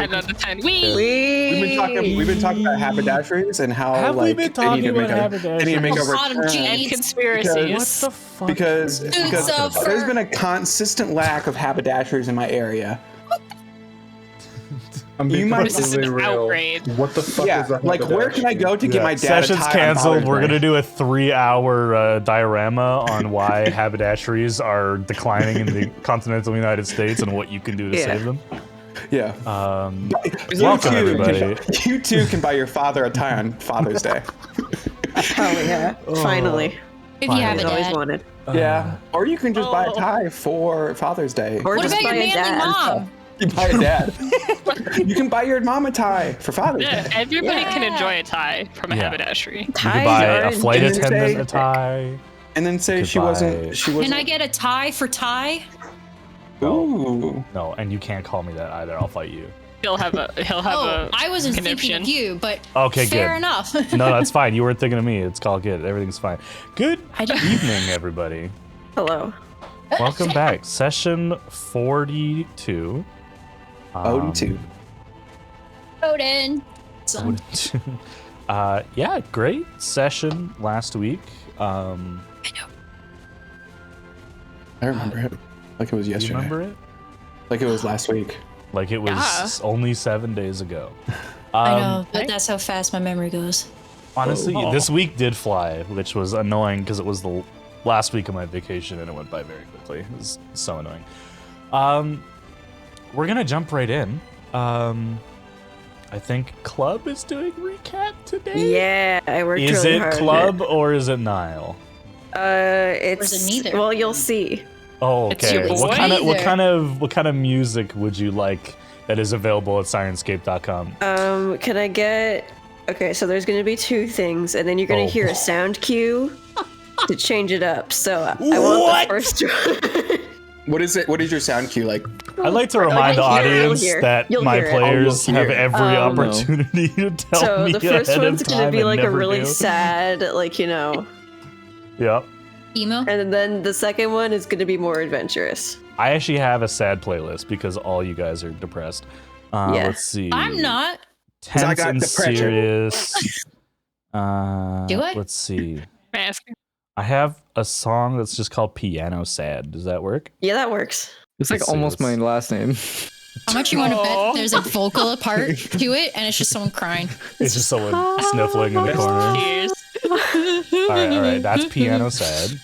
10 out of 10. We've been talking about haberdasheries and how Have we been talking about they haberdasheries? need to make a Bottom return jeans. And conspiracies. What the fuck? because of fur. there's been a consistent lack of haberdasheries in my area. I'm You being might- This is completely an real. outrage. What the fuck Yeah, is a like where can I go to get my dad Session's a tie on canceled. Father's We're Day? gonna do a 3-hour diorama on why haberdasheries are declining in the continental United States and what you can do to save them. Yeah. Welcome everybody. You too can buy your father a tie on Father's Day. Oh yeah, finally. If you have I've a always dad. wanted. Yeah. Or you can just buy a tie for Father's Day. Or What just about your buy a manly dad. mom? You buy a dad. You can buy your mom a tie for Father's Yeah, Day. everybody can Yeah. enjoy a tie from a Yeah. haberdashery. You could Ties buy are a flight Didn't attendant say- a tie. And then say Could she buy- wasn't. Can I get a tie for tie? Ooh. No, and you can't call me that either. I'll fight you. He'll have Oh, a I wasn't thinking conniption. of you, but Okay, fair good. enough. No, that's fine. You weren't thinking of me. It's called good. Everything's fine. Good I don't- evening, everybody. Hello. Welcome back. Session 42. OD2. Odin. Son. Yeah, great session last week. I know. I remember it. Like it was You yesterday. remember it? Like it was last week. Like it was only 7 days ago. I know, but that's how fast my memory goes. Honestly, Oh. this week did fly, which was annoying because it was the last week of my vacation and it went by very quickly. It was so annoying. We're gonna jump right in. I think Club is doing recap today. Yeah, I worked Is really it hard. Club or is it Nile? It's Or is it neither? Well, you'll see. Oh, It's okay. your What boy. kind of music would you like that is available at Syrinscape.com? Can I get? Okay, so there's gonna be two things, and then you're gonna Oh. hear a sound cue to change it up. So I want What? the first one. What is it? What is your sound cue like? I'd like to remind the You'll hear, audience you'll hear. that You'll my hear it. players Oh, you'll have hear. every opportunity to tell So me the first ahead one's of gonna time be and like a never really do. sad, like Yep. Emo? and then the second one is gonna be more adventurous. I actually have a sad playlist because all you guys are depressed. Yeah. Let's see. I'm not. Tense I got and depression. serious. Do I? Let's see. mask. I have a song that's just called Piano Sad. Does that work? Yeah, that works. It's Let's like see, almost my let's- last name. How much you want to Aw. bet there's a vocal part to it and it's just someone crying? It's just someone sniffling in the corner. Cheers. All right. That's Piano Sad.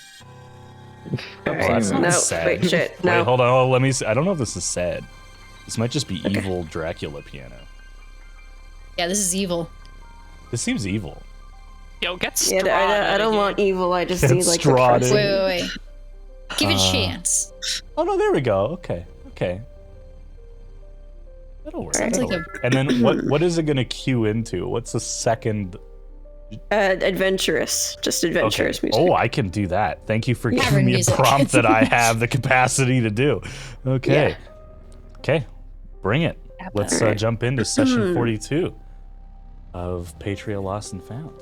Oh, that's not No, sad. wait, shit, no. Wait, hold on. Let me see. I don't know if this is sad. This might just be evil Dracula piano. Yeah, this is evil. This seems evil. Yo, get Yeah, Strahd I outta don't here. want evil. I just It's need like Strahd. depressing. Wait. Give it a chance. Oh no, there we go. Okay. That'll work. Sounds That'll like work. And then what is it gonna cue into? What's the second? Adventurous, just adventurous music. Oh, I can do that. Thank you for Tavern giving me a music. prompt that I have the capacity to do. Okay. Yeah. Okay. Bring it. Let's Alright. jump into session 42 of Patria Lost and Found.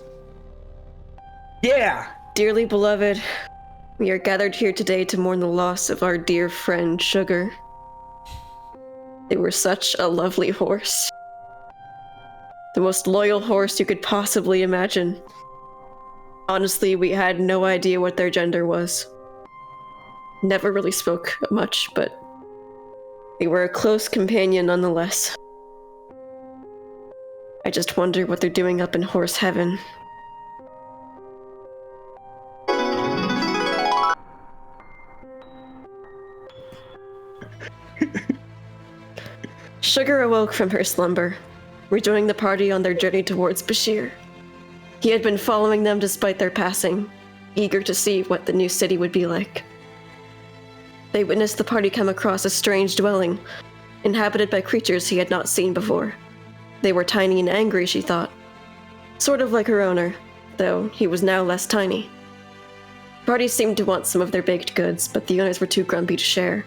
Yeah. Dearly beloved, we are gathered here today to mourn the loss of our dear friend Sugar. They were such a lovely horse. The most loyal horse you could possibly imagine. Honestly, we had no idea what their gender was. Never really spoke much, but they were a close companion nonetheless. I just wonder what they're doing up in horse heaven. Sugar awoke from her slumber, rejoining the party on their journey towards Bashir. He had been following them despite their passing, eager to see what the new city would be like. They witnessed the party come across a strange dwelling, inhabited by creatures he had not seen before. They were tiny and angry, she thought. Sort of like her owner, though he was now less tiny. Party seemed to want some of their baked goods, but the owners were too grumpy to share,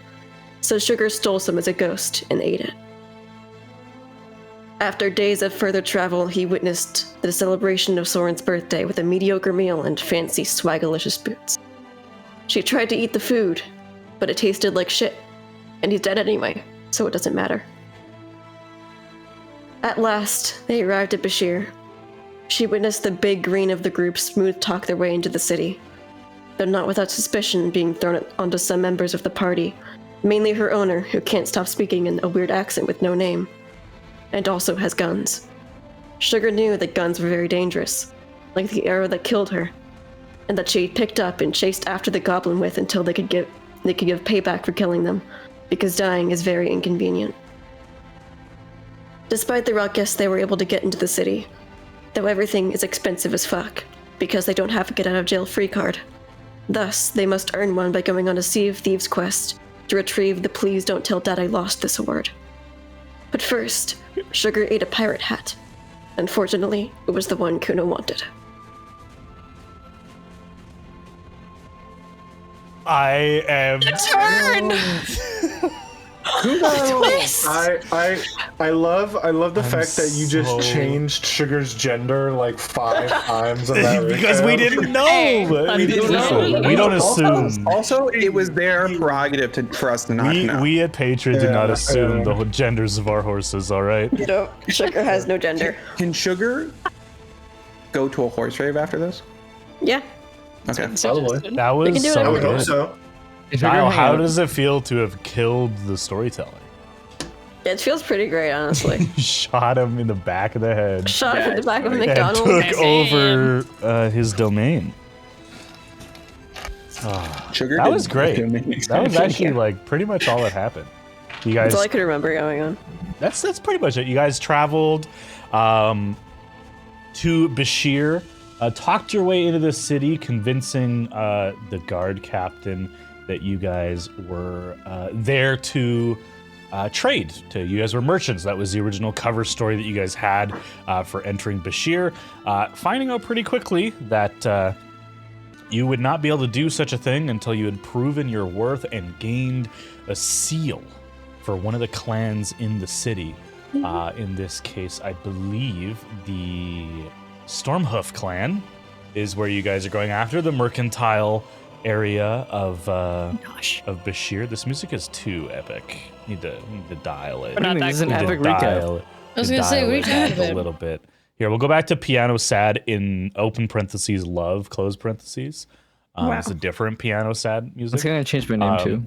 so Sugar stole some as a ghost and ate it. After days of further travel, he witnessed the celebration of Soren's birthday with a mediocre meal and fancy swagalicious boots. She tried to eat the food, but it tasted like shit, and he's dead anyway, so it doesn't matter. At last, they arrived at Bashir. She witnessed the big green of the group smooth talk their way into the city, though not without suspicion being thrown onto some members of the party, mainly her owner, who can't stop speaking in a weird accent with no name, and also has guns. Sugar knew that guns were very dangerous, like the arrow that killed her, and that she picked up and chased after the goblin with until they could give payback for killing them, because dying is very inconvenient. Despite the ruckus, they were able to get into the city, though everything is expensive as fuck, because they don't have a get-out-of-jail-free card. Thus, they must earn one by going on a Sea of Thieves quest to retrieve the Please Don't Tell Dad I Lost This award. But first, Sugar ate a pirate hat. Unfortunately, it was the one Kuno wanted. I am. Turn! I love the I'm fact that you just so- changed Sugar's gender like 5 times in that Because we didn't know. We didn't know. We don't assume. Also, it was their prerogative for us to not know. We at Patria did not Yeah, assume yeah. the genders of our horses, all right? You know, Sugar has no gender. Can Sugar go to a horse rave after this? Yeah. Okay. Probably. That We can was do it so I would hope good. so. Kyle, how does it feel to have killed the storyteller? It feels pretty great, honestly. Shot him in the back of the head Shot in the back of a and McDonald's. took over his domain. Sugar That didn't was great. do me. That was actually like pretty much all that happened. You guys, That's all I could remember going on. that's pretty much it. You guys traveled to Bashir, talked your way into the city, convincing the guard captain that you guys were there to trade. You guys were merchants. That was the original cover story that you guys had for entering Bashir. Finding out pretty quickly that you would not be able to do such a thing until you had proven your worth and gained a seal for one of the clans in the city. In this case, I believe the Stormhoof clan is where you guys are going after, the mercantile area of Bashir. This music is too epic. Need to dial it. We're not that This is an cool. epic Dial recap. it- I was gonna say, what are you dial it talking back a about? little bit. Here, we'll go back to piano sad in open parentheses love close parentheses. It's a different piano sad I'm music. gonna change my name too.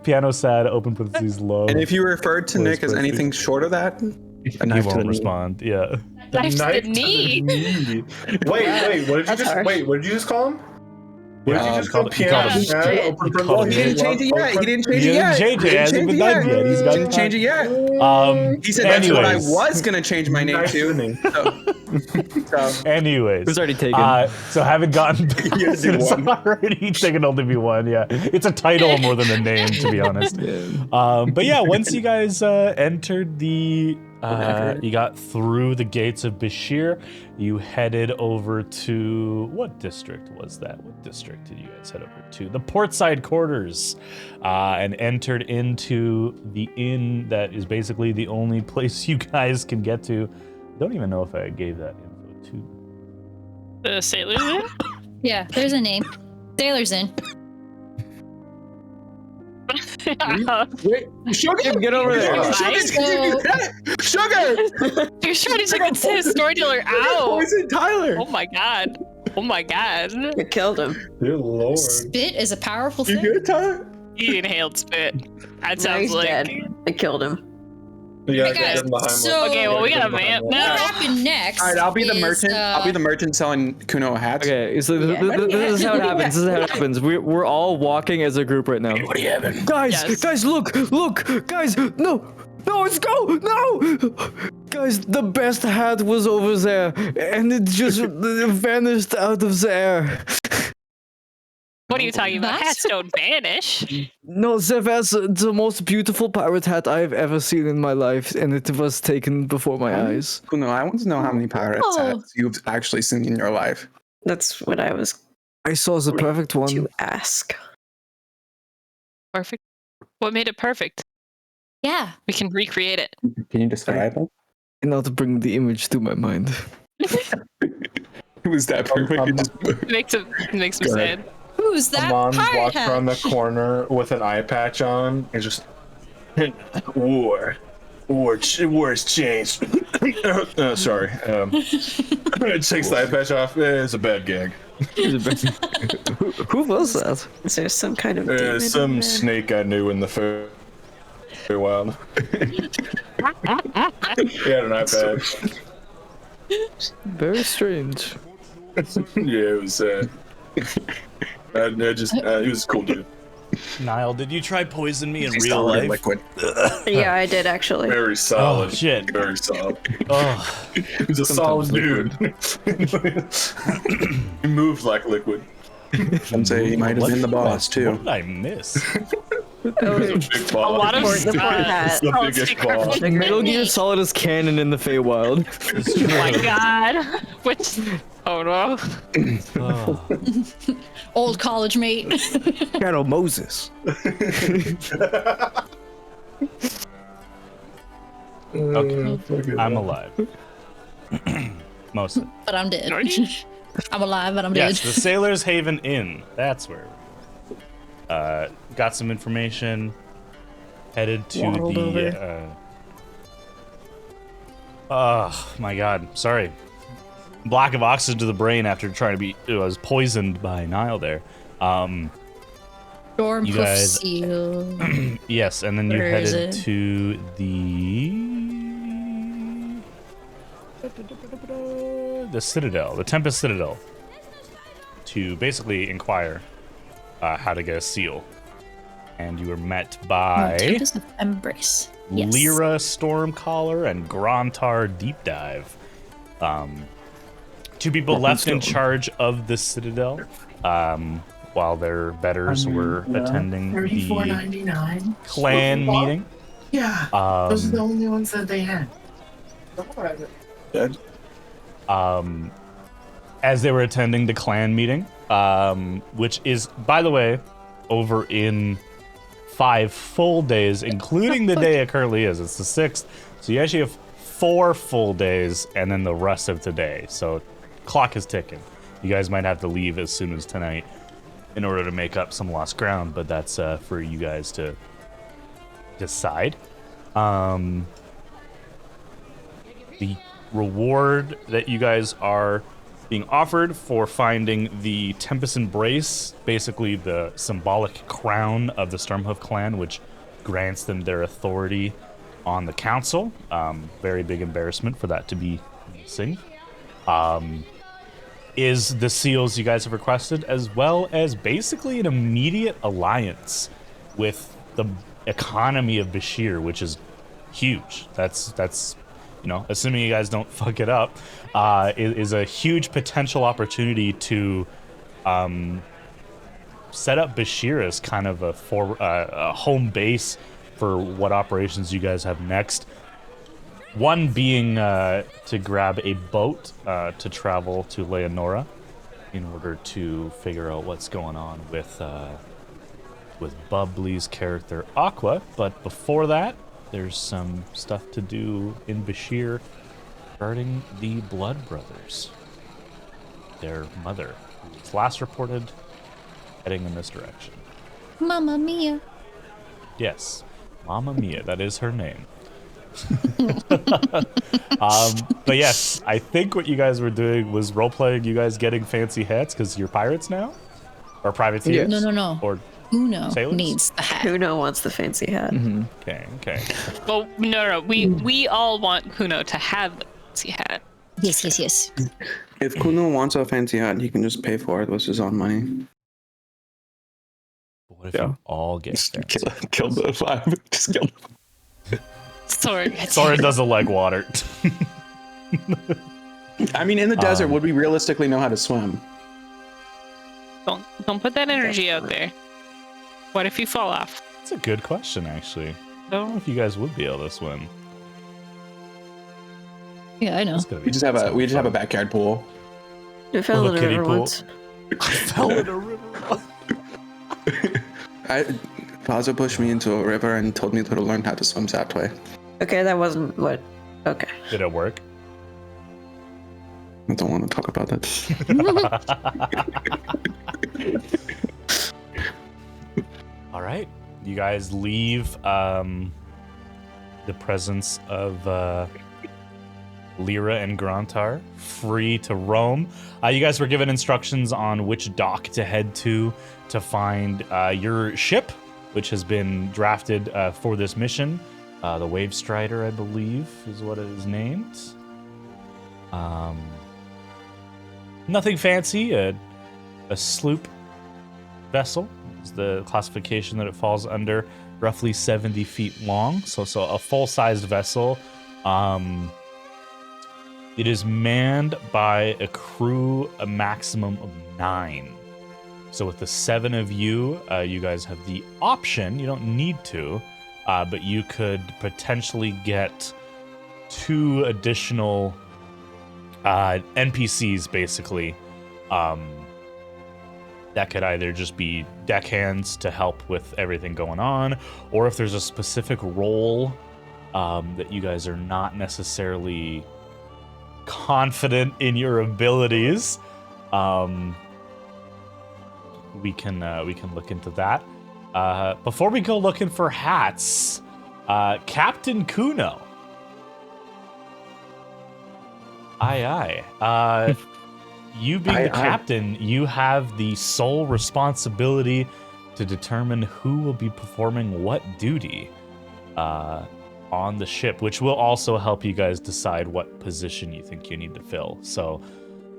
Piano sad open parentheses love. And if you referred to Close Nick as anything short of that, a he knife to the won't knee. respond. Yeah. Knife to the Knife to knee. knee. Wait, what did you That's just harsh. what did you just call him? What did you just call he piano called it- sad? Shit. Open He front- called He didn't change it yet. He didn't change it yet. He hasn't He been done yet. He's got didn't change it yet. He said that's what I was gonna change my name Knife to the to. knee. So, Anyways, It was already taken. so haven't gotten You had to do it's one. already taken only be one. Yeah, it's a title more than a name, to be honest. But yeah, once you guys entered the, you got through the gates of Bashir, you headed over to what district was that? What district did you guys head over to? The Portside Quarters, and entered into the inn that is basically the only place you guys can get to. I don't even know if I gave that info to. The sailor man? Yeah, there's a name. Sailor's in. wait, Sugar, Get over there. Sugar! You're trying to take the storyteller out. Poison Tyler! Oh my god. Oh my god. You killed him. Dear Lord. Spit is a powerful You thing. good, Tyler? He inhaled spit. That Now sounds he's like. dead. I killed him. Yeah, Hey, guys, get him behind so- Okay, well, we got a vamp What now. happened next? Alright, I'll be the is, merchant. I'll be the merchant selling Kuno hats. Okay, so this is how it happens. This is how it happens. We're all walking as a group right now. What do you having? Guys, Yes. guys, look, guys, no, let's go, no, guys, the best hat was over there, and it just vanished out of the air. What are you talking about? What? Hats don't vanish. No, there was the most beautiful pirate hat I've ever seen in my life, and it was taken before my eyes. Kuno, I want to know how many pirate Oh. hats you've actually seen in your life. That's what I was I saw the perfect to one. ask. Perfect. What made it perfect? Yeah. We can recreate it. Can you describe it? Not bring the image to my mind. It was that perfect. It just- It makes me Go sad. Who's that Amon pirate walks hat? around the corner with an eye patch on and just War has changed. Sorry. Takes the eye patch off. It's a bad gag. Who was that? Is there some kind of demon in Some there? snake I knew in the Feywild. He had an eye patch. Very strange. Yeah, it was. He was a cool dude. Niall, did you try poison me in He's real solid life? and liquid. Yeah, I did actually. Very solid. Oh, shit. Very solid. Oh, He's a solid dude. He moved like liquid. I'd say he might have been the boss What too. did I miss? Big ball. A lot of The hat. The Oh, biggest secret. ball. Metal Gear Solid is canon in the Feywild. Oh my god. Which? Oh no. Oh. Old college mate. Shadow Moses. Okay, I'm alive. Mostly. But I'm dead. Are you? I'm alive, but I'm Yes, dead. the Sailor's Haven Inn. That's where. Got some information. Headed to Waddled the. Oh my God! Sorry. Block of oxygen to the brain after trying to be. I was poisoned by Nile there. Storm you Hoof guys- Seal. Yes, and then you Where is headed it? to the Citadel, the Tempest Citadel, to basically inquire how to get a seal. And you were met by Tempest of Embrace. Yes. Lyra Stormcaller and Grontar Deep Dive. Two people left in charge of the Citadel, while their betters were attending the $34.99. clan meeting. Yeah, those are the only ones that they had. As they were attending the clan meeting, which is, by the way, over in 5 full days, including the day it currently is. It's the 6th, so you actually have 4 full days, and then the rest of today. So, clock is ticking. You guys might have to leave as soon as tonight in order to make up some lost ground, but that's for you guys to decide. The reward that you guys are being offered for finding the Tempest Embrace, basically the symbolic crown of the Stormhoof clan, which grants them their authority on the council. Very big embarrassment for that to be missing. Is the seals you guys have requested, as well as basically an immediate alliance with the economy of Bashir, which is huge. That's you know, assuming you guys don't fuck it up, is a huge potential opportunity to set up Bashir as kind of a home base for what operations you guys have next. One being to grab a boat to travel to Leonora in order to figure out what's going on with Bubbly's character Aqua. But before that, there's some stuff to do in Bashir regarding the Blood Brothers. Their mother, who was last reported heading in this direction. Mamma mia. Yes, Mamma Mia, that is her name. But yes, I think what you guys were doing was role-playing you guys getting fancy hats because you're pirates now? Or privateers? No. Or Uno Sailors? needs the hat. Kuno wants the fancy hat. okay. Well, no. We all want Kuno to have the fancy hat. Yes. If Kuno wants a fancy hat, he can just pay for it with his own money. What if you all get Just fancy? kill the 5. Just kill them. Sorry. Sora doesn't like water. I mean, in the desert, would we realistically know how to swim? Don't put that energy out there. What if you fall off? That's a good question, actually. I don't know if you guys would be able to swim. Yeah, I know. It's gonna be We just have a backyard pool. I fell in a kiddie river pool. once. I fell in a river. Plaza pushed me into a river and told me to learn how to swim that way. Okay, that wasn't what. Okay. Did it work? I don't want to talk about that. All right, you guys leave the presence of Lyra and Grantar, free to roam. You guys were given instructions on which dock to head to find your ship, which has been drafted for this mission. The Wave Strider, I believe, is what it is named. Nothing fancy. A sloop vessel is the classification that it falls under. Roughly 70 feet long, so a full-sized vessel. It is manned by a crew, a maximum of 9. So with the 7 of you, you guys have the option. You don't need to, but you could potentially get 2 additional NPCs, basically. That could either just be deckhands to help with everything going on, or if there's a specific role that you guys are not necessarily confident in your abilities, we can look into that. Before we go looking for hats, Captain Kuno. Aye. You being the captain, you have the sole responsibility to determine who will be performing what duty on the ship, which will also help you guys decide what position you think you need to fill. So,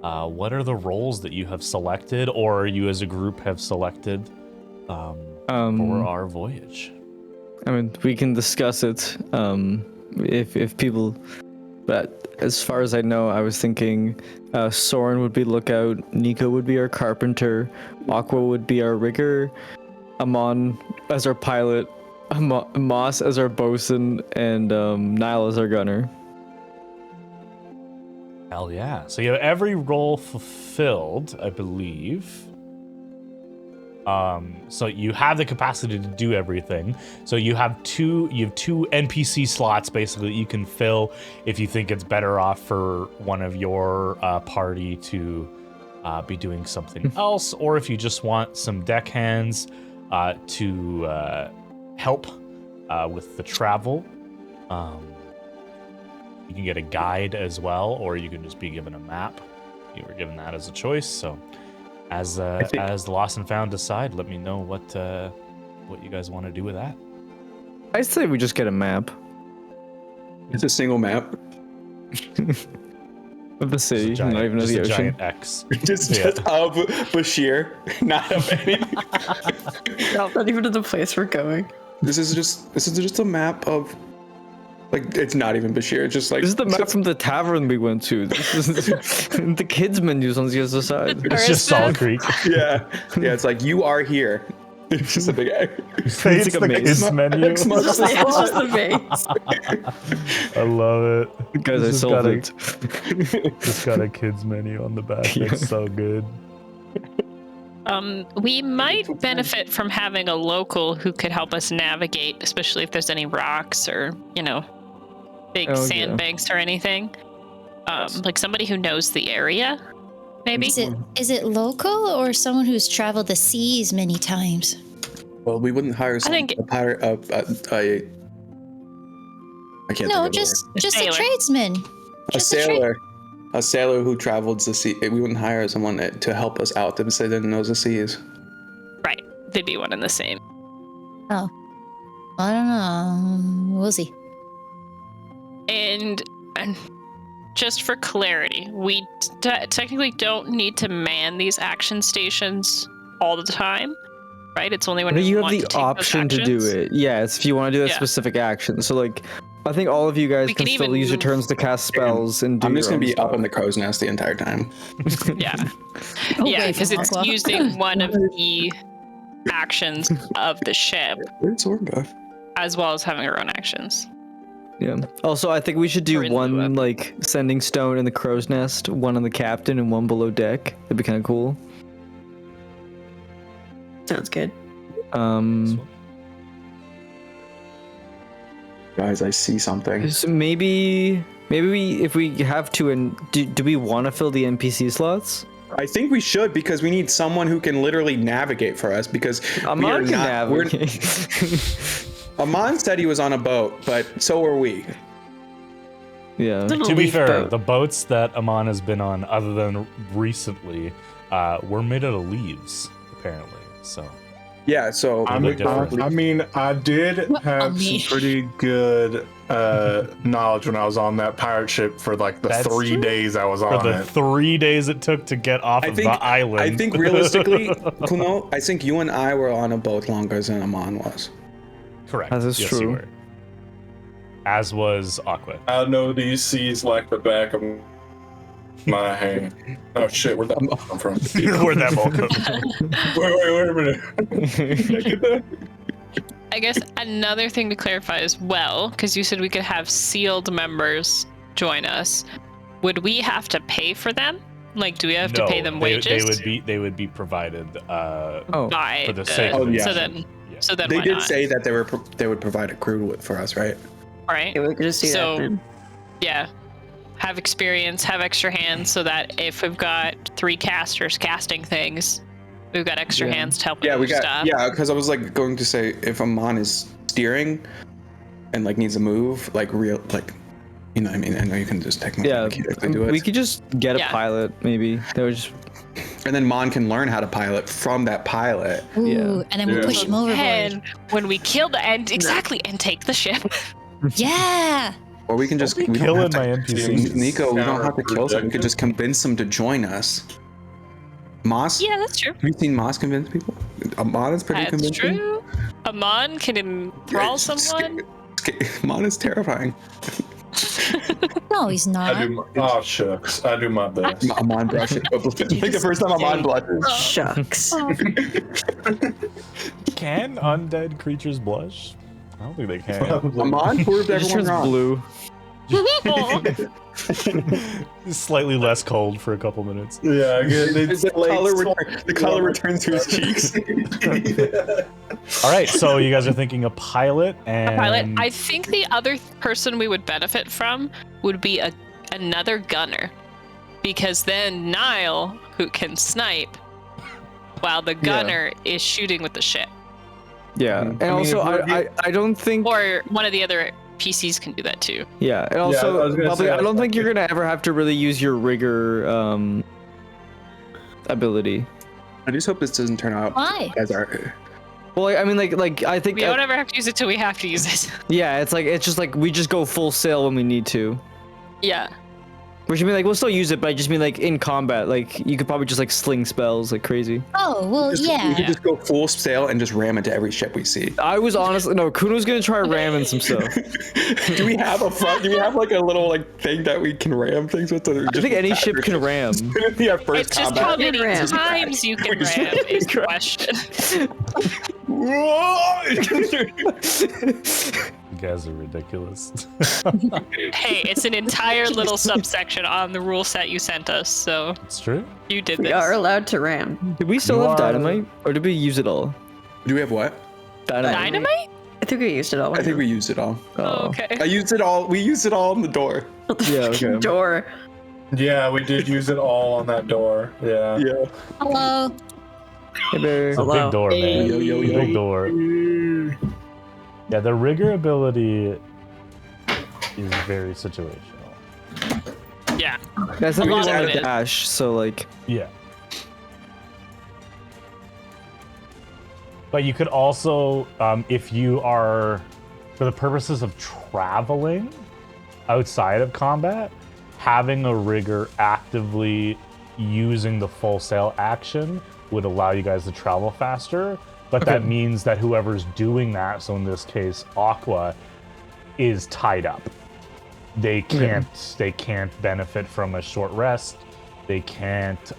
what are the roles that you have selected, or you as a group have selected for our voyage? I mean, we can discuss it if people. But as far as I know, I was thinking Soren would be lookout, Nico would be our carpenter, Aqua would be our rigger, Amon as our pilot, Moss as our bosun, and Nile as our gunner. Hell yeah. So you have every role fulfilled, I believe. So you have the capacity to do everything. So you have two NPC slots basically that you can fill if you think it's better off for one of your party to be doing something else, or if you just want some deckhands to help with the travel. You can get a guide as well, or you can just be given a map. You were given that as a choice, so as the Lost and Found decide, let me know what you guys want to do with that. I say we just get a map It's a single map. of the city, Giant, not even of just the a ocean. giant X. just of Bashir, not of any. Not even to the place we're going. This is just a map of, like, it's not even Bashir. It's just like This is the map from the tavern we went to. This is the kids menus on the other side. It's just Salt Creek. yeah. It's like, you are here. It's just a big It's like the maze. kids menu. It's just the base. I love it. Guys, I This has solved got it. It's got a kids menu on the back. Yeah. It's so good. We might benefit from having a local who could help us navigate, especially if there's any rocks or, big sandbanks or anything. Like somebody who knows the area, maybe. Is it local or someone who's traveled the seas many times? Well, we wouldn't hire a pirate. I can't. No, think of just a sailor. tradesman. a sailor. A sailor who traveled the sea. We wouldn't hire someone to help us out to say that knows the seas. Right. They'd be one and the same. Oh, I don't know. We'll see. And just for clarity, we technically don't need to man these action stations all the time, right? It's only when But we you have want the to take option those to do actions. it. Yes, if you want to do that Yeah. specific action. So, like, I think all of you guys We can can still even use your move- turns to cast spells and do I'm just your gonna own be up stuff. in the crow's nest the entire time. Yeah. Away Yeah, because from it's Aqua. using one of the actions of the ship, Where's Orga? as well as having our own actions. Yeah. Also, I think we should Or do in lieu one, of. like, sending stone in the crow's nest, one on the captain, and one below deck. That'd be kind of cool. Sounds good. Guys, I see something. So maybe we, if we have to, and do we want to fill the NPC slots? I think we should, because we need someone who can literally navigate for us, because I'm we are not not. We're, navigate. Amon said he was on a boat, but so were we. Yeah. To be fair, the boats that Amon has been on, other than recently, were made out of leaves, apparently. So. Yeah, so I bit different. mean, I did have me. some pretty good knowledge when I was on that pirate ship for like the That's 3 true. days I was For on the it. 3 days it took to get off of the island. I think realistically, Kuno, I think you and I were on a boat longer than Amon was. Correct. That is yes, true. You were. As was Aqua. I know these seas like the back of my hand. Oh shit, where'd that come from? Where'd that ball come from? Wait a minute. Did I get that? I guess another thing to clarify as well, because you said we could have sealed members join us. Would we have to pay for them? Like, do we have to pay them wages? They would be provided By for the sake of Oh, it. yeah. So then They why did not? say that they would provide a crew for us, right? Right. Yeah, we could just do So- that then. Yeah. Have experience, have extra hands, so that if we've got 3 casters casting things, we've got extra hands to help with Yeah, we other got. stuff. Yeah, because I was like going to say if Amon is steering and like needs a move, like real, like, you know what I mean? I know you can just technically do it. We could just get a Yeah. pilot, maybe. That would just. And then Mon can learn how to pilot from that pilot. Ooh, Yeah. and then we'll push him overboard. And when we kill the and take the ship. Yeah. Or we can just Don't be we don't killing have to- my NPCs. Nico, we don't have to kill them. We could just convince them to join us. Moss? Yeah, that's true. Have you seen Moss convince people? Amon is pretty That's convincing. true. Amon can enthrall someone. Amon is terrifying. No, he's not. Oh shucks, I do my best. Amon blush it. Like the first time Amon blushes. Shucks. Can undead creatures blush? I don't think they can. Amon proved It just everyone turns wrong. blue. Slightly less cold for a couple minutes. Yeah, I get it. The color returns to his cheeks. All right, so you guys are thinking a pilot and Pilot. I think the other person we would benefit from would be another gunner, because then Niall, who can snipe, while the gunner is shooting with the ship, Yeah, and I mean, also if we're I don't think. or one of the other PCs can do that too. Yeah, and I also was gonna probably say, I don't think you're gonna ever have to really use your rigor ability. I just hope this doesn't turn out Why? as our. Well, I mean, like I think We don't ever have to use it till we have to use it. yeah, it's just like we just go full sail when we need to. Yeah. Which I mean, like we'll still use it, but I just mean like in combat, like you could probably just like sling spells like crazy. Oh, well, We yeah. could just go full sail and just ram into every ship we see. I was honestly no. Kuno's gonna try ramming some stuff. Do we have a front? Do we have like a little like thing that we can ram things with? Or I think any ship can ram. be our first It's just combat. how many Ram. times you can ram is the question. you guys are ridiculous. Hey, it's an entire little subsection on the rule set you sent us, so It's true. you did We this. are allowed to ram. Did we still You have are- dynamite, or did we use it all? Do we have what? Dynamite? I think we used it all. I think we used it all. Oh, okay. I used it all. We used it all in the door. Yeah, okay. Door. Yeah, we did use it all on that door. Yeah. Yeah. Hello. Hey, bear. It's a Hello. big door, man. Yo, yo, yo. Big door. Yeah, the rigor ability is very situational. Yeah. That's not A lot really of a it is. dash, so like Yeah. But you could also, if you are, for the purposes of traveling outside of combat, having a rigor actively using the full sail action would allow you guys to travel faster. But that means that whoever's doing that, so in this case, Aqua, is tied up. They can't benefit from a short rest. They can't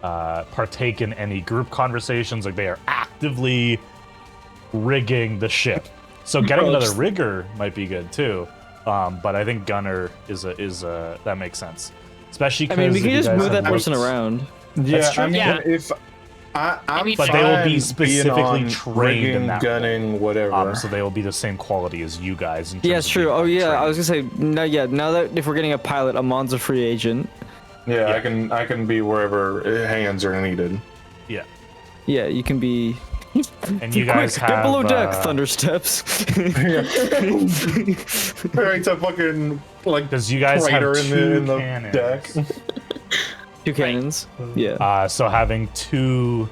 partake in any group conversations. Like, they are actively rigging the ship. So getting another rigger might be good too. But I think gunner is a that makes sense. Especially I mean, we because can if you just guys move have that person ropes- around. Yeah, true. I mean, Yeah. if I'm But they will be fine being specifically on trained rigging, in that gunning, whatever. so they will be the same quality as you guys. In Yeah, terms it's of true. being Oh yeah, trained. I was gonna say now that if we're getting a pilot, Amon's a free agent. Yeah, I can be wherever hands are needed. Yeah. Yeah, you can be And you guys Quick, have get below deck, thunder steps. It's a fucking like. Because you guys have crater in the cannons. deck. 2 cannons. Yeah. So having 2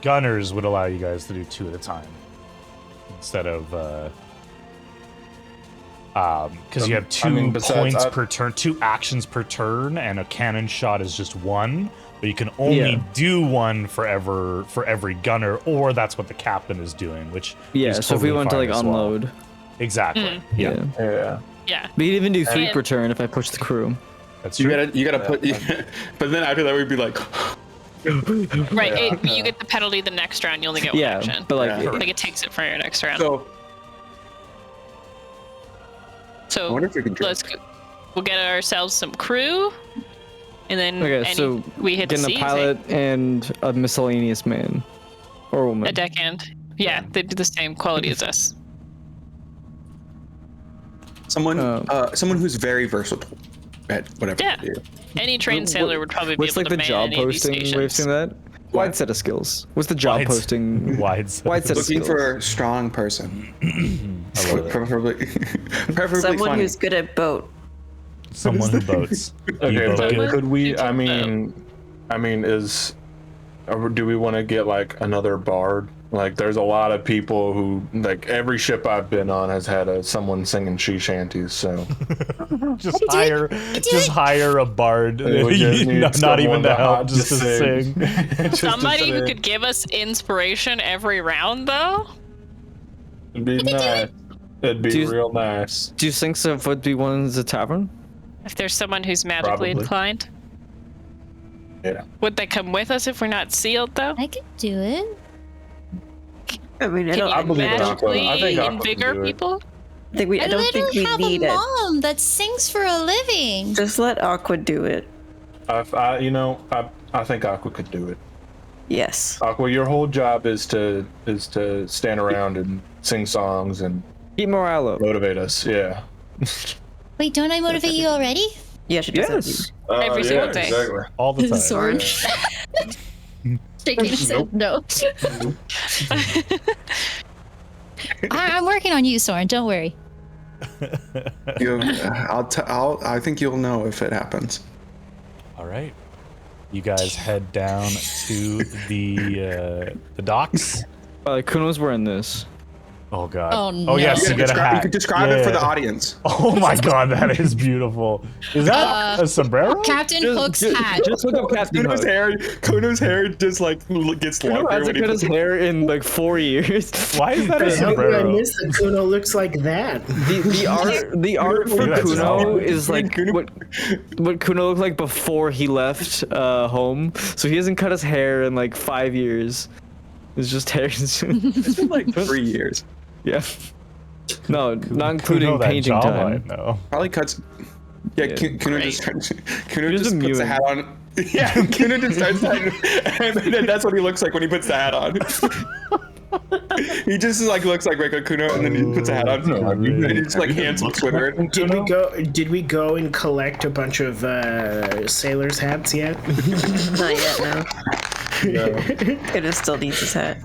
gunners would allow you guys to do 2 at a time instead of because you have 2 points per turn, 2 actions per turn, and a cannon shot is just 1. But you can only do 1 for every gunner, or that's what the captain is doing, which is So if we totally want to fine like as well. unload. Exactly. Yeah. Yeah. We could even do 3 per turn if I push the crew. That's You true. gotta put. But then after that, we'd be like. Right. You get the penalty the next round. You only get 1 action. But like, Like it takes it for your next round. So I wonder if we can. we'll get ourselves some crew, and then so we hit the getting a seas, pilot and a miscellaneous man or woman. a deckhand. Yeah, they do the same quality as us. Someone who's very versatile at whatever. Yeah. they do. Any trained sailor would probably be What's able like to the man job any of these posting way of stations. saying that? Wide set of skills. What's the job Wide- posting? Wide set. Wide set of Looking skills. for a strong person. I love it. Preferably Someone funny. who's good at boat. Someone who boats. Okay, You boat but good? could we? You I can mean, do we want to get like another bard? Like, there's a lot of people who, like, every ship I've been on has had someone singing sea shanties. So just hire a bard. We just need Not even someone to to help, hot just to sing. Just to Somebody who sing. could give us inspiration every round, though. It'd be nice. It'd be Do you- real nice. Do you think so? Would be one in the tavern? If there's someone who's magically Probably. inclined, Yeah. would they come with us if we're not sealed, though? I could do it. I mean, I Can don't, I you believe in Aqua. magically I think Aqua can invigor do it. people? think we. I don't think we have need a it. mom that sings for a living. Just let Aqua do it. I think Aqua could do it. Yes. Aqua, your whole job is to stand around and sing songs and Keep morale up. motivate us. Yeah. Wait, don't I motivate you already? Yeah, she does Yes. Every single day. Exactly. All the time. Soren. Shaking his head no. I'm working on you, Soren. Don't worry. I think you'll know if it happens. All right. You guys head down to the docks. Kuno's wearing this. Oh god. Oh, no. Oh yes, you get a hat. You could describe it for the audience. Oh my god, that is beautiful. Is that a sombrero? Captain Hook's hat. Just look up Captain Hook. Kuno's hair just like gets Kuno longer hasn't when he cut his hair in like 4 years. Why is that a How did I sombrero? miss that Kuno looks like that? The art for That's Kuno solid. is like what Kuno looked like before he left home. So he hasn't cut his hair in like 5 years. It's just hair. It's been like 3 years. Yeah. No, not including Kuno, that painting jawline, time. though. Probably cuts. Yeah, Yeah. Kuno just Kuno He's just a puts the mutant. hat on. Yeah, Kuno just starts that, and then that's what he looks like when he puts the hat on. He just like looks like regular Kuno, and then he puts a hat on, and he just like hands looks with her. Did we go and collect a bunch of sailors' hats yet? Not yet. No. No. Kuno still needs his hat.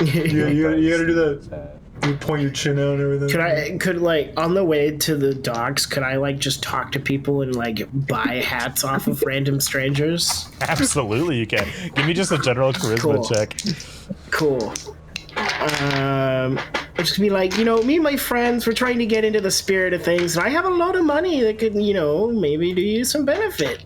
You gotta do that. You point your chin out and everything. Could like on the way to the docks, could I like just talk to people and like buy hats off of random strangers? Absolutely, you can. Give me just a general charisma Cool. check. Cool. Just be like, me and my friends, we're trying to get into the spirit of things, and I have a lot of money that could, maybe do you some benefit.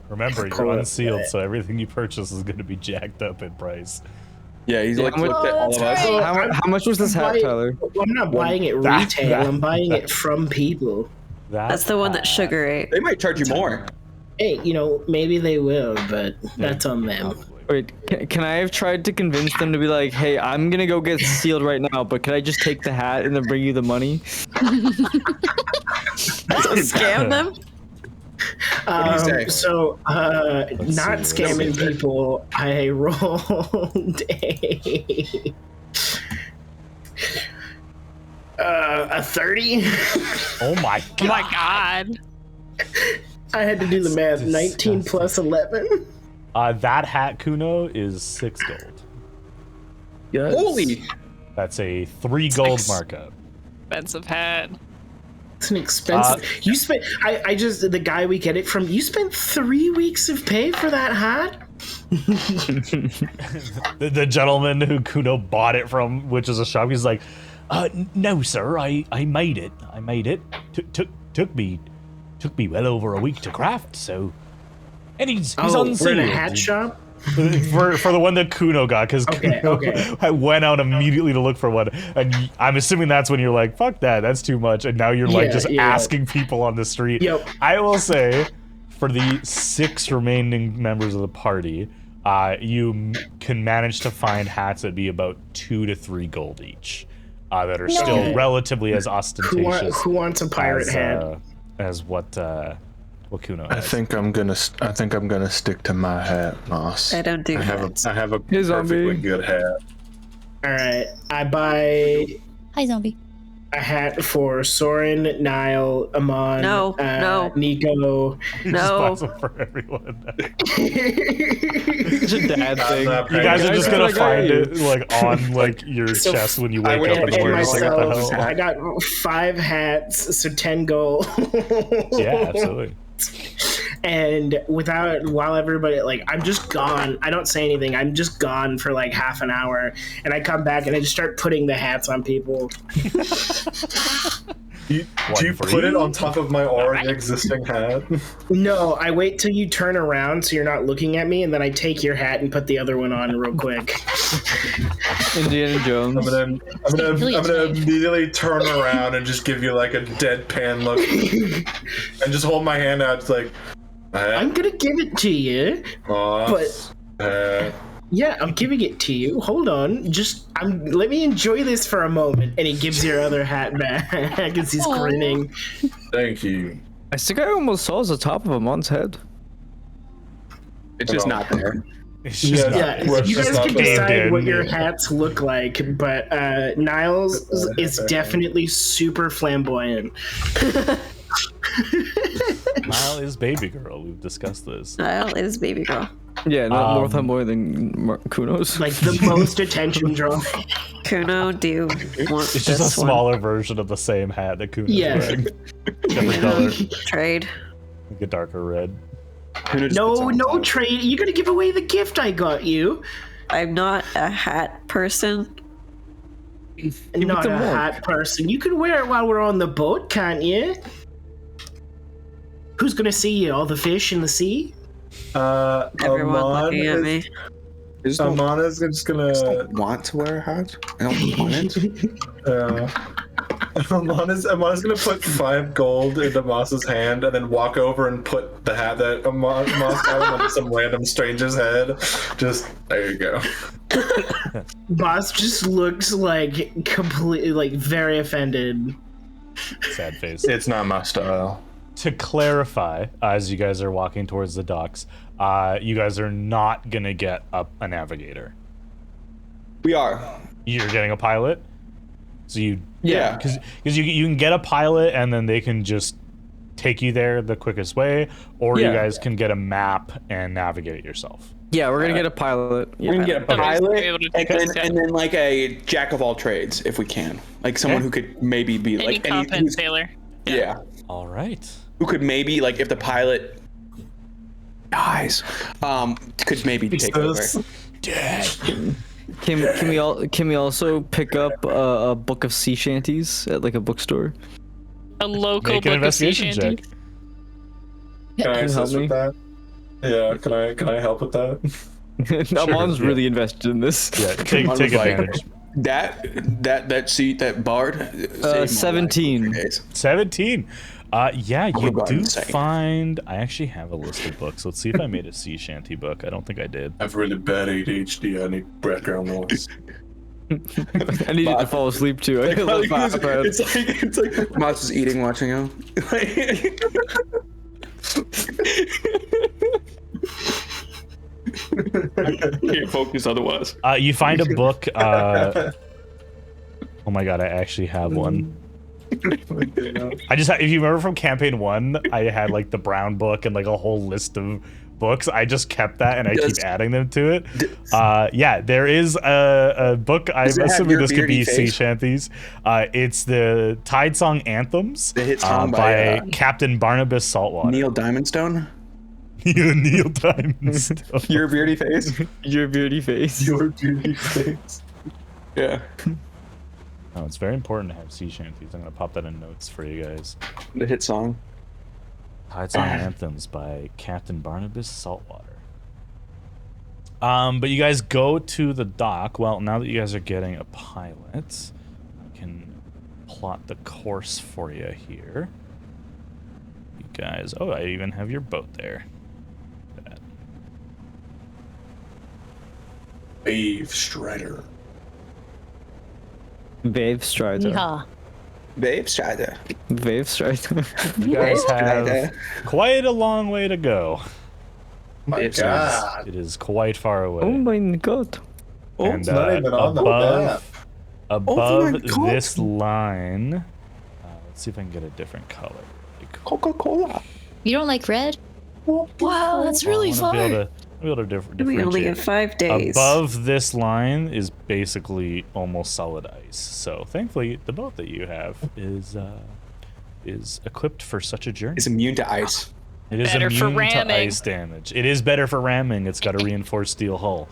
Remember, you're unsealed, so everything you purchase is going to be jacked up in price. Yeah, he's like looked at all of us. How much was this hat, Tyler? I'm not buying it retail. I'm buying it from people. That's the one that Sugar ate. They might charge you more. Hey, maybe they will, but that's on them. Wait, can I have tried to convince them to be like, hey, I'm gonna go get sealed right now, but can I just take the hat and then bring you the money? Scam them? What do you say? So, not scamming people, I rolled a 30. Oh my god. Oh my god. I had to do the math. 19 plus 11. That hat, Kuno, is 6 gold. Yes. Holy! That's a 3 gold markup. Expensive hat. It's an expensive. You spent. I just the guy we get it from. You spent 3 weeks of pay for that hat. The gentleman who Kuno bought it from, which is a shop, he's like, no, sir, I made it. Took me well over a week to craft. So, and he's on sale. We're in a hat shop. For the one that Kuno got, because Kuno went out immediately to look for one, and I'm assuming that's when you're like, fuck that, that's too much, and now you're like just asking people on the street. Yep. I will say, for the 6 remaining members of the party, you can manage to find hats that be about 2 to 3 gold each, that are still relatively as ostentatious. Who wants a pirate hat? As what Kuno has. I think I'm gonna stick to my hat, Moss. I don't do hats. I have a Hey, zombie. perfectly good hat. All right, I buy Hi, zombie. a hat for Soren, Niall, Amon, No. Nico. You just buy some for everyone. It's a dad thing. You guys are just gonna find it like on like your chest when you wake up in the And morning. Like, what the myself, hell? I got 5 hats, so 10 gold. Yeah, absolutely. And while everybody, like, I'm just gone. I don't say anything. I'm just gone for like half an hour, and I come back and I just start putting the hats on people. Do you put it on top of my already existing hat? No, I wait till you turn around so you're not looking at me, and then I take your hat and put the other one on real quick. Indiana Jones. I'm gonna immediately turn around and just give you like a deadpan look, and just hold my hand out. It's like, I'm gonna give it to you, but yeah, I'm giving it to you. Hold on, let me enjoy this for a moment. And he gives your other hat back as he's grinning. Thank you. I think I almost saw the top of Amon's head. It's just not there. It's just Yeah, you guys can decide what your hats look like, but Niles is definitely super flamboyant. Niall is baby girl. We've discussed this. Niall is baby girl. Yeah, not more flamboyant than Kuno's. Like the most attention drawing. Kuno, do you want It's just a this one? smaller version of the same hat that Kuno's wearing. Different color, Trade. like a darker red. No trade. You're gonna give away the gift I got you. I'm not a hat person. Not a hat person. You can wear it while we're on the boat, can't you? Who's gonna see you? All the fish in the sea? Everyone looking at me. Amon is just gonna Want to wear a hat? I don't want it. Amon is gonna put 5 gold into Moss's hand and then walk over and put the hat that Moss got on some random stranger's head. Just there you go. Boss just looks like completely, like very offended. Sad face. It's not my style. To clarify, as you guys are walking towards the docks, you guys are not gonna get a navigator. We are. You're getting a pilot. So Yeah. because you can get a pilot and then they can just take you there the quickest way, or you guys can get a map and navigate it yourself. Yeah, we're gonna get a pilot. We're gonna get a Somebody's gonna pilot be able to and take us, then, and then like a jack of all trades if we can. Like someone who could maybe be Any like competent who's- sailor. yeah. All right. Who could maybe like if the pilot dies, could maybe take over. Can we also pick up a book of sea shanties at like a bookstore? A local Make an book of sea investigation shanty. check. Can I Can you help assist me? with that? Yeah, can I help with that? Amon's yeah. really invested in this. Yeah, take was like- advantage. That bard. saved my life 17. for 3 days. 17. Yeah, you would've gone do insane. find. I actually have a list of books. Let's see if I made a sea shanty book. I don't think I did. I have really bad ADHD. I need background noise. I needed to fall asleep too. I love that. It's like Mouse is eating, watching him. Can't focus otherwise. You find a book. Oh my god, I actually have one. I just, if you remember from campaign 1, I had like the brown book and like a whole list of books. I just kept that and I keep adding them to it. Yeah, there is a book. I'm assuming this could be sea shanties. It's the Tide Song Anthems, the hit song by Captain Barnabas Saltwater. Neil Diamondstone. Neil Diamondstone. Your beardy face. Your beauty face. Your beauty face. Yeah. Oh, it's very important to have sea shanties. I'm gonna pop that in notes for you guys. The hit song. Tide Song Anthems by Captain Barnabas Saltwater. But you guys go to the dock. Well, now that you guys are getting a pilot, I can plot the course for you here. You guys, oh, I even have your boat there. Wave Strider. Wave Strider. Yeah. Wave Strider. Wave Strider. You guys have quite a long way to go. My God. It is quite far away. Oh my god. Oh, it's not even on the map. Above this line, let's see if I can get a different color. Coca-Cola. You don't like red? Wow, that's really far. We only have 5 days. Above this line is basically almost solid ice. So thankfully, the boat that you have is equipped for such a journey. It's immune to ice. It is better for immune to ramming. ice damage. It is better for ramming. It's got a reinforced steel hull.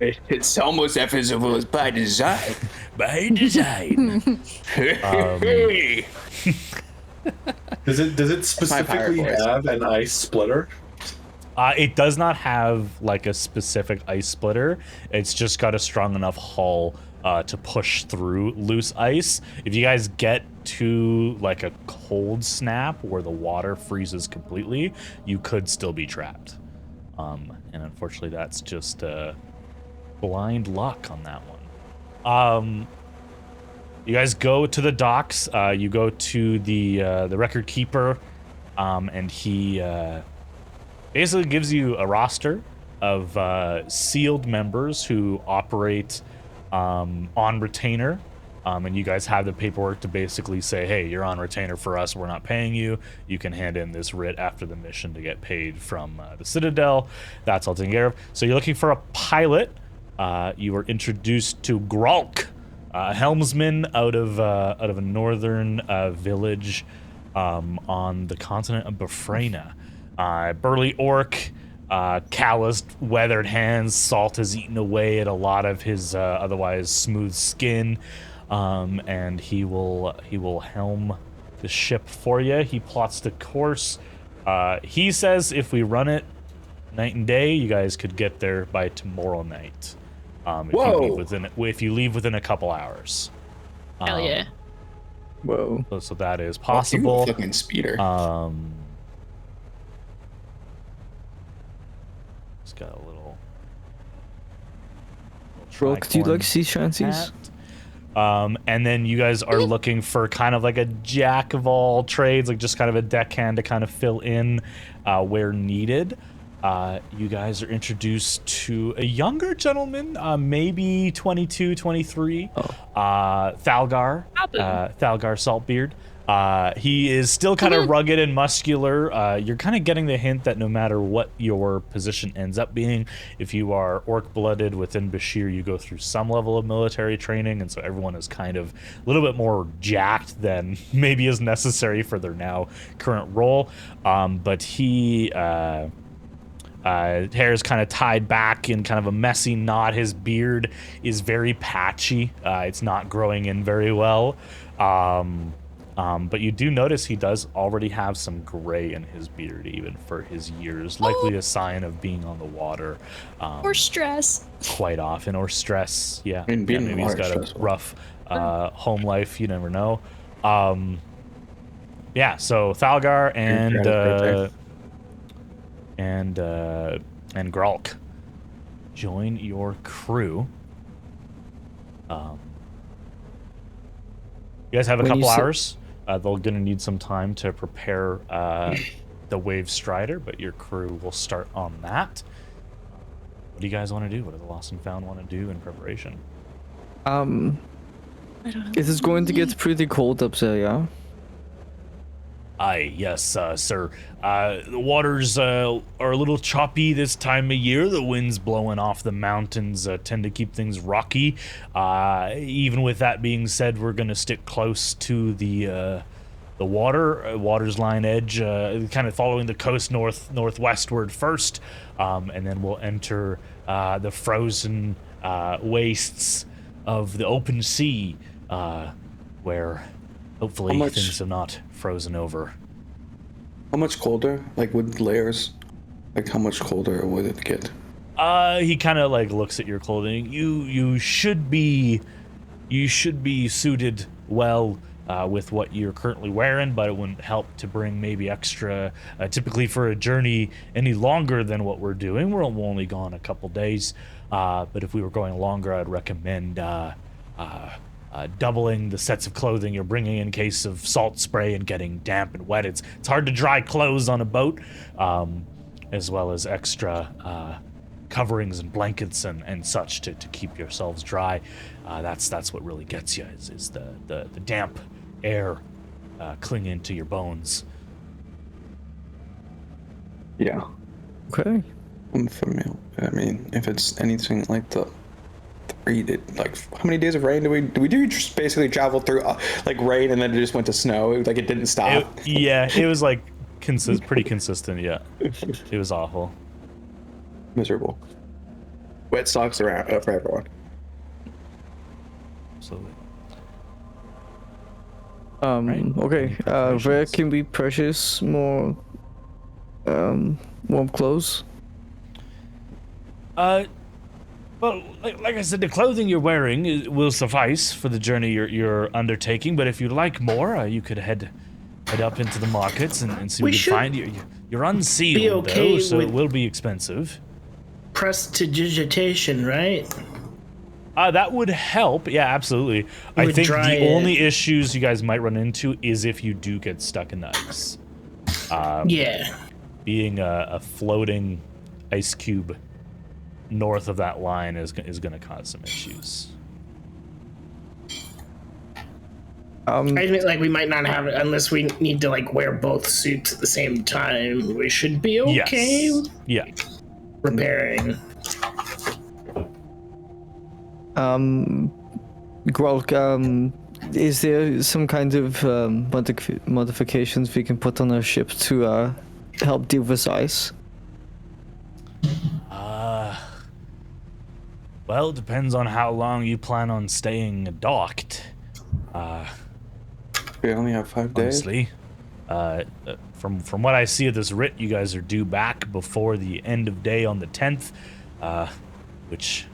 It's almost as by design. By design. Does it specifically have an ice splitter? It does not have like a specific ice splitter. It's just got a strong enough hull to push through loose ice. If you guys get to like a cold snap where the water freezes completely, you could still be trapped. And unfortunately, that's just blind luck on that one. You guys go to the docks. You go to the record keeper, and he basically gives you a roster of sealed members who operate on retainer. And you guys have the paperwork to basically say, hey, you're on retainer for us. We're not paying you. You can hand in this writ after the mission to get paid from the Citadel. That's all taken care of. So you're looking for a pilot. You were introduced to Grolk, a helmsman out of a northern village on the continent of Bafrena. Burly orc, calloused, weathered hands. Salt has eaten away at a lot of his otherwise smooth skin, and he will helm the ship for you. He plots the course. He says if we run it night and day, you guys could get there by tomorrow night. If you leave within a couple hours. Hell yeah. Whoa. So that is possible. Fucking speeder. Just got a little Brooke, do you like sea shanties? And then you guys are looking for kind of like a jack of all trades, like just kind of a deckhand to kind of fill in where needed. You guys are introduced to a younger gentleman, maybe 22, 23, Thalgar Saltbeard. He is still kind of rugged and muscular. You're kind of getting the hint that no matter what your position ends up being, if you are orc-blooded within Bashir, you go through some level of military training, and so everyone is kind of a little bit more jacked than maybe is necessary for their now current role. But he... hair is kind of tied back in kind of a messy knot. His beard is very patchy. It's not growing in very well. But you do notice he does already have some gray in his beard, even for his years. Likely a sign of being on the water. Or stress. Quite often, or stress. Yeah. And being maybe he's got a rough home life. You never know. Yeah, so Thalgar and Grolk join your crew. You guys have a couple hours. They're gonna need some time to prepare the Wave Strider, but your crew will start on that. What do you guys want to do? What do the Lost and Found want to do in preparation? It is going to get pretty cold up there, yeah? Aye, yes, sir. The waters are a little choppy this time of year. The winds blowing off the mountains tend to keep things rocky. Even with that being said, we're going to stick close to the water's line edge, kind of following the coast northwestward first, and then we'll enter the frozen wastes of the open sea, where hopefully things have not frozen over. How much colder? Like with layers? Like how much colder would it get? He kind of like looks at your clothing. You should be suited well with what you're currently wearing, but it wouldn't help to bring maybe extra. Typically for a journey any longer than what we're doing, we're only gone a couple days. But if we were going longer, I'd recommend doubling the sets of clothing you're bringing in case of salt spray and getting damp and wet. It's hard to dry clothes on a boat, as well as extra coverings and blankets and such to keep yourselves dry. That's what really gets you is the damp air clinging to your bones. Yeah. Okay. I'm familiar. I mean, if it's anything like the rain, like how many days of rain do we do? Just basically travel through like rain and then it just went to snow. Like it didn't stop. It was like pretty consistent. Yeah, it was awful. Miserable. Wet socks around for everyone. Absolutely. Okay. Where can we purchase more warm clothes? Well, like I said, the clothing you're wearing will suffice for the journey you're undertaking. But if you'd like more, you could head up into the markets and see what you find. You're unsealed, though, so it will be expensive. Prestidigitation, right? That would help. Yeah, absolutely. I think the only issues you guys might run into is if you do get stuck in the ice. Yeah. Being a floating ice cube north of that line is going to cause some issues. I admit, like, we might not have it unless we need to, like, wear both suits at the same time. We should be okay. Yes. Yeah. Repairing. Grolk, is there some kind of modifications we can put on our ship to help deal with ice? Well, it depends on how long you plan on staying docked. We only have 5 days. Honestly, from what I see of this writ, you guys are due back before the end of day on the 10th, which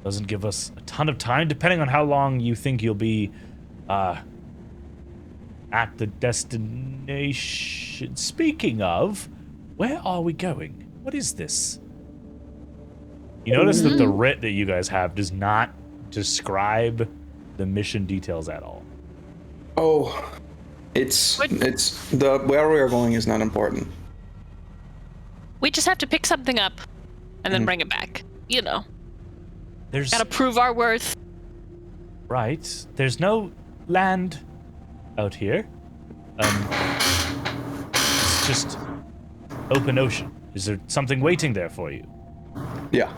doesn't give us a ton of time, depending on how long you think you'll be at the destination. Speaking of, where are we going? What is this? You notice that the writ that you guys have does not describe the mission details at all. Oh, it's the where we are going is not important. We just have to pick something up and then bring it back. You know. Gotta prove our worth. Right. There's no land out here. It's just open ocean. Is there something waiting there for you? Yeah,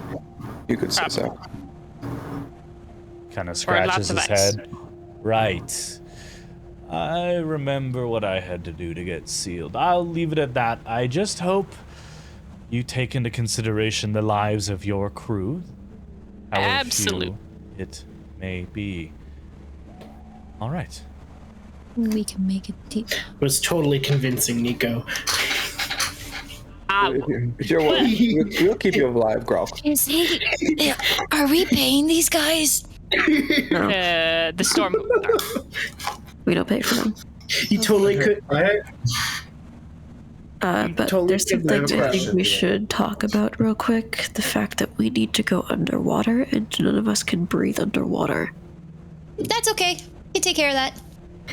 you could say so. Kind of scratches his head. Right. I remember what I had to do to get sealed. I'll leave it at that. I just hope you take into consideration the lives of your crew. Absolutely. It may be. All right. We can make it deep. Was totally convincing, Nico. We'll keep you alive, Grolk. Are we paying these guys? No, The storm. we don't pay for them. You totally could. But totally there's could. something I think we should talk about real quick. The fact that we need to go underwater and none of us can breathe underwater. That's okay. We can take care of that.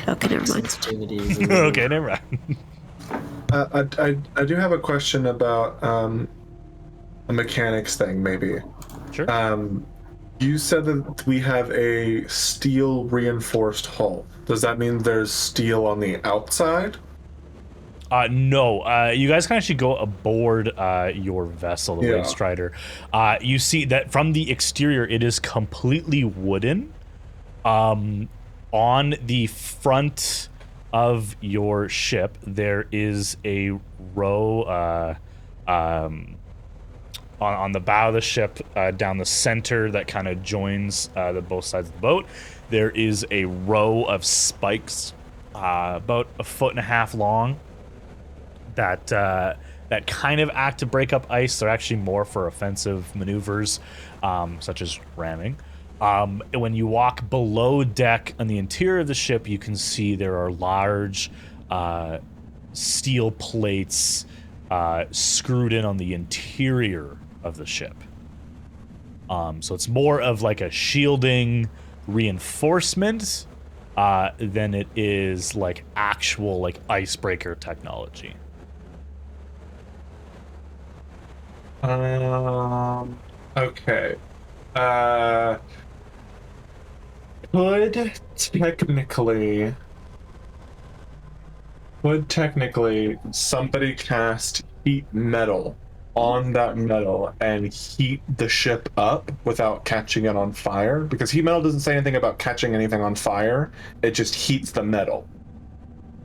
Okay, never mind. Okay, never mind. I do have a question about a mechanics thing, maybe. Sure. You said that we have a steel reinforced hull. Does that mean there's steel on the outside? No. You guys can actually go aboard your vessel, the Wave Strider. You see that from the exterior, it is completely wooden. On the front of your ship, there is a row on the bow of the ship, down the center that kind of joins the both sides of the boat. There is a row of spikes, about 1.5 feet long, that kind of act to break up ice. They're actually more for offensive maneuvers, such as ramming. When you walk below deck on the interior of the ship, you can see there are large steel plates screwed in on the interior of the ship. So it's more of like a shielding reinforcement than it is like actual like icebreaker technology. Okay. Could technically somebody cast heat metal on that metal and heat the ship up without catching it on fire? Because heat metal doesn't say anything about catching anything on fire. It just heats the metal.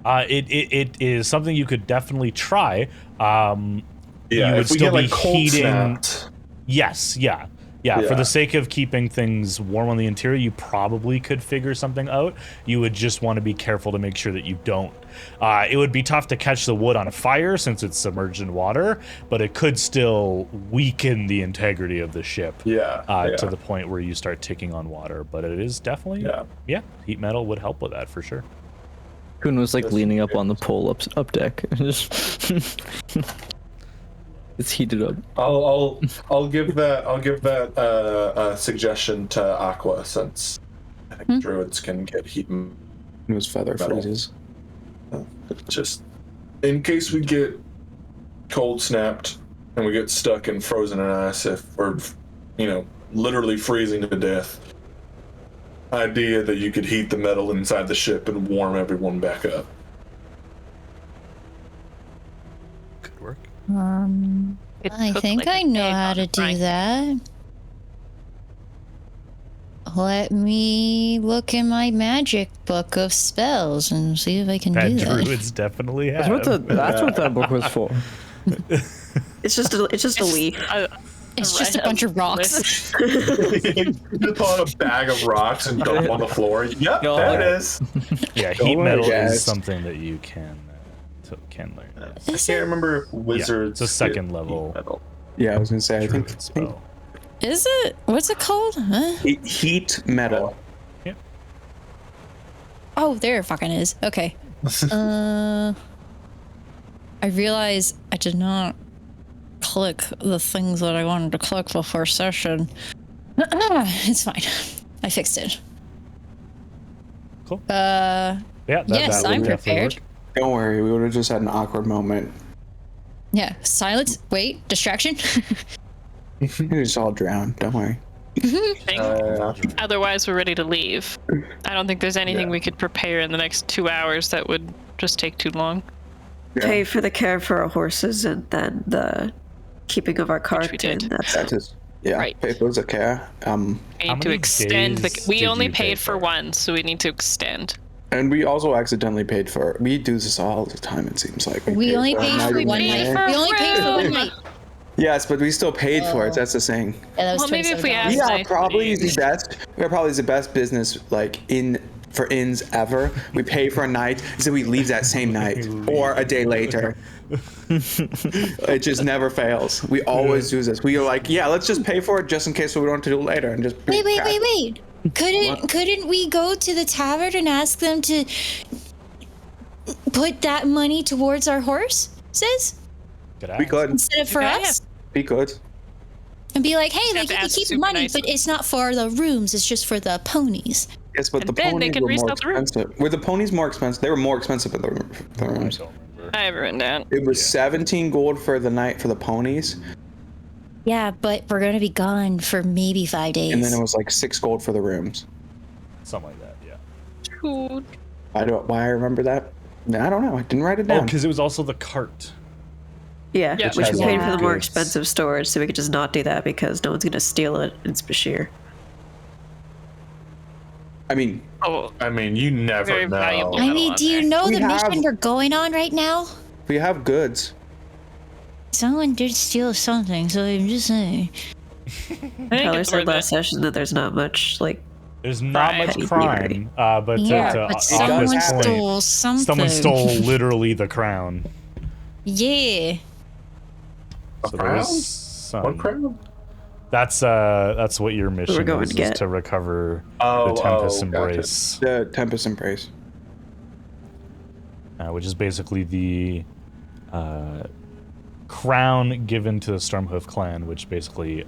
It is something you could definitely try. You would if we still get, be like, cold heating. snapped. Yes, yeah. For the sake of keeping things warm on the interior, you probably could figure something out. You would just want to be careful to make sure that you don't. It would be tough to catch the wood on fire since it's submerged in water, but it could still weaken the integrity of the ship to the point where you start ticking on water. But it is definitely, heat metal would help with that for sure. Kun was like leaning up on the pole up deck. It's heated up. I'll give that suggestion to Aqua, since I think druids can get heat. It was feather freezes. Just in case we get cold snapped and we get stuck in frozen ice, if we're, literally freezing to death. Idea that you could heat the metal inside the ship and warm everyone back up. Good work. I think I know how to do that. Let me look in my magic book of spells and see if I can do that. Druids definitely have. That's what that book was for. It's just a leaf. It's just a bunch of rocks. You pull out a bag of rocks and dump on the floor. Yep, there it is. Yeah, heat metal is something that you can learn. I can't remember if wizards. It's a second level. Metal. Yeah, I was gonna say. I think spell. Is it? What's it called? Huh? Heat metal. Yeah. Oh, there it fucking is. Okay. I realize I did not click the things that I wanted to click before session. It's fine. I fixed it. Cool. Yes, I'm prepared. Work. Don't worry, we would have just had an awkward moment. Yeah, silence. Wait, distraction. We just all drowned. Don't worry. Otherwise, we're ready to leave. I don't think there's anything we could prepare in the next 2 hours that would just take too long. Pay for the care for our horses and then the keeping of our cart. we did. That is, Right. pay for the care. We need to extend we only paid for one, so we need to extend. And we also accidentally paid for. We do this all the time. It seems like We only paid for one night. We only paid for one night. Yes, but we still paid for it. That's the thing. Yeah, that was Well, maybe if we $27. asked- We are nice probably to the best. We are probably the best business for inns ever. We pay for a night, so we leave that same night or a day later. It just never fails. We always do this. We are like, let's just pay for it just in case we don't have to do it later, and just Wait. Couldn't we go to the tavern and ask them to put that money towards our horses? We could. Instead of for us? We could. And be like, hey, Have to you can ask keep the super money, nicely. but it's not for the rooms, it's just for the ponies. Yes, but And the then they ponies can were more resell the room. expensive. Were the ponies more expensive? They were more expensive than the rooms. I have it written down. It was 17 gold for the night for the ponies. Yeah, but we're gonna be gone for maybe 5 days. And then it was like 6 gold for the rooms. Something like that, yeah. Ooh. Why I remember that? I don't know. I didn't write it down. Oh, because it was also the cart. Yeah, Yeah. which we paid for the more goods. expensive storage, so we could just not do that because no one's gonna steal it in Bashir. I mean, you never Very know. valuable. I mean, do you know We the mission have- we're going on right now? we have goods. Someone did steal something, so I'm just saying. I think Tyler it's said worth last it. session that there's not much, like, There's not Crime. much crime, but Yeah, to but Aqua's someone point, stole something. someone stole literally the crown. Yeah. So there's What some. crown? That's what your mission going is to get. to recover Oh, the Tempest gotcha. Embrace, The Tempest Embrace. which is basically the crown given to the Stormhoof clan, which basically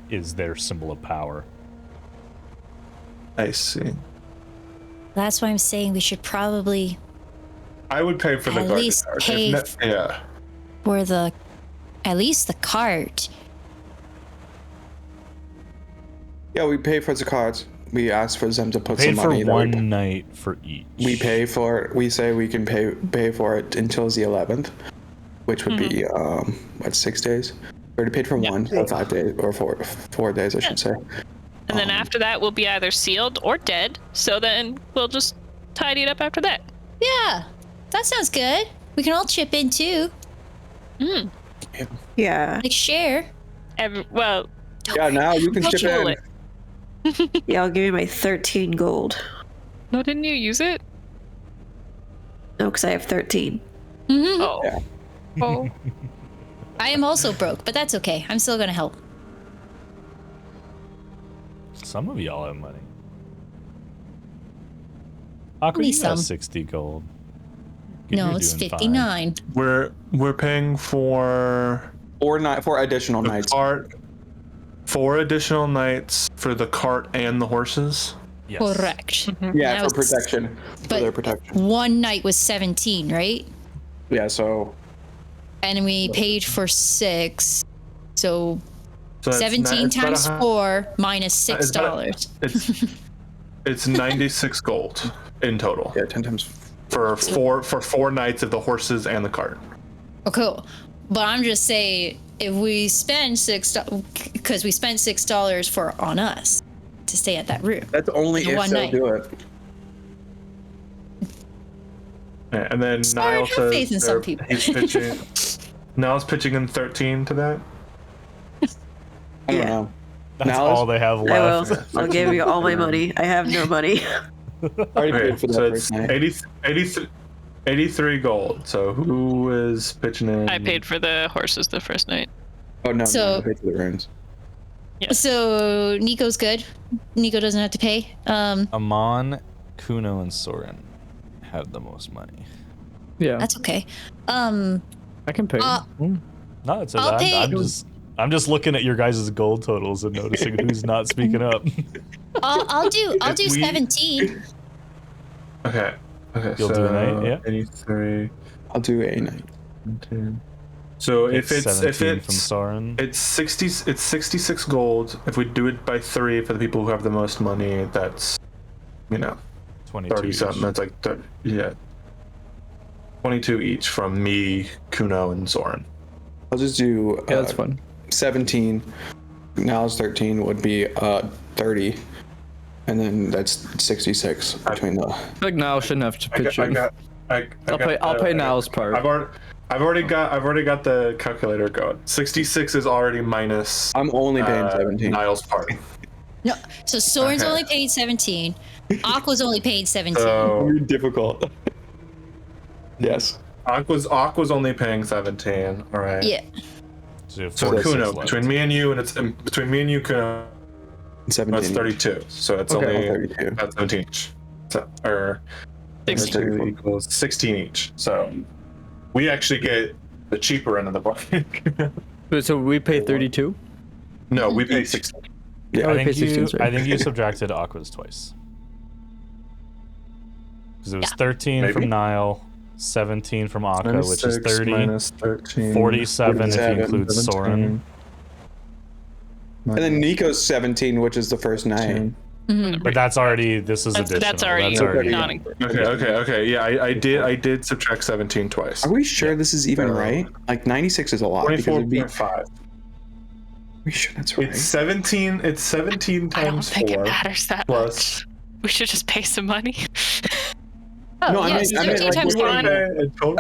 is their symbol of power. I see. That's why I'm saying we should probably I would pay for the At guard least card. pay Yeah. for at least the cart. Yeah, we pay for the cards. We ask for them to put Paid some for money. one night for each. We pay for. We say we can pay for it until the 11th, which would be 6 days. We already paid for one, so 5 days or 4 days, I should say. And then after that, we'll be either sealed or dead. So then we'll just tidy it up after that. Yeah, that sounds good. We can all chip in too. yeah, Like share. Well, Yeah, now you can chip Roll in. it. yeah, I'll give you my 13 gold. No, didn't you use it? No, because I have 13. Oh. Yeah. Oh. I am also broke, but that's okay. I'm still gonna help. Some of y'all have money. Aqua, Only you got some. 60 gold. No, You're it's doing fine. 59. We're paying for For additional the nights. cart, 4 additional nights for the cart and the horses. Yes. Correct. Yeah, That for was- protection. For but- their protection. One night was 17, right? Yeah, so And we paid for 6. So So that's 17 it's about times 4 minus it's about- $6. It's 96 gold in total yeah, 10 times. for 4 nights of the horses and the cart. Oh, cool. But I'm just saying, if we spend $6, because we spent $6 on us to stay at that room. That's only The if one they'll night. do it. Yeah, and then Sorry, Niall have says faith in some people. he's pitching. Niall's pitching in 13 to that. I don't Yeah. know. That's Now all they have I left. will. I'll give you all my money. I have no money. I already Okay, paid for that so first it's night. 83 gold. So who is pitching in? I paid for the horses the first night. Oh, no, So- no, I paid for the runes. So Nico's good. Nico doesn't have to pay. Amon, Kuno, and Soren had the most money. Yeah, That's okay. I can pay. No, it's I'll pay- I'm just looking at your guys' gold totals and noticing who's not speaking up. I'll do If we- 17. Okay. You'll so do a night, yeah? 83. I'll do a night. 10. So if it's 17 from Soren. it's 66 gold. If we do it by 3 for the people who have the most money, that's 22 30 something. each. That's like 22 each from me, Kuno, and Soren. I'll just do Yeah, that's fun. 17. Now it's 13 would be 30. And then that's 66 between the. Like Niall shouldn't have to pitch in. I'll pay Niall's part. I've already got the calculator going. 66 is already minus I'm only paying 17. Niall's part. No, so Soren's Okay. only paid 17. Aqua's only paid 17. So Very difficult. Yes. Aqua's only paying 17. All right. Yeah. So, you have So 46 Kuno, left. between me and you, and between me and you, Kuno, 17. that's 32. So it's Okay. only 32. that's 17 each. So, or 16. 32 equals 16 each. So we actually get the cheaper end of the bargain. So we pay 32. No, we pay 16. Yeah. Oh, I we pay think 16, you, sorry. I think you subtracted Aqua's twice. Because it was Yeah. 13 Maybe. from Niall, 17 from Aqua, which is 26 30, minus 13. 47 if you 47, include Soren. And then Nico's 17, which is the first night. But that's already. This is additional. That's already not included. Okay. Yeah, I did subtract 17 twice. Are we sure this is even right? Like 96 is a lot. 24.5. Are we sure that's right? It's 17. It's 17 I don't times think 4 it matters that plus. much. We should just pay some money. Oh, No, I yeah, mean- I mean, 17 like, times we're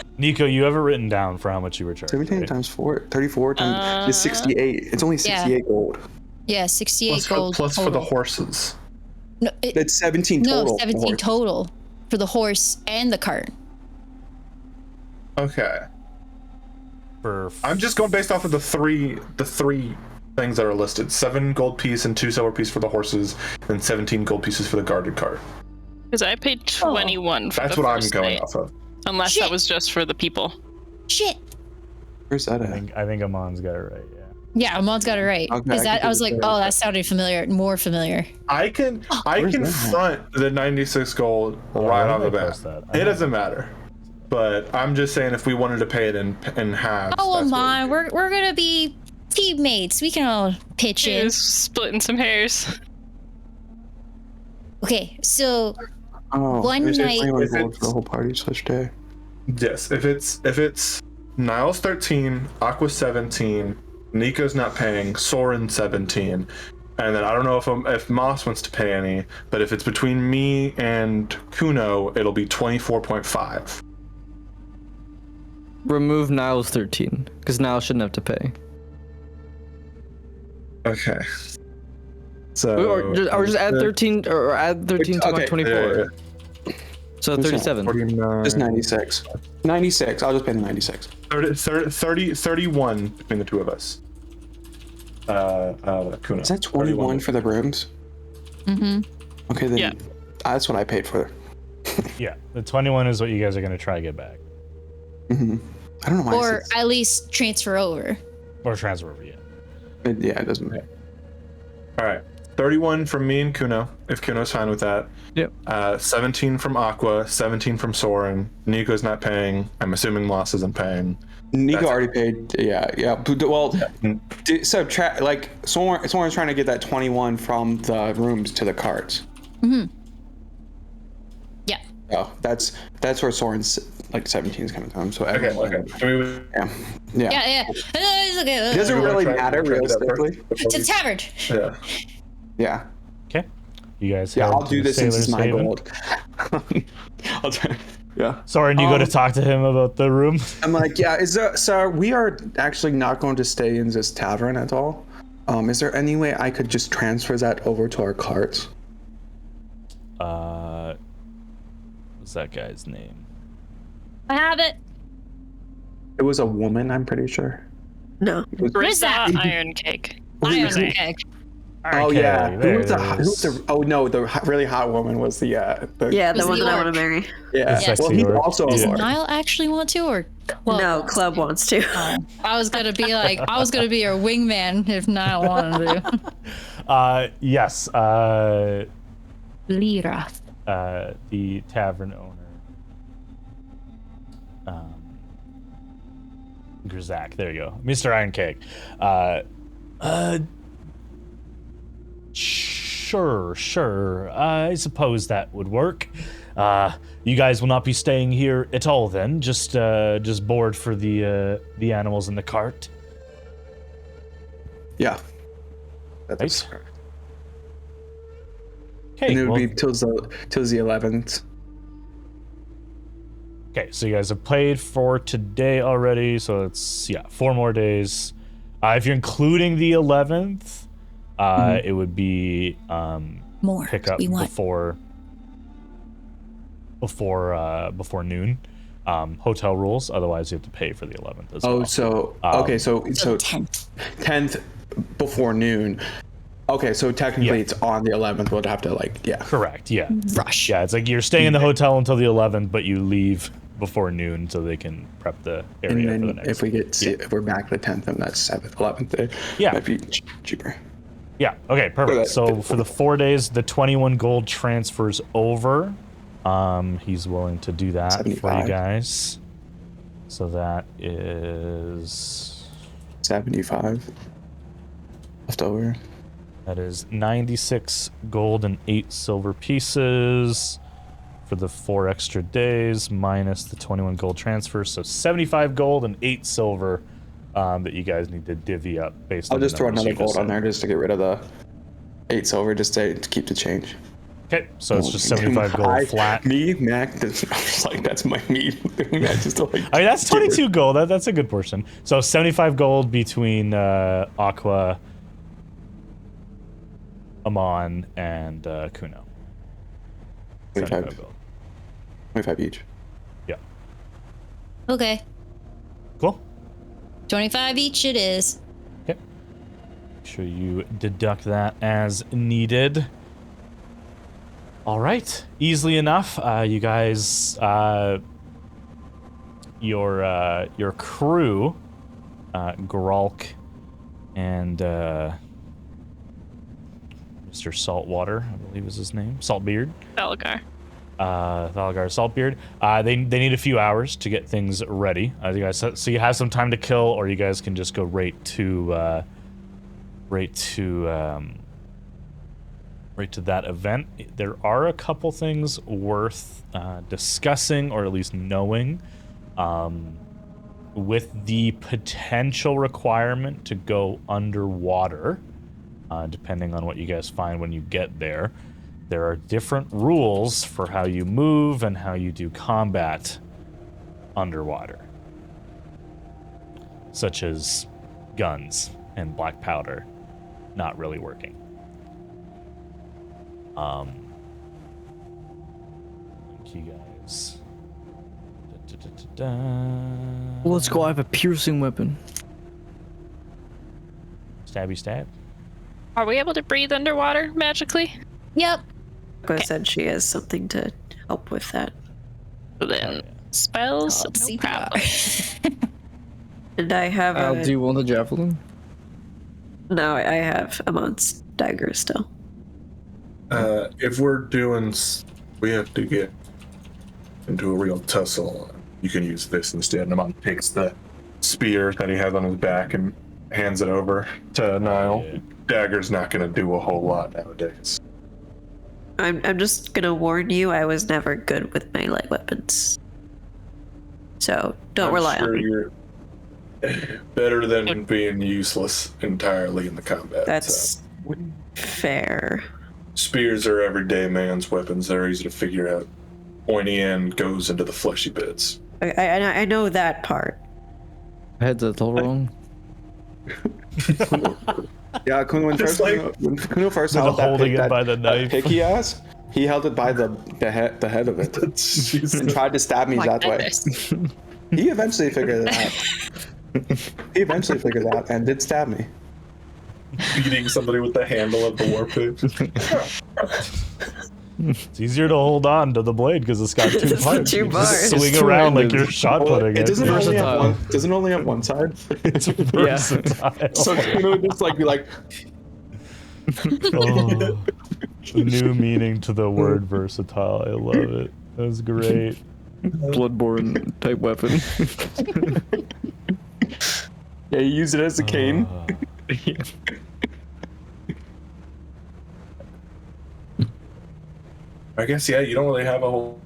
1. Nico, you have it written down for how much you were charged. 17 right? times 4, 34 times is 68. It's only 68 gold. Yeah, 68 Plus, gold. plus for total. the horses. No, That's 17 total. No, 17 total for the horse and the cart. Okay. For I'm just going based off of the three things that are listed: 7 gold piece and 2 silver piece for the horses, and 17 gold pieces for the guarded cart. Because I paid 21 for That's the what I'm first going night. off of. Unless Shit. that was just for the people. Shit. Where's that at? I think Amon's got it right. Yeah. Yeah, Amon's got it right. Okay, Because I I was can like, do that. oh, that sounded familiar, more familiar. I can Where's that? front the 96 gold Oh, right I off the might bat. post that. I It might. doesn't matter. But I'm just saying, if we wanted to pay it in halves. Oh, that's what Amon, we're gonna be teammates. We can all pitch in. Just splitting some hairs. Okay, so Oh, One there's night- 21 gold for the whole party such day. Yes, if it's Niles 13, Aqua 17, Nico's not paying, Soren 17, and then I don't know if Moss wants to pay any, but if it's between me and Kuno, it'll be 24.5. Remove Niles 13 because Niles shouldn't have to pay. Okay. So Or just add 13 or add 13 to my Okay. 24. So 37. 49, Just 96. 96. I'll just pay the 96. 31 between the two of us. Kuno. Is that 21 for the rooms? mm-hmm. Okay, then Yeah. that's what I paid for. Yeah, the 21 is what you guys are gonna try to get back, I don't know why. Or at least transfer over. or transfer over. Yeah. It doesn't matter. All right. 31 from me and Kuno, if Kuno's fine with that. Yep. 17 from Aqua, 17 from Soren. Nico's not paying. I'm assuming Moss isn't paying. Nico That's- already paid. Yeah. Well, subtract like Soren's trying to get that 21 from the rooms to the carts. Yeah. Oh, that's where Soren's like 17 is coming from. So Okay. everyone- Can we, yeah. Yeah. It's okay. It doesn't we wanna really try- matter try to do that realistically. first It's a tavern. Yeah. Yeah. Okay. You guys. Yeah, head I'll to do this since it's Sailor's my Haven. gold. I'll try. Yeah. Sorry, and you go to talk to him about the room. I'm like, yeah, so we are actually not going to stay in this tavern at all. Is there any way I could just transfer that over to our carts? What's that guy's name? I have it. It was a woman, I'm pretty sure. No. What is that? Iron cake. Iron Iron egg. Oh Okay, yeah. there Who's it who's is. oh no, the really hot woman was the Yeah, Was the one the that I orc. want to marry. yeah. sexy Well, he's orc. also a Yeah. lord. Niall actually want to, or Club No, wants Club to? wants to. I was gonna be like, I was gonna be your wingman if Niall wanted to. Yes. Lira. The tavern owner. Grzak, there you go. Mr. Iron Cake. Sure. I suppose that would work. You guys will not be staying here at all then. Just board for the animals in the cart. Yeah. That's Right. correct. Okay. And it would well- be till the 11th. Okay, so you guys have played for today already, so it's 4 more days. If you're including the 11th, it would be More. pick up We want. before noon. Hotel rules, otherwise you have to pay for the 11th as Oh, well. so okay, so 10th. 10th before noon. Okay, so technically Yeah. it's on the 11th. We'll have to Correct, yeah. Rush. Yeah, it's like you're staying in the hotel until the 11th, but you leave before noon so they can prep the And area for the then next. if we get if we're back the 10th, then that's 7th, 11th day. Yeah. Might be cheaper. Yeah, okay, perfect. that. So for the 4 days, the 21 gold transfers over. He's willing to do that for 75. you guys. So that is 75. left over. That is 96 gold and 8 silver pieces for the 4 extra days, minus the 21 gold transfer. So 75 gold and 8 silver that you guys need to divvy up based on I'll just throw another gold said. on there just to get rid of the 8 silver, just to keep the change. Okay, so it's just 75 gold flat. Me, Mac, that's like, that's my me doing that just to like. I mean, that's 22 gold. That's a good portion. So 75 gold between Aqua, Amon, and Kuno. 25 gold. 25 each. Yeah. Okay. Cool. 25 each it is. Okay. Make sure you deduct that as needed. All right, easily enough. You guys, your crew, Gralk and Mr. Saltwater, I believe is his name, Saltbeard. Thalagar. Thalagar Saltbeard. They need a few hours to get things ready. You guys, so you have some time to kill, or you guys can just go right to that event. There are a couple things worth discussing, or at least knowing, with the potential requirement to go underwater, depending on what you guys find when you get there. There are different rules for how you move and how you do combat underwater, such as guns and black powder not really working. Thank you guys. Let's go. I have a piercing weapon. Stabby stab. Are we able to breathe underwater magically? Yep. Aqua said she has something to help with that. Then spells, Oh, no CPR. problem. And I have Do you want the javelin? No, I have Amon's dagger still. If we're doing, we have to get into a real tussle. You can use this instead. Amon takes the spear that he has on his back and hands it over to Niall. Yeah. Dagger's not going to do a whole lot nowadays. I'm just gonna warn you, I was never good with melee weapons. So don't rely on me. You're better than being useless entirely in the combat. That's fair. Spears are everyday man's weapons. They're easy to figure out. Pointy end goes into the fleshy bits. I know that part. I had that all wrong. Yeah, Kuno, when Kuno first With held the holding it that by the knife. pick he has, he held it by the head of it and tried to stab me that way. He eventually figured it out. And did stab me. Beating somebody with the handle of the warpick. It's easier to hold on to the blade because it's got two It's the parts. two You just bars. swing around like you're shot putting It doesn't only have Versatile. one. Doesn't only have one side. It's versatile. So Kuno would just like be like, Oh, new meaning to the word versatile. I love it. That was great. Bloodborne type weapon. yeah, you use it as a cane. I guess, yeah, you don't really have a whole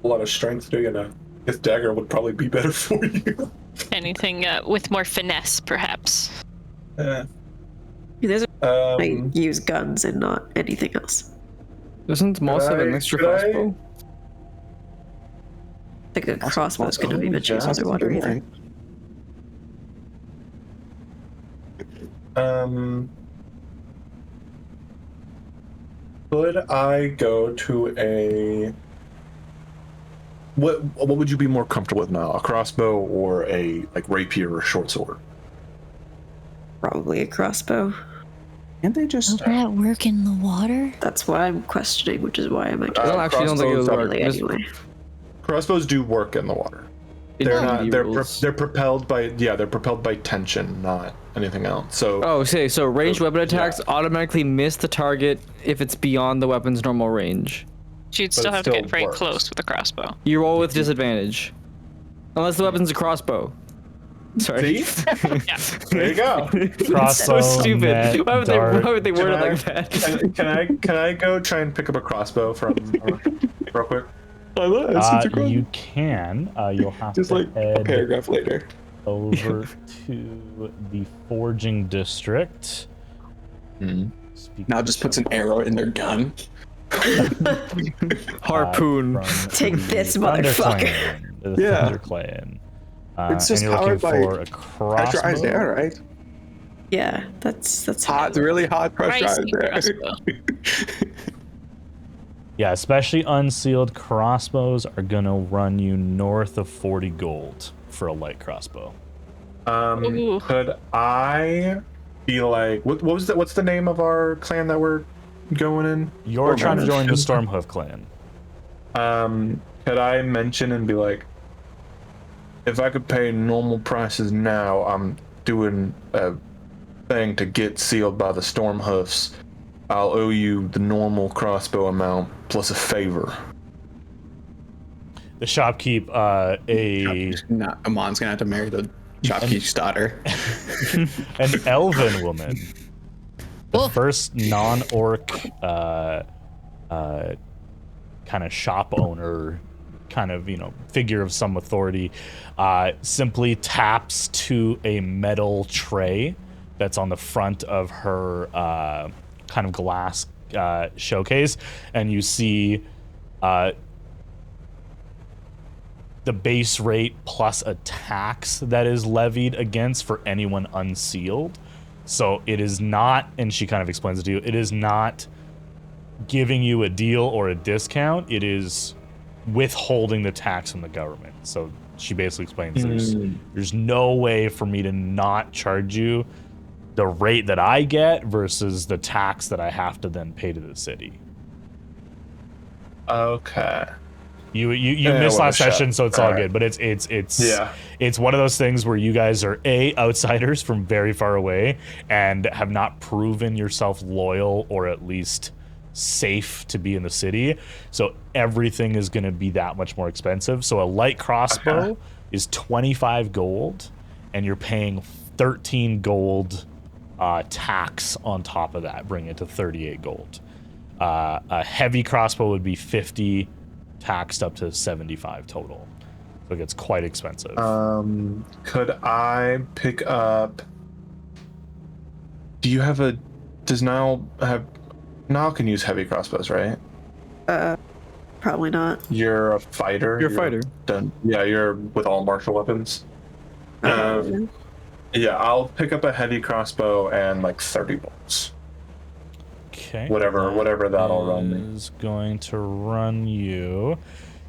lot of strength, do you? Now, this dagger would probably be better for you. Anything with more finesse, perhaps. There's Um, I use guns and not anything else. Doesn't Moss have an extra could I- crossbow? I think a crossbow's gonna be much use underwater either. Could I go to a... What would you be more comfortable with now? A crossbow or a rapier or short sword? Probably a crossbow. Can't they Will just? that work in the water? That's what I'm questioning, which is why I'm I actually don't actually don't think it would work. really anyway. Crossbows do work in the water. In They're not. D&D rules. They're propelled by they're propelled by tension, not anything else. So Oh, so ranged weapon attacks automatically miss the target if it's beyond the weapon's normal range. You'd But still it have to still get very works. close with a crossbow. You roll with disadvantage. Unless the weapon's a crossbow. Sorry. See? Yeah. There you go. Crossbow, So stupid. net, Why dart. would they word it like that? Can I go try and pick up a crossbow from real quick? You can. You'll have Just to like a head paragraph later. over to the forging district. Speak Now just puts an arrow in their gun. Harpoon. from Take the this, Thunder motherfucker. Clan, the Yeah. Thunder Clan. It's just and you're looking powered by for a Pressurized crossbow. air, right? Yeah, that's Hot, really hot pressurized Pricey air. crossbow. Yeah, especially unsealed crossbows are gonna run you north of 40 gold for a light crossbow. Ooh. Could I be like, what's the name of our clan that we're going in? You're trying to join the Storm. Stormhoof clan. Could I mention and be like, if I could pay normal prices now, I'm doing a thing to get sealed by the Stormhoofs. I'll owe you the normal crossbow amount plus a favor. The shopkeep, Nah, Amon's gonna have to marry the shopkeep's daughter. an elven woman, the Oh. first non-orc kind of shop owner, kind of, figure of some authority, simply taps to a metal tray that's on the front of her kind of glass showcase, and you see the base rate plus a tax that is levied against for anyone unsealed. So it is not, and she kind of explains it to you, it is not giving you a deal or a discount, it is withholding the tax from the government. So she basically explains there's no way for me to not charge you the rate that I get versus the tax that I have to then pay to the city. Okay. You Yeah, missed what a last session, shot. so it's all All right. good. But it's Yeah. it's one of those things where you guys are outsiders from very far away and have not proven yourself loyal or at least safe to be in the city. So everything is going to be that much more expensive. So a light crossbow is 25 gold, and you're paying 13 gold tax on top of that, bring it to 38 gold. A heavy crossbow would be 50, taxed up to 75 total. So it gets quite expensive. Could I pick up? Does Niall can use heavy crossbows, right? probably not. You're a fighter. You're a fighter. Done. Yeah, you're with all martial weapons. Yeah, I'll pick up a heavy crossbow and like 30 bolts. Okay. Whatever that'll run me. Is going to run you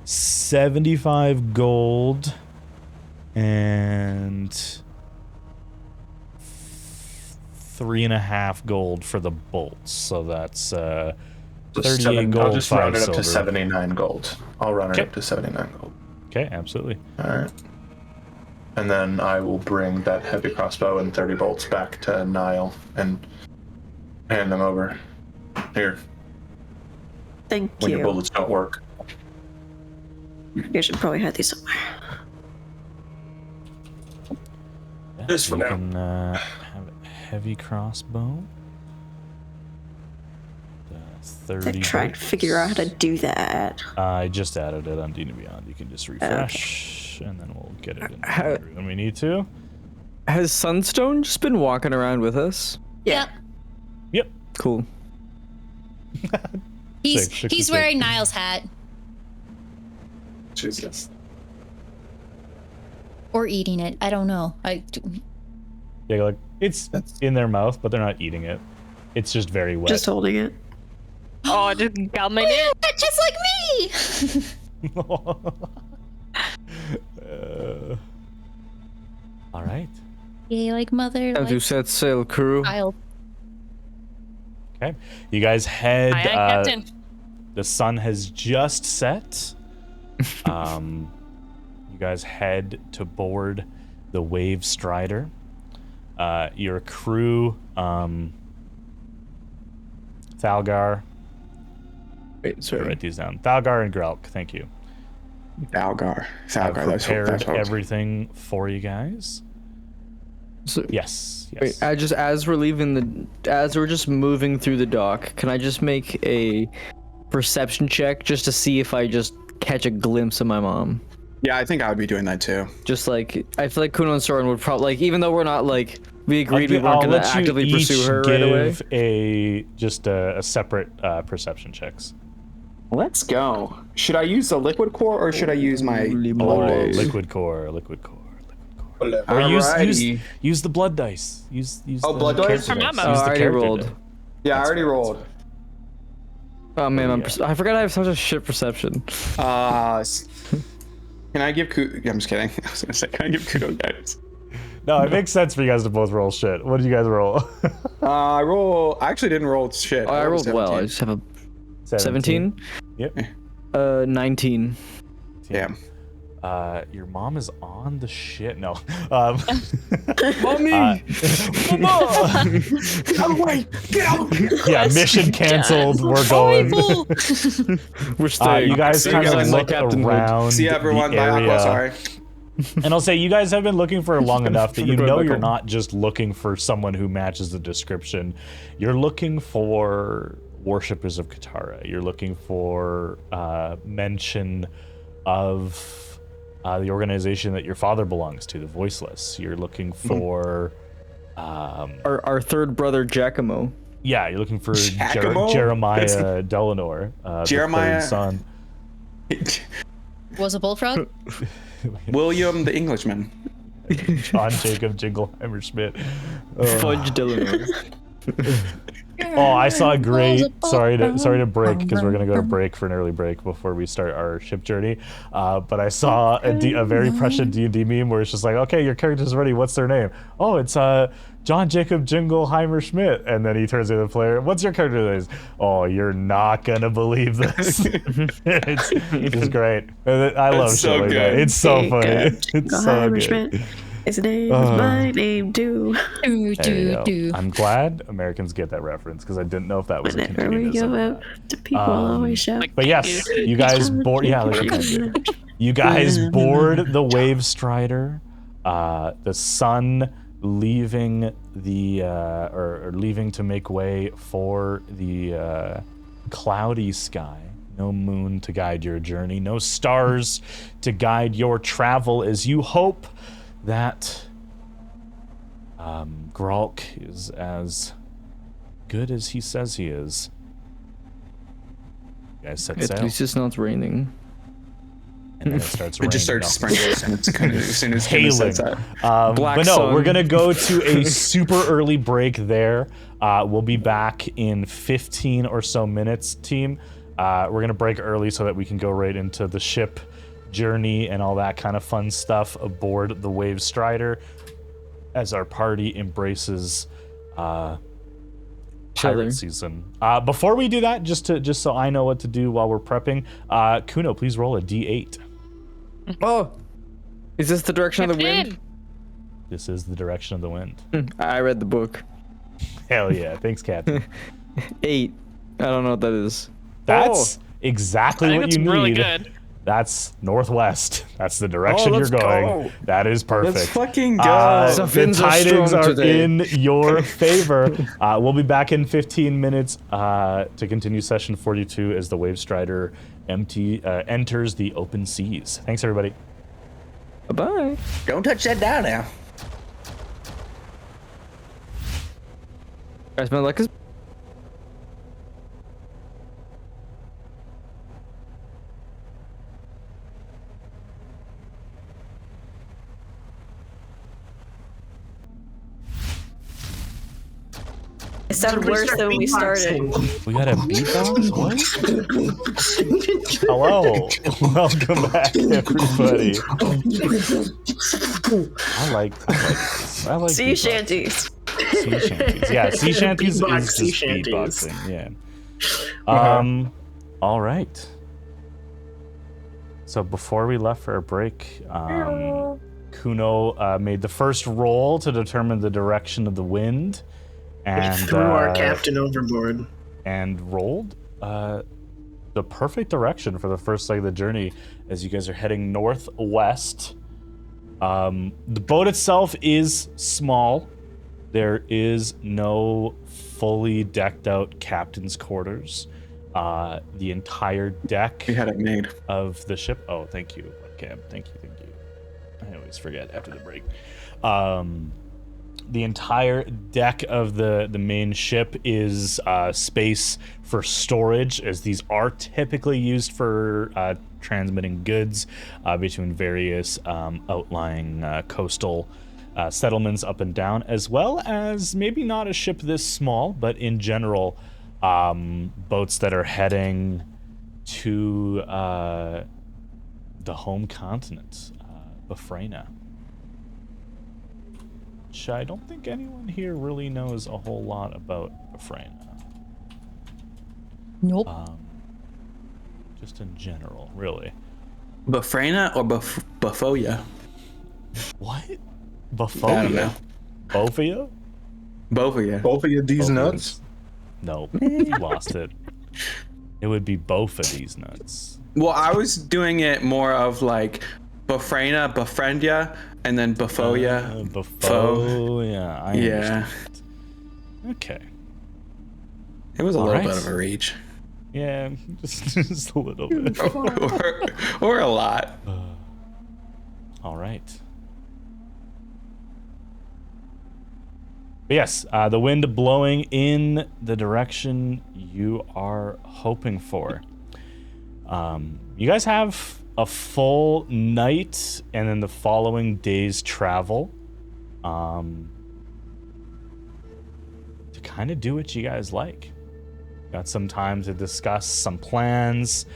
75 gold and 3.5 gold for the bolts. So that's 38 gold. I'll just 5 round it up silver. to 79 gold. I'll round it Okay. up to 79 gold. Okay, absolutely. All right. And then I will bring that heavy crossbow and 30 bolts back to Niall and hand them over. Here, Thank when your you. bullets don't work. You should probably have these somewhere. Yeah, Just for you now. can have a heavy crossbow. 30 I tried to bolts. figure out how to do that. I just added it on D&D Beyond. You can just refresh, and then we'll get it in How- when we need to. Has Sunstone just been walking around with us? Yeah. Yep. Cool. He's wearing Niall's hat Jesus. or eating it. I don't know. Yeah, like it's in their mouth, but they're not eating it. It's just very wet. Just holding it. Oh, just gumming it. just like me. All right. Yay, like mother. Have you Like set sail, crew? child. Okay. You guys head. Aye, aye, Captain. The sun has just set. You guys head to board the Wave Strider. Your crew, Thalgar. Wait, sorry. Write these down. Thalgar and Grelk. Thank you. Thalgar. I've That's prepared what everything for you guys. So, Yes. wait, as we're just moving through the dock, can I just make a perception check just to see if I just catch a glimpse of my mom? Yeah, I think I would be doing that too. Just like I feel like Kuno and Soren would probably like, even though we're not like we agreed we weren't gonna actively pursue her right away. Give a separate perception checks. Let's go. Should I use the liquid core or should I use my Liquid core. Or use the blood dice. Use blood dice? character Remember. Use I the already character rolled. die. Yeah, I already rolled. Oh man, I forgot I have such a shit perception. Can I give I'm just kidding. I was gonna say, can I give Kudo guidance? No, it makes sense for you guys to both roll shit. What did you guys roll? I actually didn't roll shit. I rolled well. I just have a 17? Yep. 19. Damn. Your mom is on the shit. No. Mommy! Get out! Yeah, mission canceled. We're going. We're staying. You guys kind of look around. See everyone. The Bye, area. Aqua. Sorry. And I'll say you guys have been looking for long enough that you Forgot know about you're Michael. not just looking for someone who matches the description. You're looking for worshippers of Katara. You're looking for mention of the organization that your father belongs to, the Voiceless. You're looking for Our third brother, Giacomo. yeah, you're looking for Giacomo? Jeremiah Delanor, Jeremiah- the third son. Was a bullfrog? William the Englishman. John Jacob Jingleheimer Schmidt. Fudge Delano. Oh, I saw a great. Sorry to break because we're gonna go to break for an early break before we start our ship journey. But I saw a very prescient D&D meme where it's just like, okay, your character's ready. What's their name? Oh, it's John Jacob Jingleheimer Schmidt. And then he turns to the player. What's your character name? Oh, you're not gonna believe this. it's great. I love It's shit so like good. that. It's so funny. It's so good. Schmidt. His name is my name too. There you go. I'm glad Americans get that reference because I didn't know if that was a Whenever we go continuism. out to people, always shout. But yes, you guys board. Yeah, you guys board the Wave Strider. The sun leaving the or leaving to make way for the cloudy sky. No moon to guide your journey. No stars to guide your travel as you hope that Gralk is as good as he says he is. You guys set At sail, least it's not raining. and then it starts It raining. just starts No. sprinkling as soon as Kim Hailing. says that. Black But no, sun. we're gonna go to a super early break there. We'll be back in 15 or so minutes, team. We're gonna break early so that we can go right into the ship journey and all that kind of fun stuff aboard the Wave Strider as our party embraces pirate season. Before we do that, just so I know what to do while we're prepping, Kuno, please roll a D8. Oh, is this the direction of the wind? This is the direction of the wind. I read the book. Hell yeah! Thanks, Captain. 8. I don't know what that is. That's exactly I think what it's you need. really good. That's northwest. That's the direction you're let's going. go. That is perfect. Let's fucking go. The The Finns are tidings strong are today. in your favor. We'll be back in 15 minutes to continue session 42 as the Wave Strider enters the open seas. Thanks, everybody. Bye. Don't touch that down now. Guys, my luck is. It sounded worse than when we started. We got a beatbox? What? Hello. Welcome back, everybody. I like Sea beatboxing. shanties. Sea shanties. Yeah, sea shanties Beatbox is sea just shanties. beatboxing. Yeah. All right. So before we left for a break, Kuno made the first roll to determine the direction of the wind, and Threw our captain overboard. and rolled the perfect direction for the first leg of the journey as you guys are heading northwest. The boat itself is small. There is no fully decked out captain's quarters. The entire deck We had it made. of the ship. Oh, thank you, Cam. Thank you. I always forget after the break. The entire deck of the main ship is space for storage, as these are typically used for transmitting goods between various outlying coastal settlements up and down, as well as maybe not a ship this small, but in general, boats that are heading to the home continent, Bafrena. Which I don't think anyone here really knows a whole lot about Bafrena. Nope. Just in general, really. Bafrena or Bafoya? What? I don't Bafoya? know. Bofia? Both of you. Both of you, these nuts. Nope, you lost it. It would be both of these nuts. Well, I was doing it more of like Bafrena, Befriendia, and then Bafoya. Bafoya. I Yeah. understand. Okay. It was a little Alright. bit of a reach. Yeah, just a little bit. or a lot. All right. But yes, the wind blowing in the direction you are hoping for. You guys have a full night and then the following day's travel to kind of do what you guys like. Got some time to discuss some plans,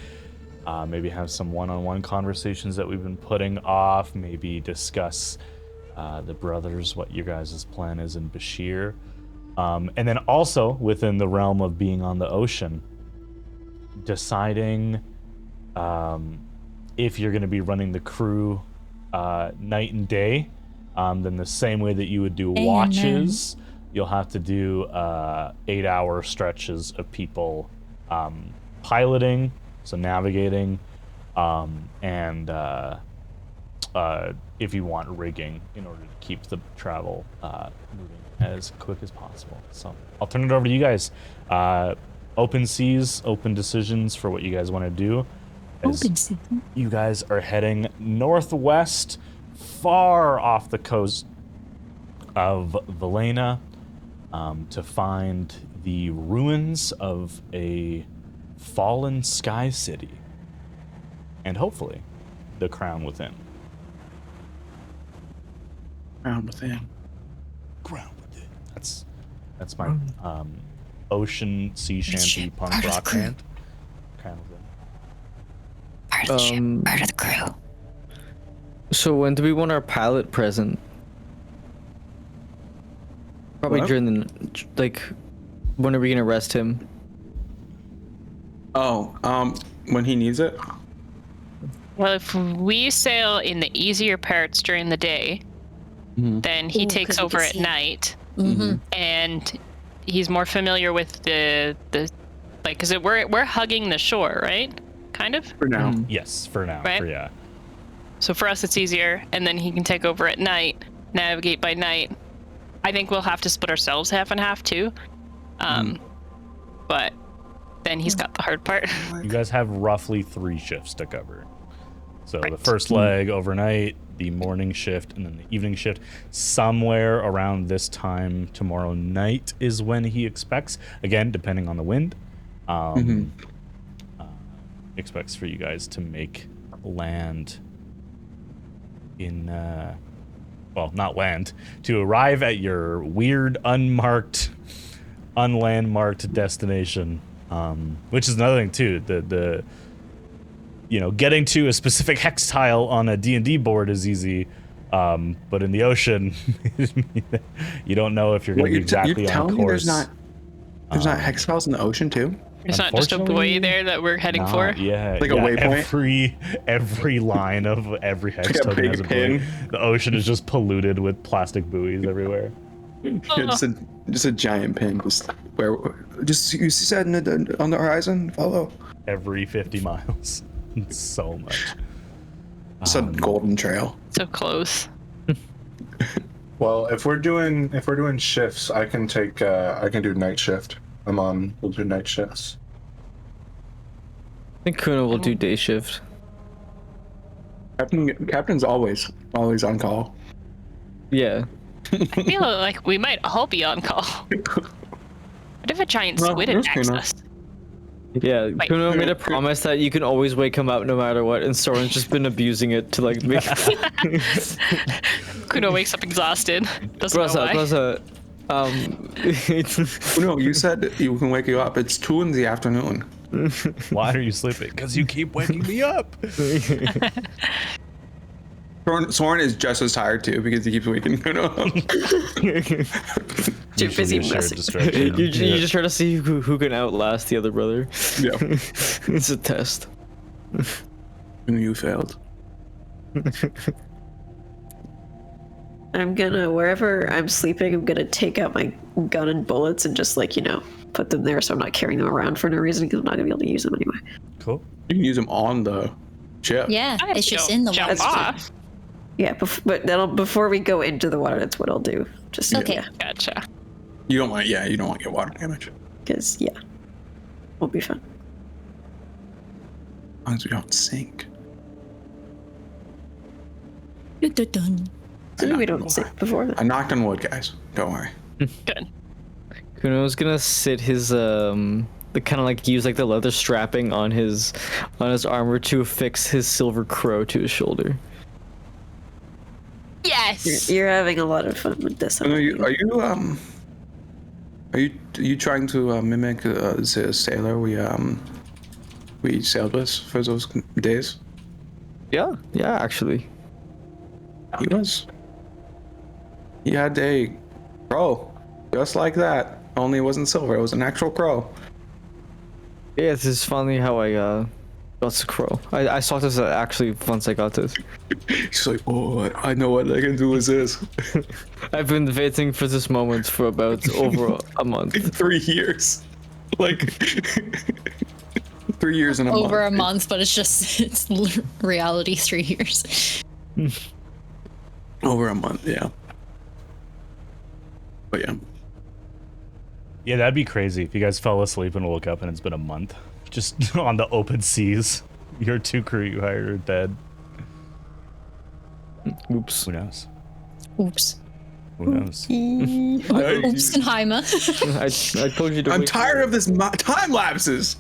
maybe have some one-on-one conversations that we've been putting off, maybe discuss the brothers, what your guys' plan is in Bashir. And then also within the realm of being on the ocean, deciding if you're going to be running the crew night and day, then the same way that you would do watches, you'll have to do 8-hour stretches of people piloting, so navigating, and if you want rigging in order to keep the travel moving as quick as possible. So I'll turn it over to you guys. Open seas, open decisions for what you guys want to do. As you guys are heading northwest, far off the coast of Valena, to find the ruins of a fallen sky city, and hopefully the crown within. Crown within. Crown within. That's my ocean sea shanty punk rock band. Crown within. Part of the ship, part of the crew. So when do we want our pilot present? Probably What? during the, like, when are we gonna arrest him? When he needs it. Well, if we sail in the easier parts during the day, then he Ooh, takes 'cause we over can at see. night, Mm-hmm. and he's more familiar with the like, because we're hugging the shore, right? Kind of. For now. Yes, for now. Right. Yeah. So for us, it's easier, and then he can take over at night, navigate by night. I think we'll have to split ourselves half and half too, but then he's got the hard part. You guys have roughly 3 shifts to cover. So the Right. first leg overnight, the morning shift, and then the evening shift. Somewhere around this time tomorrow night is when he expects. Again, depending on the wind, expects for you guys to make land in, well, not land, to arrive at your weird, unmarked, unlandmarked destination. Which is another thing too. The you know, getting to a specific hex tile on a D&D board is easy, but in the ocean, you don't know if you're going to be exactly you're on telling me course. there's not hex files in the ocean too? It's not just a buoy there that we're heading for. Yeah, Like a waypoint? Every line of every hex Like a token has a big buoy. pin. The ocean is just polluted with plastic buoys everywhere. Just a giant pin. Just you see that on the horizon? Follow. Every 50 miles. It's so much. It's a golden trail. So close. Well, if we're doing shifts, I can do night shift. We'll do night shifts. I think Kuno will do day shift. Captain's always on call. Yeah. I feel like we might all be on call. What if a giant squid attacks us? Yeah, Kuno made a promise that you can always wake him up no matter what, and Soren's just been abusing it to like make. Kuno wakes up exhausted. Doesn't know why. No, you said you can wake you up. It's 2 in the afternoon. Why are you sleeping? Because you keep waking me up. Soren is just as tired too because he keeps waking Kuno up. Too busy messing. You just try to see who can outlast the other brother. Yeah. It's a test. And you failed. I'm gonna, wherever I'm sleeping, I'm gonna take out my gun and bullets and just like, put them there so I'm not carrying them around for no reason because I'm not gonna be able to use them anyway. Cool. You can use them on the ship. Yeah, it's just in the water. Off. Yeah, but before we go into the water, that's what I'll do. Just Okay. Yeah, Gotcha. You don't want to get water damage. because won't be fun. As long as we don't sink. So we don't sink before that. I knocked on wood, guys. Don't worry. Good. Kuno's gonna sit his the kind of like use like the leather strapping on his armor to affix his silver crow to his shoulder. Yes. You're having a lot of fun with this. Are you trying to mimic the sailor we sailed with for those days? Yeah, actually. He had a crow, just like that. Only it wasn't silver; it was an actual crow. Yeah, this is funny how I got the crow. I saw this actually once I got this. He's like, oh, I know what I can do with this. I've been waiting for this moment for about over a month. 3 years, like 3 years and a month. Over a month, but it's reality 3 years. Over a month, yeah. But yeah. Yeah, that'd be crazy if you guys fell asleep and woke up and it's been a month. Just on the open seas. Your 2 crew you hired are dead. Oops. Who knows? Oops. Who knows? Oopsenheimer. I told you to I'm wait. tired of this time lapses.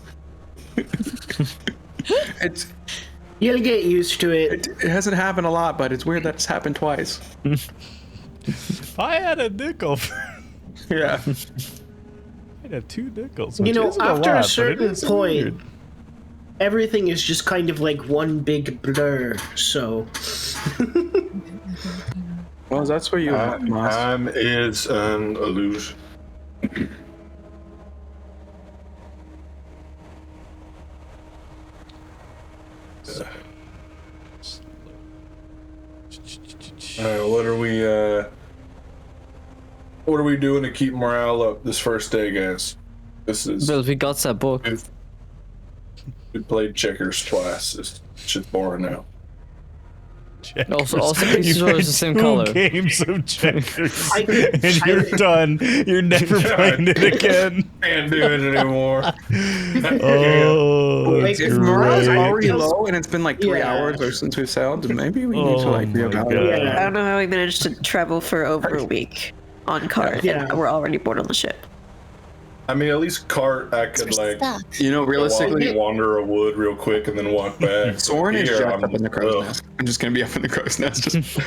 You'll get used to it. It hasn't happened a lot, but it's weird that it's happened twice. I had a nickel. Yeah. I had 2 nickels. You know, which isn't after lot, a but it certain is point, weird. everything is just kind of like one big blur. So. Well, that's where you Time is an illusion. What are we doing to keep morale up this first day, guys? Well, we got that book. We played checkers twice. It's just boring now. Also pieces are the same color. Games of checkers, and you're done. You're never playing it again. Can't do it anymore. Oh, Like, that's if Morale's great. already low, and it's been like 3 Yeah. hours or since we've sailed. Maybe we need to like my reevaluate. God. I don't know how we managed to travel for over a week on cart, Yeah. and we're already bored on the ship. I mean, at least cart, I could like You know, realistically, wander a wood real quick and then walk back. Soren is Here, just I'm- up in the crow's ugh. nest. I'm just gonna be up in the crow's nest. Just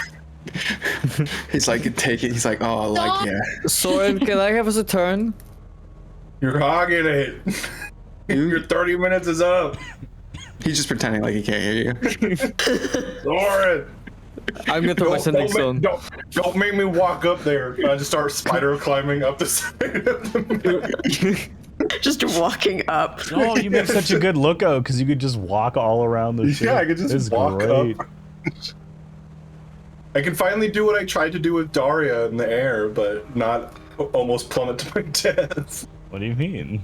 he's like, take it. He's like, oh, like yeah. Soren, can I have us a turn? You're hogging it. Your 30 minutes is up. He's just pretending like he can't hear you. Soren. I'm gonna throw my sending stone. Don't make me walk up there. I just start spider climbing up the side of the moon. Just walking up. Oh, you make such a good lookout because you could just walk all around the ship. Yeah, I could just It's walk great. up. I can finally do what I tried to do with Daria in the air, but not almost plummet to my death. What do you mean?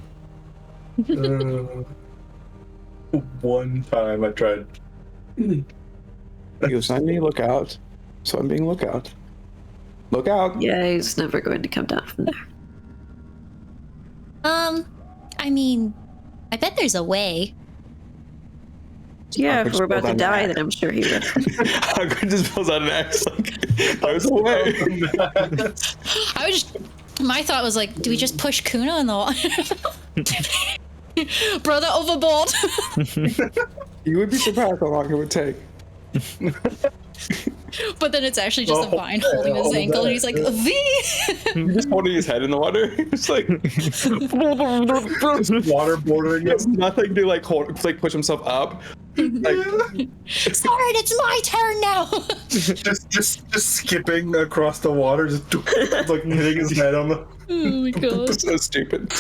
One time I tried. He goes, I'm being lookout, so I'm being lookout. Look out. Yeah, he's never going to come down from there. I mean, I bet there's a way. Yeah, if we're about to die, then I'm sure he would. Hagrid just pulls out an axe. Like, there's a way. My thought was like, do we just push Kuna in the water? Brother overboard. You would be surprised how long it would take. But then it's actually just a vine holding his ankle, and he's like, "V." You're just holding his head in the water. It's like waterboarding. He has nothing to like hold, like push himself up. Like, Sorry, it's my turn now. just skipping across the water, just like hitting his head on the. Oh my god. So stupid.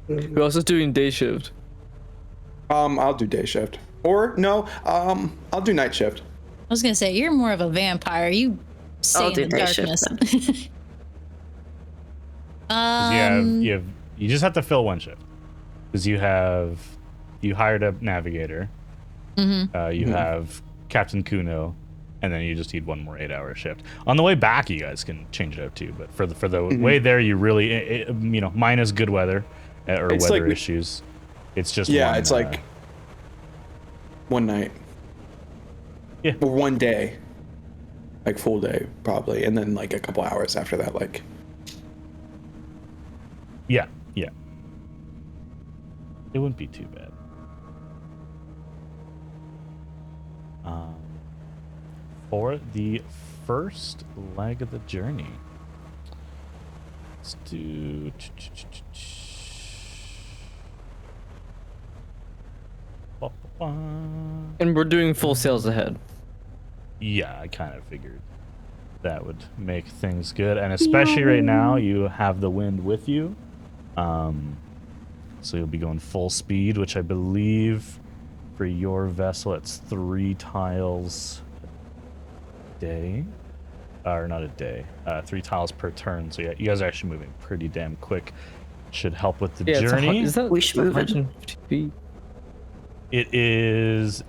Who else is doing day shift? I'll do day shift. Or no, I'll do night shift. I was gonna say you're more of a vampire. You stay in the darkness. You just have to fill one shift because you hired a navigator. You have Captain Kuno, and then you just need one more 8-hour shift. On the way back, you guys can change it up too. But for the way there, you really minus good weather or it's weather like issues. It's just it's like one night. Yeah. Or one day. Like full day probably, and then like a couple hours after that, like. Yeah. It wouldn't be too bad. For the first leg of the journey, let's do. And we're doing full sails ahead. Yeah, I kind of figured that would make things good, and especially right now you have the wind with you, so you'll be going full speed, which I believe for your vessel it's 3 tiles a day, or not a day, 3 tiles per turn. So yeah, you guys are actually moving pretty damn quick. Should help with the journey. Is that we should move it. 150 feet? It is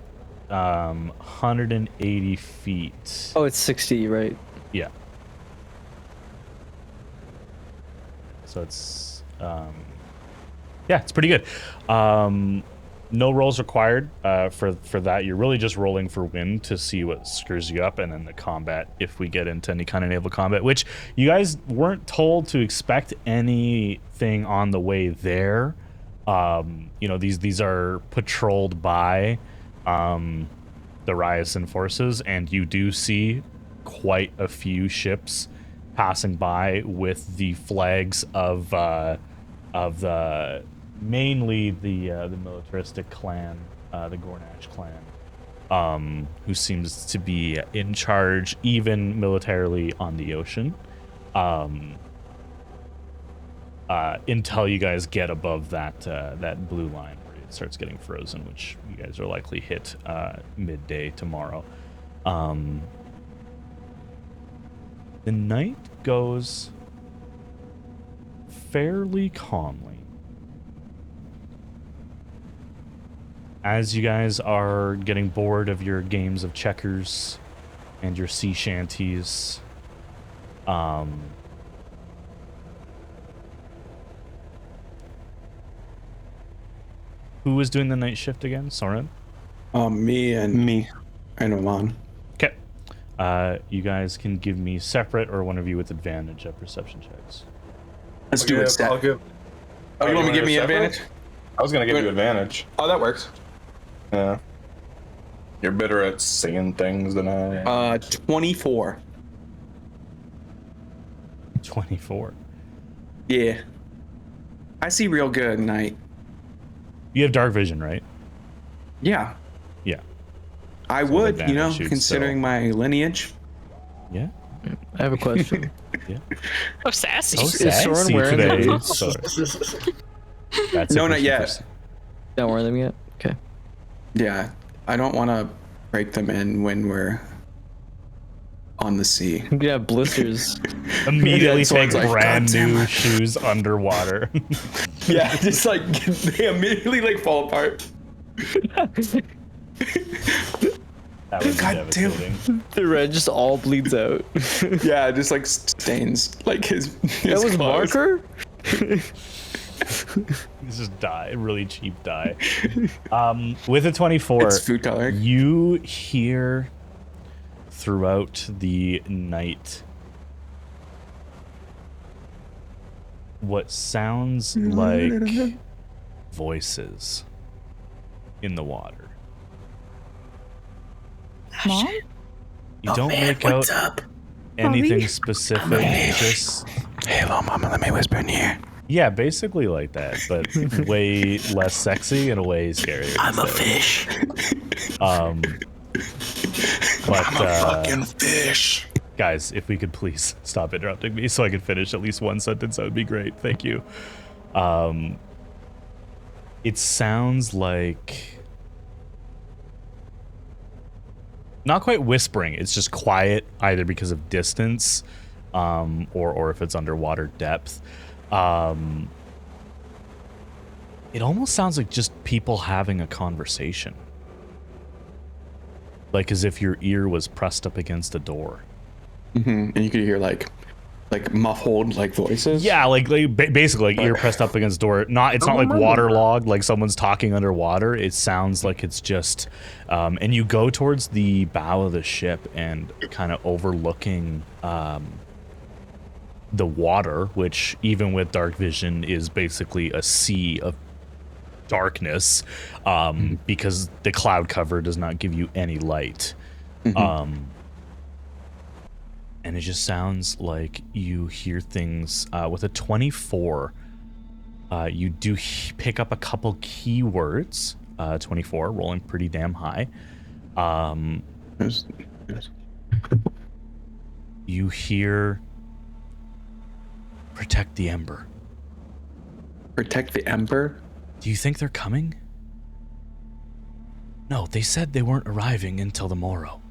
180 feet. Oh, it's 60, right? Yeah. So it's it's pretty good. No rolls required for that. You're really just rolling for wind to see what screws you up, and then the combat if we get into any kind of naval combat, which you guys weren't told to expect anything on the way there. These are patrolled by the Ryerson forces, and you do see quite a few ships passing by with the flags of the mainly the militaristic clan, the Gornash clan, who seems to be in charge even militarily on the ocean. Until you guys get above that blue line where it starts getting frozen, which you guys are likely hit midday tomorrow. The night goes fairly calmly. As you guys are getting bored of your games of checkers and your sea shanties, who was doing the night shift again? Soren? Me and Oman. Okay. You guys can give me separate or one of you with advantage at perception checks. Let's do it. I'll give. Oh, you want me to give me advantage? I was gonna give you advantage. Oh, that works. Yeah. You're better at seeing things than I am. 24. 24. Yeah. I see real good at night. You have dark vision, right? Yeah. Yeah. I would, considering my lineage. Yeah. I have a question. Yeah. Oh, sassy. Is Soren wearing today. them? That's No, not yet. Don't wear them yet? Okay. Yeah. I don't want to break them in when we're on the sea. You could have blisters. Immediately Yeah, take Soren's like, brand "God damn new it." shoes underwater. Yeah, just like they immediately like fall apart. That would be God damn. devastating. The red just all bleeds out. Yeah, just like stains like his That was clothes. marker? This is dye, really cheap dye. With a 24, It's food coloring. you hear throughout the night what sounds like voices in the water. Mom? You don't make out anything specific, just Hey, little mama, let me whisper in here. yeah, basically like that, but way less sexy and way scarier. I'm a fish. But Fucking fish. guys, if we could please stop interrupting me so I could finish at least one sentence, that would be great. Thank you. It sounds like not quite whispering. It's just quiet, either because of distance, or if it's underwater depth. It almost sounds like just people having a conversation, like as if your ear was pressed up against a door. And you could hear like muffled like voices. Yeah, like basically like ear pressed up against door. It's not like waterlogged, like someone's talking underwater. It sounds like it's just, and you go towards the bow of the ship and kind of overlooking the water, which even with dark vision is basically a sea of darkness, because the cloud cover does not give you any light. And it just sounds like you hear things. With a 24, you do pick up a couple keywords. 24, rolling pretty damn high. You hear protect the Ember. Protect the Ember? Do you think they're coming? No, they said they weren't arriving until the morrow.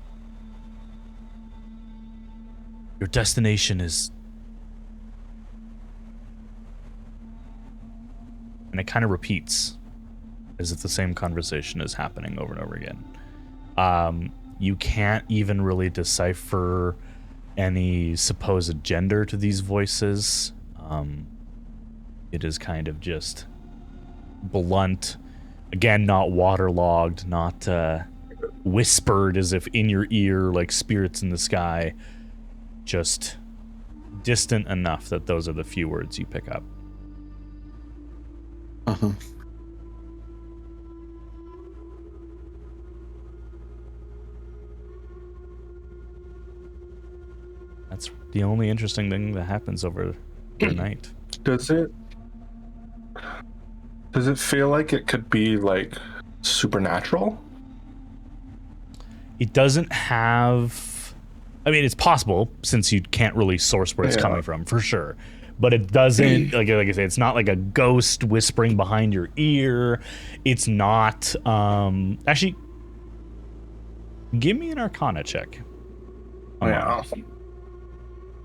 Your destination is... And it kind of repeats, as if the same conversation is happening over and over again. You can't even really decipher any supposed gender to these voices. It is kind of just blunt. Again, not waterlogged, not whispered as if in your ear like spirits in the sky. Just distant enough that those are the few words you pick up. That's the only interesting thing that happens over the night. Does it feel like it could be like supernatural? It doesn't have... I mean, it's possible since you can't really source where it's coming from, for sure. But it doesn't, like I say, it's not like a ghost whispering behind your ear. It's not... Actually, give me an Arcana check. Yeah. Can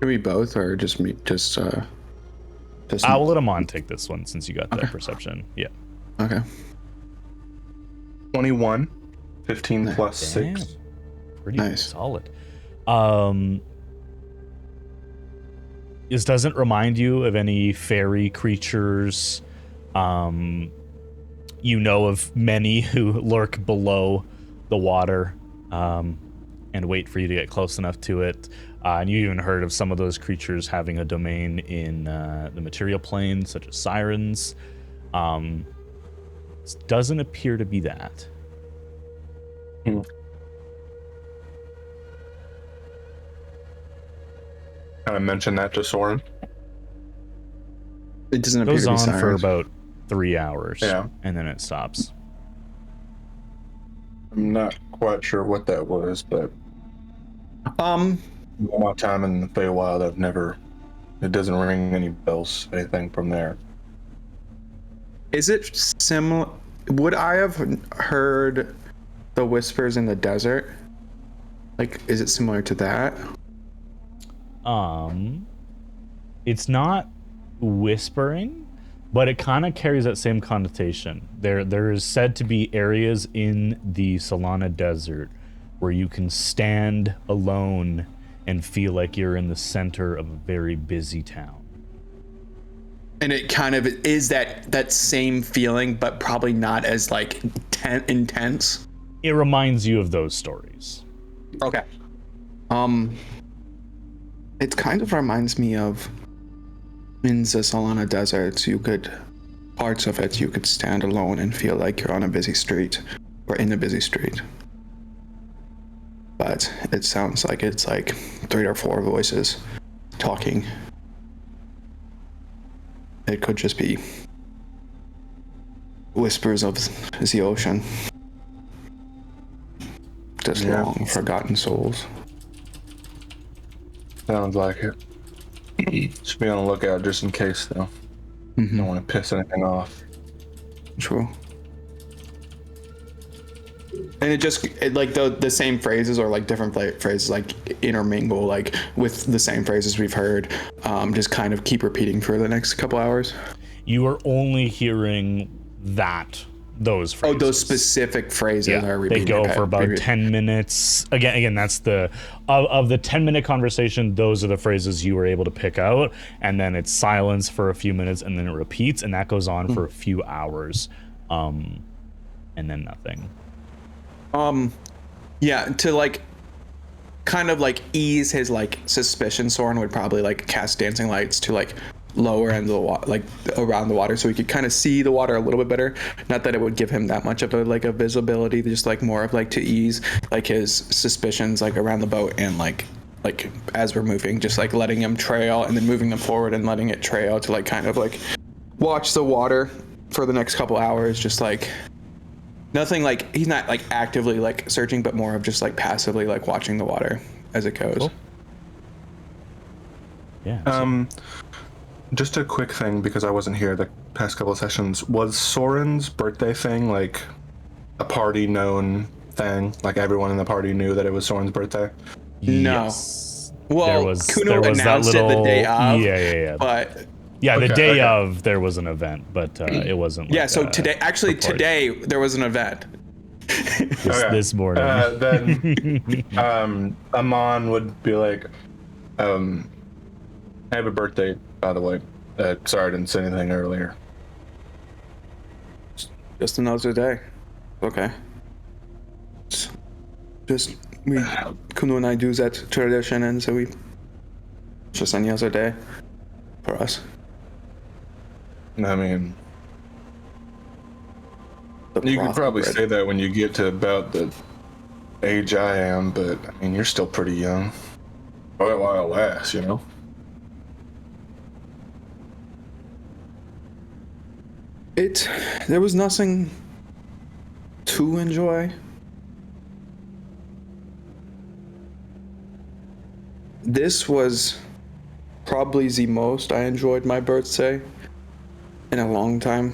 we both, or just me? Just I'll let Amon take this one since you got that perception. Yeah. Okay. 21, 15 plus 6. Pretty Nice. solid. This doesn't remind you of any fairy creatures. You know of many who lurk below the water and wait for you to get close enough to it. And you even heard of some of those creatures having a domain in the material plane, such as sirens. This doesn't appear to be that. Kind of mention that to Soren. It doesn't It appear goes to be on for sirens. about 3 hours, Yeah. and then it stops. I'm not quite sure what that was, but all my time in the Feywild, it doesn't ring any bells, anything from there. Is it similar? Would I have heard the whispers in the desert? Like, is it similar to that? It's not whispering, but it kind of carries that same connotation. There is said to be areas in the Solana Desert where you can stand alone and feel like you're in the center of a very busy town. And it kind of is that same feeling, but probably not as like intense. It reminds you of those stories. Okay. It kind of reminds me of in the Solana deserts, parts of it, you could stand alone and feel like you're on a busy street or in a busy street. But it sounds like it's like 3 or 4 voices talking. It could just be whispers of the ocean. Just long forgotten souls. Sounds like it. Just be on the lookout just in case, though. Mm-hmm. Don't want to piss anything off. True. And it like the same phrases or like different phrases like intermingle like with the same phrases we've heard, just kind of keep repeating for the next couple hours. You are only hearing those phrases. Oh, those specific phrases are repeating. They go for about 10 minutes. Again, that's of the 10-minute conversation, those are the phrases you were able to pick out, and then it's silence for a few minutes, and then it repeats, and that goes on for a few hours, and then nothing. Yeah, to like kind of like ease his like suspicion, Soren would probably like cast dancing lights to like lower end of the water, like around the water, so he could kind of see the water a little bit better. Not that it would give him that much of a visibility, just like more of like to ease like his suspicions like around the boat, and like as we're moving, just like letting him trail and then moving them forward and letting it trail to like kind of like watch the water for the next couple hours, just like nothing, like he's not like actively like searching, but more of just like passively like watching the water as it goes. Cool. Yeah. Just a quick thing, because I wasn't here the past couple of sessions. Was Soren's birthday thing like a party known thing? Like everyone in the party knew that it was Soren's birthday? No. Yes. Well, Kuno announced it the day of. Yeah. But the day of there was an event, but it wasn't. Like, so today there was an event. This morning. Then Amon would be like, happy birthday, by the way. Sorry I didn't say anything earlier. Just another day. Okay. Just Kuno and I do that tradition, and so just any other day for us. I mean, you could probably say that when you get to about the age I am, but I mean, you're still pretty young. While it lasts, you know? There was nothing to enjoy. This was probably the most I enjoyed my birthday in a long time.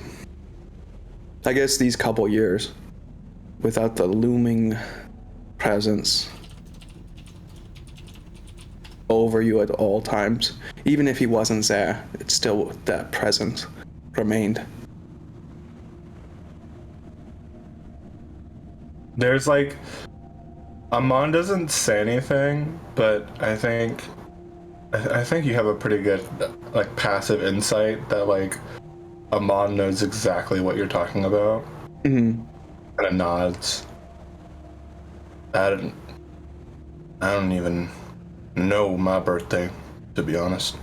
I guess these couple years without the looming presence over you at all times. Even if he wasn't there, it's still that presence remained. There's like, Amon doesn't say anything, but I think you have a pretty good like passive insight that like Amon knows exactly what you're talking about. Mm-hmm. Kind of nods. I don't even know my birthday, to be honest.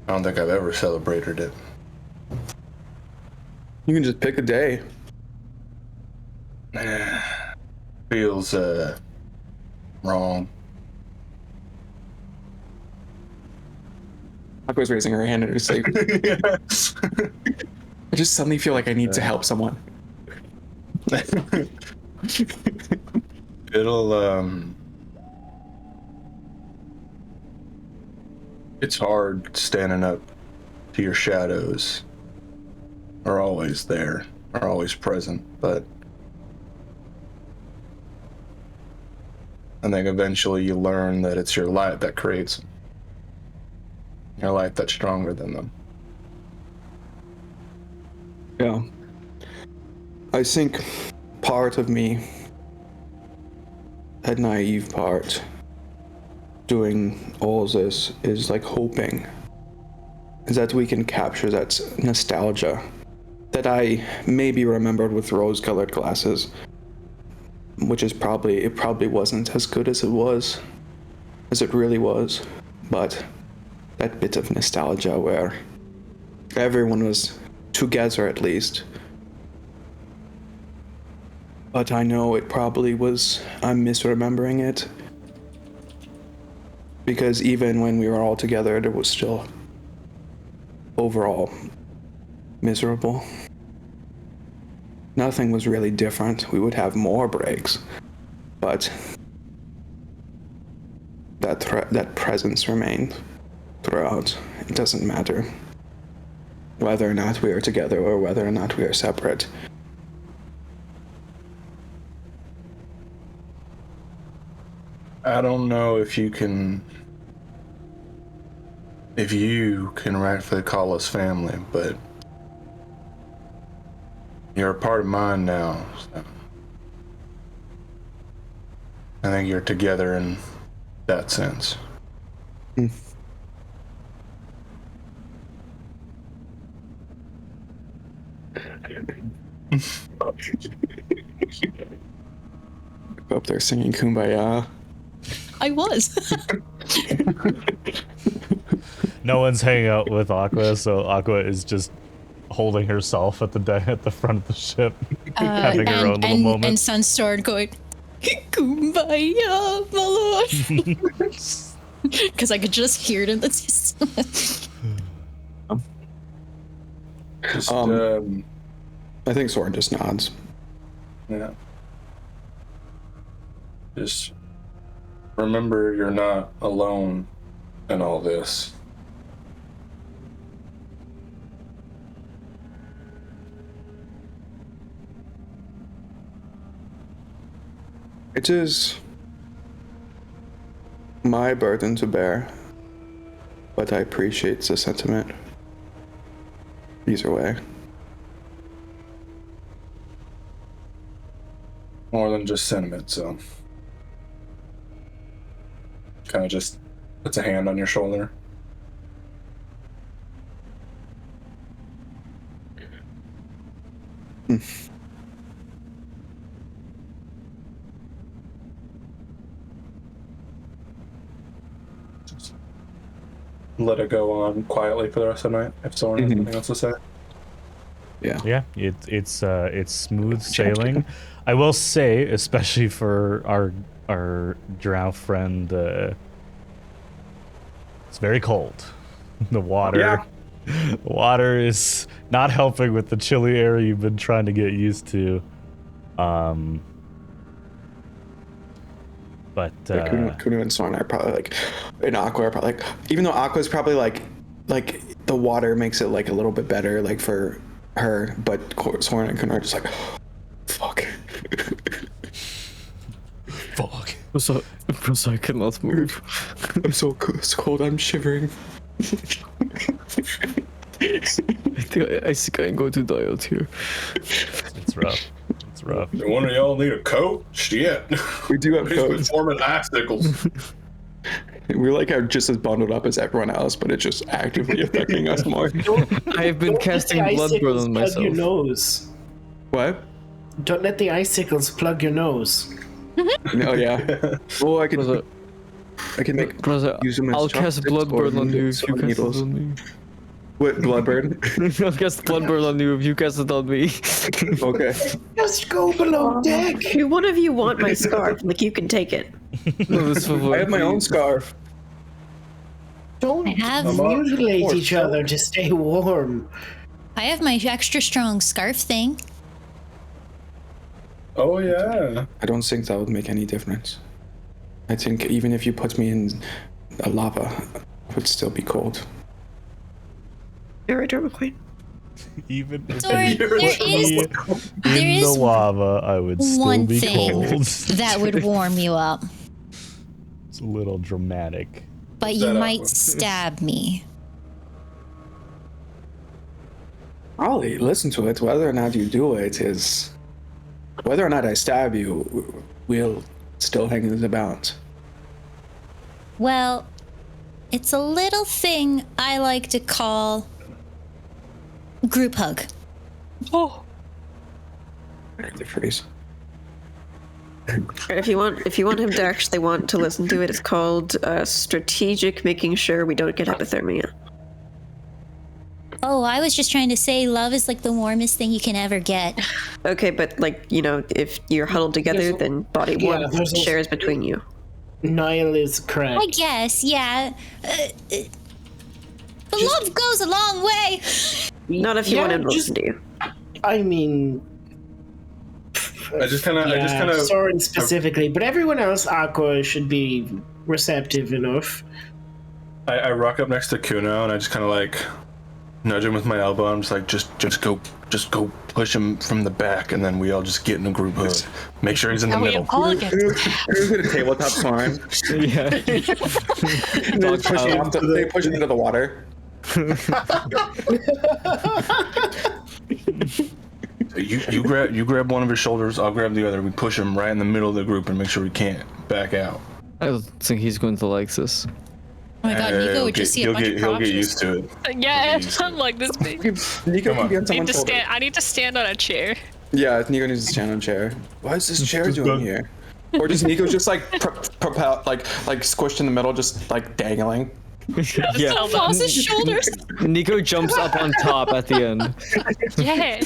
I don't think I've ever celebrated it. You can just pick a day. Feels wrong. Aqua's raising her hand in her sleep. Yes. I just suddenly feel like I need to help someone. It's hard standing up to your shadows. Are always there, are always present, but I think eventually you learn that it's your light that creates them. Your light that's stronger than them. Yeah. I think part of me naive part doing all this is like hoping that we can capture that nostalgia that I maybe remembered with rose-colored glasses, which is it probably wasn't as good as it really was, but that bit of nostalgia where everyone was together at least. But I know it probably was, I'm misremembering it, because even when we were all together, it was still overall miserable. Nothing was really different. We would have more breaks, but that presence remained throughout. It doesn't matter whether or not we are together or whether or not we are separate. I don't know if you can rightfully call us family, but you're a part of mine now. So I think you're together in that sense. Up there singing Kumbaya. I was. No one's hanging out with Aqua, so Aqua is just holding herself at the front of the ship, having her own little moment. And Sunsword going, Kumbaya, my lord. Because I could just hear it in the distance. I think Soren just nods. Yeah. Just remember you're not alone in all this. It is my burden to bear, but I appreciate the sentiment. Either way. More than just sentiment, so kind of just puts a hand on your shoulder. Just let it go on quietly for the rest of the night if someone has anything else to say. Yeah. It's smooth sailing. I will say, especially for our drow friend, it's very cold. The water is not helping with the chilly air you've been trying to get used to. But Kuno and Soren are probably like, and Aqua are probably like, even though Aqua's probably like the water makes it like a little bit better like for her, but Soren and Kuno are just like, fuck. fuck. So I cannot move. I'm so cold, I'm shivering. I think I'm going to die out here. It's rough. Do one of y'all need a coat? Shit. We do have He's been coats. forming icicles. We're like just as bundled up as everyone else, but it's just actively affecting us more. I have been casting bloodborne on myself. Plug your nose. What? Don't let the icicles plug your nose. Oh yeah. Well, I can make. Brother, use them as I'll cast chopsticks bloodborne or on you if you cast it needles. on me. What, Bloodburn? I'll cast bloodborne on you if you cast it on me. Okay. Just go below deck. Do one of you want my scarf? Like, you can take it. No, this I have my own scarf. Don't I have- mutilate each other to stay warm. I have my extra strong scarf thing. Oh yeah. I don't think that would make any difference. I think even if you put me in a lava, I would still be cold. You're right, Drama Queen. Even if Sorry, you put me in the lava, I would still one be thing cold. that would warm you up, It's a little dramatic. but you might stab me. Ollie, listen to it. Whether or not you do it is... Whether or not I stab you will still hangs about. Well, it's a little thing I like to call group hug. Oh. The phrase. If you want him to actually want to listen to it, it's called strategic making sure we don't get hypothermia. Oh, I was just trying to say love is like the warmest thing you can ever get. Okay, but like, you know, if you're huddled together, then body warmth shares between you. Niall is correct. I guess, yeah. But love goes a long way. Not if you want him to listen to you. I mean, I just kind of Soren specifically, but everyone else, Aqua, should be receptive enough. I rock up next to Kuno and I just kind of like nudge him with my elbow. I'm just like, just go push him from the back, and then we all just get in a group hug. Make sure he's in the middle. Who's at a tabletop Soren? Yeah. They push him into the water. You grab one of his shoulders, I'll grab the other. We push him right in the middle of the group and make sure we can't back out. I don't think he's going to like this. Oh my god, Nico would just see a bunch of He'll crotches. get used to it. Yeah, I'm like this big. Nico can be on someone's shoulder. I need to stand on a chair. Yeah, Nico needs to stand on a chair. Why is this chair doing here? Or just Nico's just like propel, like squished in the middle, just like dangling. Yeah. Falls his shoulders. Nico jumps up on top at the end. Yeah.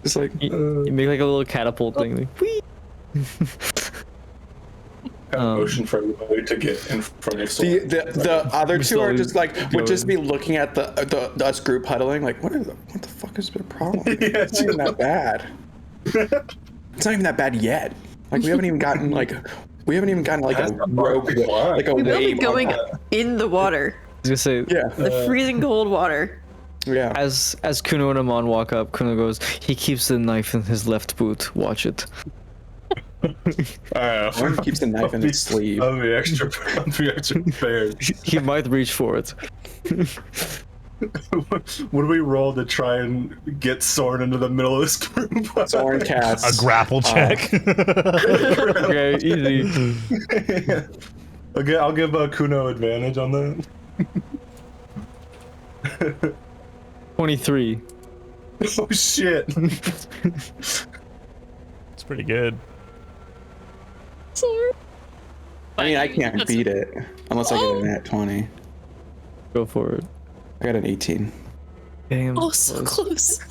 Just like You make like a little catapult thing. Like, whee! Motion for everybody to get in front of Soren. the other two are just like would just be going. looking at the us group huddling like what the fuck is the problem? It's not even that bad. It's not even that bad yet. Like we haven't even gotten like a rogue like a We will be wave. going in the water. I was gonna say, Yeah. The freezing cold water. Yeah. as Kuno and Amon walk up, Kuno goes, he keeps the knife in his left boot. Watch it. Soren keeps the knife in his sleeve. I'll be extra prepared. He might reach for it. What do we roll to try and get Soren into the middle of this group? Soren casts A grapple check. Okay, easy. Okay, I'll give Kuno advantage on that. 23. Oh shit! It's pretty good. I mean, I can't beat it unless I get a nat 20. Go for it. I got an 18. Damn. Oh, so close.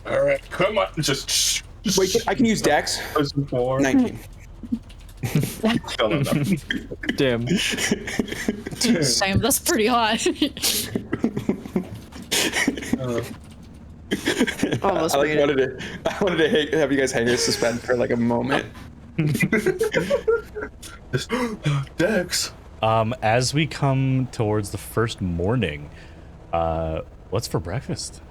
All right, come on, just Wait, I can use Dex. 19. Damn. Sam, that's pretty hot. Almost made it. I wanted to have you guys hang your suspense for like a moment. Dex. As we come towards the first morning, what's for breakfast?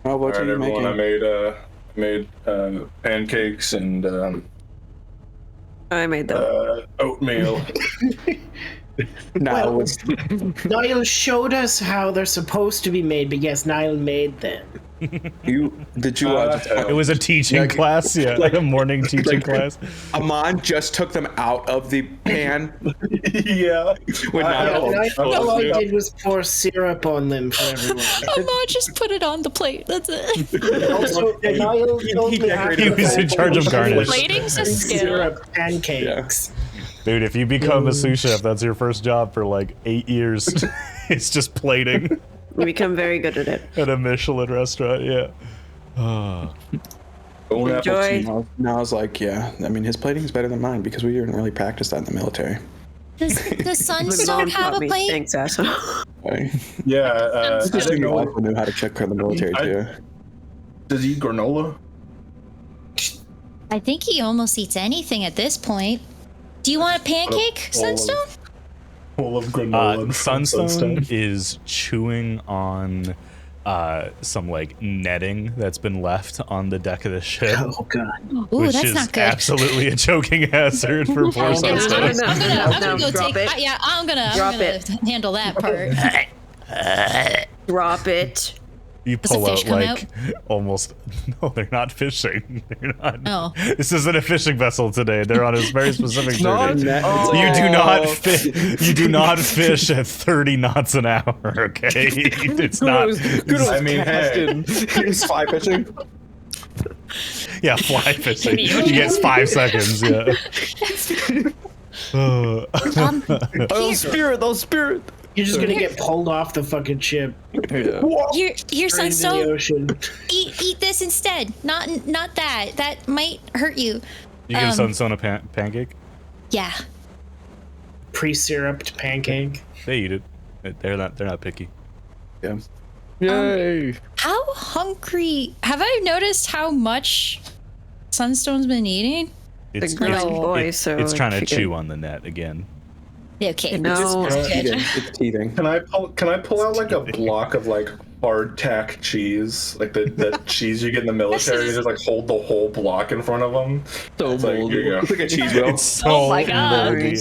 Oh, what All are right, you everyone. making? I made pancakes and I made them. oatmeal. No, Niall showed us how they're supposed to be made, but yes, Niall made them. did you It was a teaching class, yeah, like a morning teaching class. Amon just took them out of the pan. Yeah. When All Niall- I did was pour syrup on them for everyone. Amon just put it on the plate. That's it. Also, Niall told me decorated He was in charge of garnish. Plating's a skill. syrup pancakes. Dude, if you become a sous chef, that's your first job for like 8 years. It's just plating We become very good at it. at a Michelin restaurant, yeah. Enjoy. Now I was like, yeah. I mean, his plating is better than mine because we didn't really practice that in the military. Does Sunstone Mom have taught a me. plate? Thanks, asshole. Right? Yeah. Just so you also knew how to check for the military too. Does he eat granola? I think he almost eats anything at this point. Do you want a pancake, Sunstone? Full of granola. and Sunstone is chewing on some like netting that's been left on the deck of the ship, Oh god. Ooh, which that's is not good. absolutely a choking hazard for poor I'm Sunstone. gonna go drop take. it. Yeah, I'm Drop gonna it. handle that part. Drop it. You Does the pull fish out come like almost. No, they're not fishing. They're not. Oh. This isn't a fishing vessel today. They're on a very specific journey. Oh. You do not You do not fish at 30 knots an hour. Okay, it's not. I mean, hey, It's fly fishing. Yeah, fly fishing. You get 5 seconds. Yeah. Oh, spirit. You're just gonna get pulled off the fucking ship. Yeah. Here, Straight into the Sunstone. ocean. Eat this instead. Not that. That might hurt you. You give Sunstone a pancake. Yeah. Pre-syruped pancake. They eat it. They're not picky. Yeah. Yay. How hungry? Have I noticed how much Sunstone's been eating? It's growing boy, so it's trying to if you chew could- on the net again. Okay. No. It's teething. can I pull out like a block of like hardtack cheese, like the cheese you get in the military? Just like hold the whole block in front of them. So It's like, bold. here you go. It's like a cheese wheel. It's so Oh my God. moldy.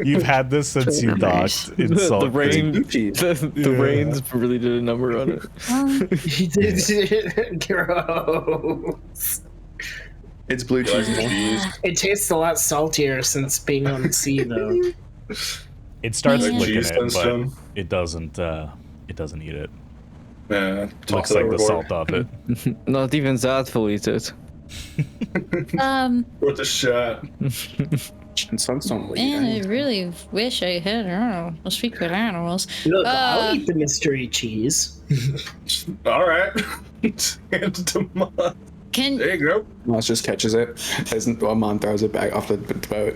You've had this since you Nice. docked. It's so The rain, Blue cheese. the rains really did a number on it. He did. Gross. It's blue cheese. It tastes a lot saltier since being on the sea, though. It starts Yeah. licking Cheese it, but Sunstone. it doesn't. It doesn't eat it. Yeah, Looks like the salt off it. Not even that will eat it. Worth a shot. And Sunstone will eat Man, I it. really wish I had, I don't know, a speak with animals. Look, I'll eat the mystery cheese. All right. Hand it to Mom. Can There you go. Moss just catches it. Mom throws it back off the boat.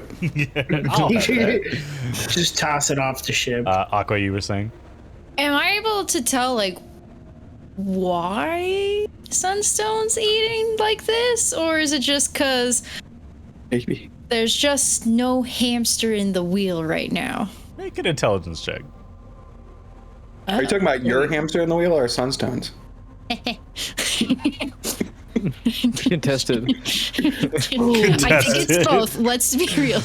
Just toss it off the ship. Aqua, you were saying? am I able to tell like why Sunstone's eating like this, or is it just because Maybe. there's just no hamster in the wheel right now? Make an intelligence check. Are you talking about your hamster in the wheel or Sunstone's? Contested. I think it's both. Let's be real.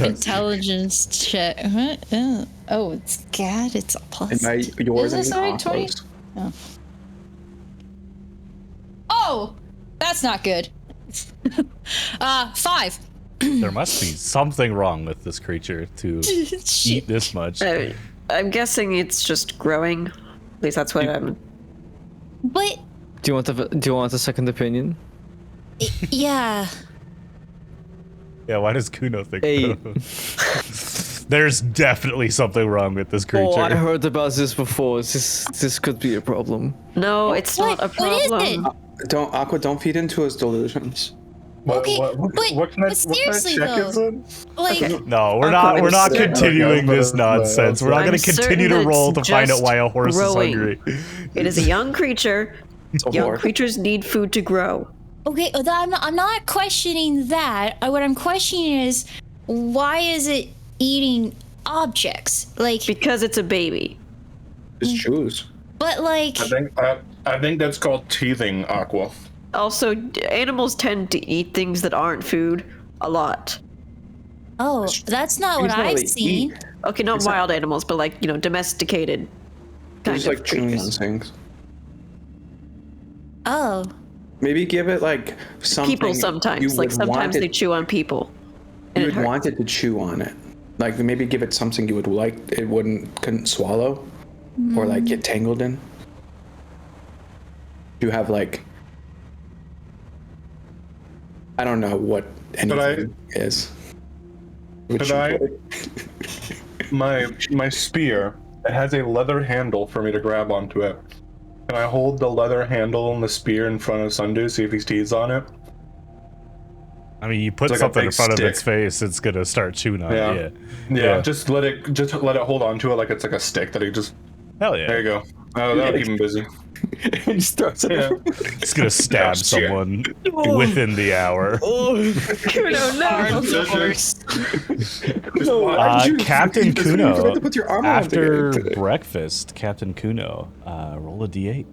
Intelligence check. Oh, it's God. It's a plus. And yours Is this and right, 20? Aqua's. Oh, that's not good. 5. There must be something wrong with this creature to eat this much. I'm guessing it's just growing. At least that's what I'm. But Do you want a second opinion? yeah. Yeah, why does Kuno think Hey. There's definitely something wrong with this creature. Oh, I heard about this before. This could be a problem. No, it's not a What is problem. it? Don't feed into his delusions. Okay, What kind of seriously check though, is it? like, No, we're not Okay, continuing this nonsense. We're not I'm going to continue to certain roll to it's find out just why a horse growing. is hungry. It is a young creature. a Young horse. creatures need food to grow. okay, I'm not questioning that. What I'm questioning is why is it eating objects? Like, Because it's a baby. Just choose. but like, I think that's called teething, Aqua. Also, animals tend to eat things that aren't food a lot. oh, that's not what It's not I've really seen. eat. Okay, not wild animals, but like, domesticated kind Just of like chewing on creatures. things. Oh, Maybe give it like something. People you sometimes. Like, would want sometimes it- they chew on people. And You it would hurts. want it to chew on it. Like maybe give it something you would like. It couldn't swallow, or like get tangled in. You have like. I don't know what anything is. Could I? My spear. It has a leather handle for me to grab onto it. Can I hold the leather handle and the spear in front of Sundew, see if he's teased on it? I mean, you put It's like a something in big front of its stick. face, it's going to start chewing on Yeah. it. Yeah, just let it hold on to it like it's like a stick that he just. Hell yeah. There you go. Oh, that'll keep him busy. He just throws it. Yeah. It's going to stab shit. someone within the hour. Kuno, no! Captain You Kuno, forgot to put your armor on after together. breakfast, Captain Kuno, roll a d8.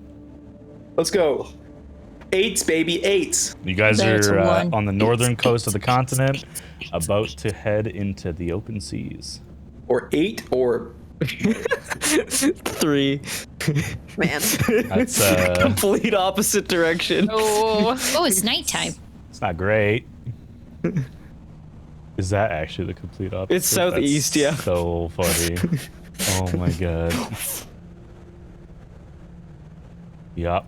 Let's go. 8s, baby, 8s. You guys That's are a 1. on the northern coast of the continent, about to head into the open seas. Or 8 or 3. Man. That's Complete opposite direction. Oh, it's nighttime. it's not great. Is that actually the complete opposite? It's southeast, yeah. So funny. Oh my god. Yup.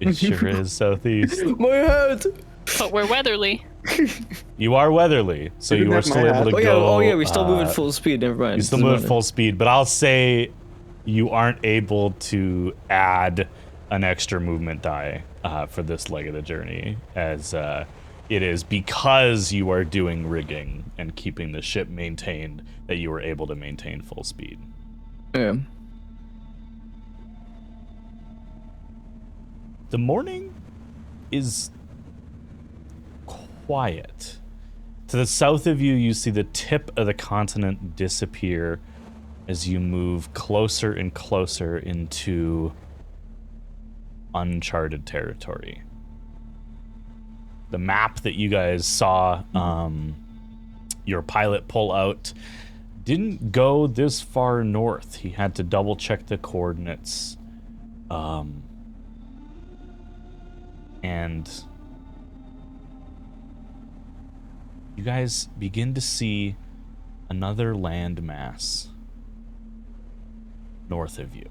It sure is southeast. My head. but we're weatherly. You are weatherly, so you are have still my able to hat. go. Oh yeah, we still move at full speed. Never mind. You still move at full speed, but I'll say you aren't able to add an extra movement die for this leg of the journey, as it is because you are doing rigging and keeping the ship maintained that you were able to maintain full speed. Yeah. The morning is quiet. To the south of you, you see the tip of the continent disappear as you move closer and closer into uncharted territory. The map that you guys saw your pilot pull out didn't go this far north. He had to double check the coordinates. And you guys begin to see another land mass north of you.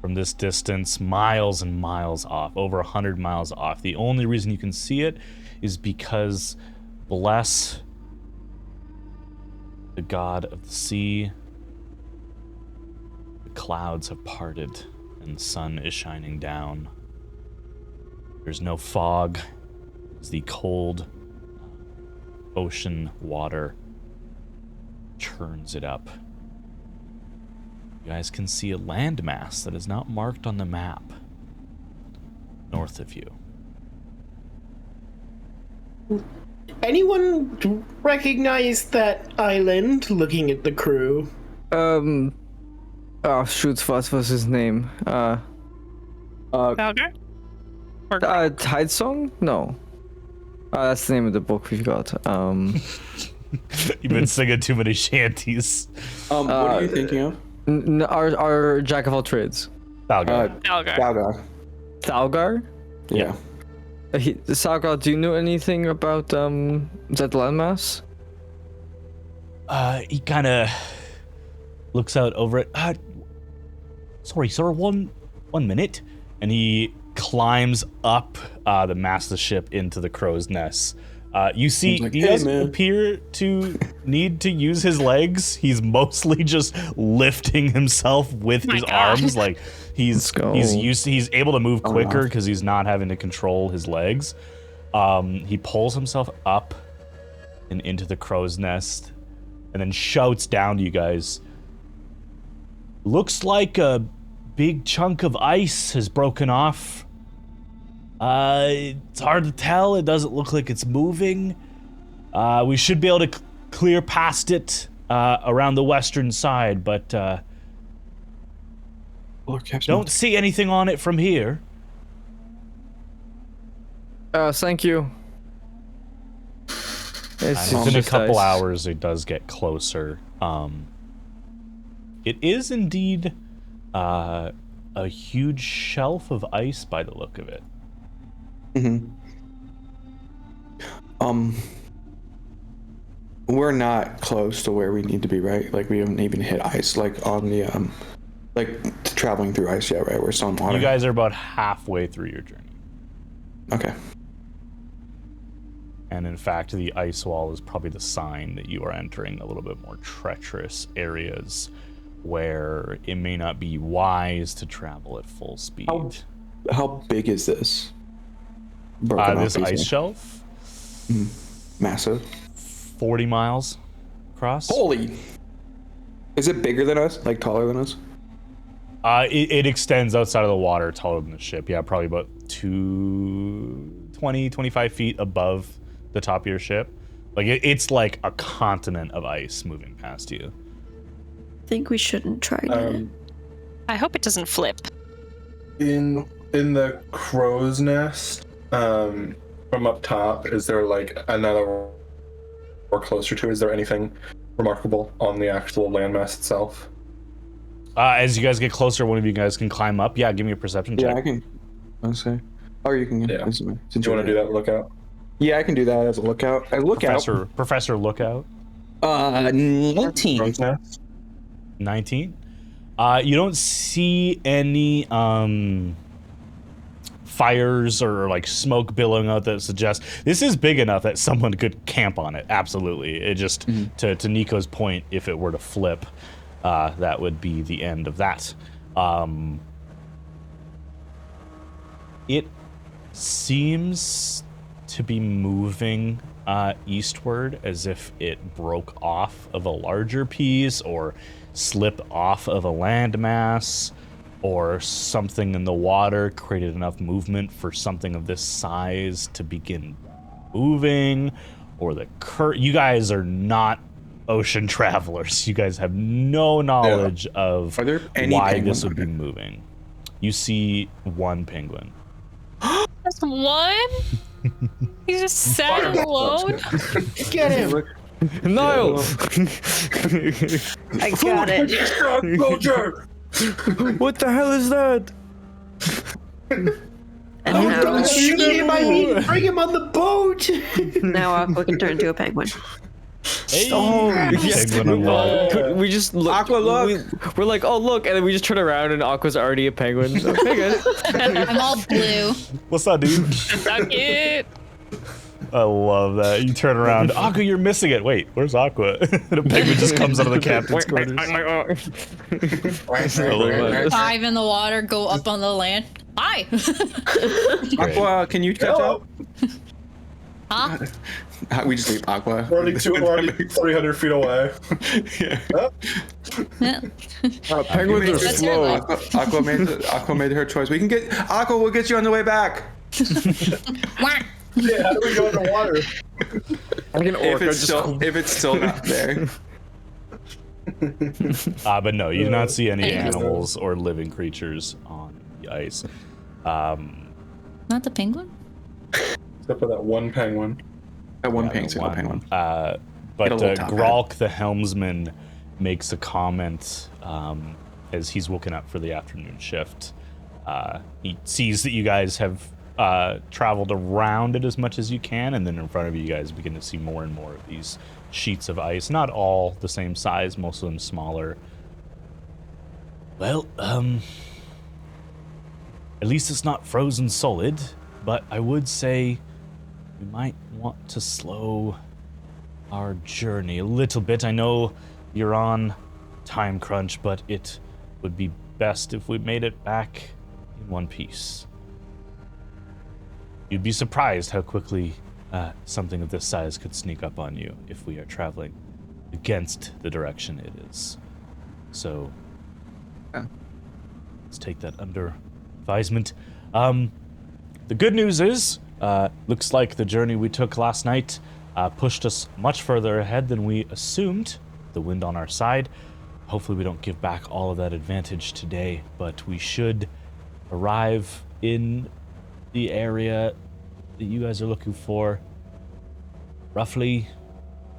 From this distance, miles and miles off, over 100 miles off. The only reason you can see it is because, bless the god of the sea, the clouds have parted and the sun is shining down. There's no fog. It's the cold ocean water churns it up. You guys can see a landmass that is not marked on the map north of you. Anyone recognize that island looking at the crew? Oh shoot, what was his name? Valgar? Tide Song? No. That's the name of the book we've got. You've been singing too many shanties. What are you thinking of? Our Jack of all trades. Valgar. Galgar. Thalgar? Yeah. Thalgar, do you know anything about that landmass? He kind of looks out over it. Sorry, sir, one minute. And he climbs up the mast of the ship into the crow's nest. You see, like, he "Hey, doesn't man." appear to need to use his legs. He's mostly just lifting himself with his arms. Like he's able to move quicker because he's not having to control his legs. He pulls himself up and into the crow's nest, and then shouts down to you guys. Looks like a big chunk of ice has broken off. It's hard to tell. It doesn't look like it's moving. We should be able to clear past it around the western side, but don't see anything on it from here. Thank you. Within a couple hours, it does get closer. It is indeed a huge shelf of ice by the look of it. We're not close to where we need to be, right? Like we haven't even hit ice, like on the like traveling through ice yet, right? We're still in water. You guys are about halfway through your journey. Okay. And in fact, the ice wall is probably the sign that you are entering a little bit more treacherous areas where it may not be wise to travel at full speed. How big is this? This ice shelf? Massive. 40 miles across. Holy! Is it bigger than us? Like taller than us? It extends outside of the water, taller than the ship. Yeah, probably about 25 feet above the top of your ship. Like it's like a continent of ice moving past you. I think we shouldn't try it. I hope it doesn't flip. In the crow's nest, from up top, is there like another or closer to? Is there anything remarkable on the actual landmass itself? As you guys get closer, one of you guys can climb up. Yeah, give me a perception check. Yeah, I can. I'll say. Or you can. Yeah. Since Do you want to do that lookout? Yeah, I can do that as a lookout. Professor Lookout. 19. 19. You don't see any fires or like smoke billowing out that suggests this is big enough that someone could camp on it. Absolutely. It just to Nico's point, if it were to flip, that would be the end of that. It seems to be moving eastward as if it broke off of a larger piece or slipped off of a landmass, or something in the water created enough movement for something of this size to begin moving, or you guys are not ocean travelers. You guys have no knowledge of why this would be moving. You see one penguin. Just one? He's just sat alone? Get him! Niles! I got it. What the hell is that? And Don't shoot him, I mean, bring him on the boat! now Aqua can turn into a penguin. Hey, Yes. penguin unlocked. We just look. Aqua, look. We're like, oh look, and then we just turn around and Aqua's already a penguin. So, hey guys. I'm all blue. What's up, dude? So cute. I love that. You turn around, Aqua, you're missing it. Wait, where's Aqua? And a penguin just comes out of the captain's quarters. Dive in the water, go up on the land. Hi. Aqua, can you catch up? Huh? We just leave Aqua. We're already 300 feet away. Yeah. Yeah. Penguins are That's your slow. life. Aqua made her choice. We can get Aqua. We'll get you on the way back. Wah. Yeah, how do we go in the water? Like an orca If it's still not there. But no, you do not see any animals or living creatures on the ice. Not the penguin? Except for that one penguin. That one single penguin. But Get a little top Gralk, the helmsman, makes a comment as he's woken up for the afternoon shift. He sees that you guys have traveled around it as much as you can, and then in front of you guys begin to see more and more of these sheets of ice. Not all the same size, most of them smaller. Well, at least it's not frozen solid, but I would say we might want to slow our journey a little bit. I know you're on time crunch, but it would be best if we made it back in one piece. You'd be surprised how quickly something of this size could sneak up on you if we are traveling against the direction it is. So, let's take that under advisement. The good news is, looks like the journey we took last night pushed us much further ahead than we assumed. The wind on our side. Hopefully we don't give back all of that advantage today, but we should arrive in the area that you guys are looking for roughly,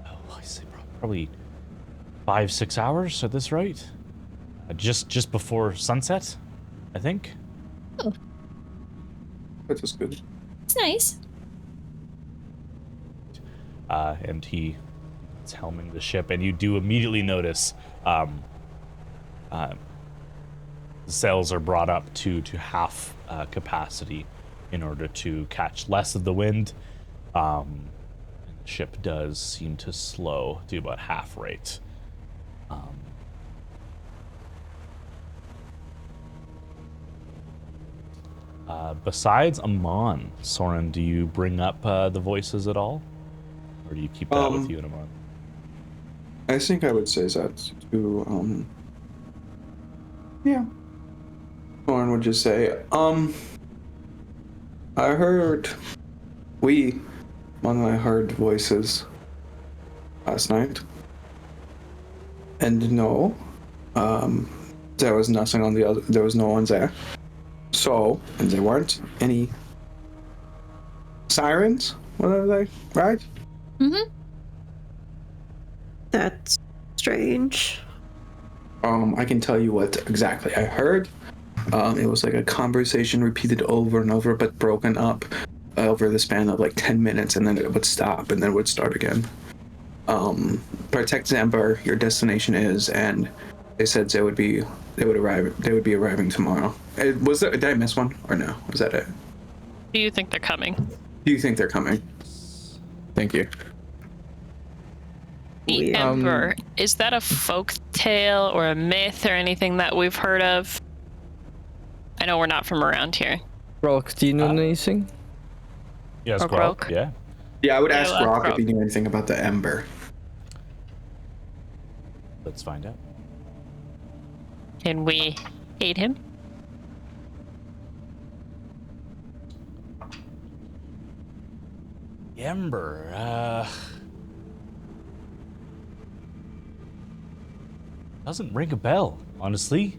I say probably 5-6 hours at this rate. Just before sunset, I think. Oh, That's just good. it's nice. And he is helming the ship, and you do immediately notice the sails are brought up to half capacity in order to catch less of the wind. And the ship does seem to slow to about half rate. Besides Amon, Soren, do you bring up the voices at all? Or do you keep that with you and Amon? I think I would say that to yeah. Lauren would just say, I heard Amon and I heard voices last night. And no, there was nothing on the other, there was no one there. So, and there weren't any sirens, whatever they, right? Mm-hmm. That's Strange. I can tell you what exactly I heard. It was like a conversation repeated over and over, but broken up over the span of like 10 minutes, and then it would stop, and then it would start again. Protect Zambar, your destination is, and they said they would be arriving tomorrow. Did I miss one, or no? Was that it? Do you think they're coming? Do you think they're coming? Thank you. The Ember, is that a folk tale or a myth or anything that we've heard of? I know we're not from around here. Rolk, do you know anything? Yes, Or Grok. Grok. Yeah. Yeah, I would Yeah, ask well, Brock if Grok. he knew anything about the Ember. Let's find out. Can we aid him? Ember, doesn't ring a bell, honestly.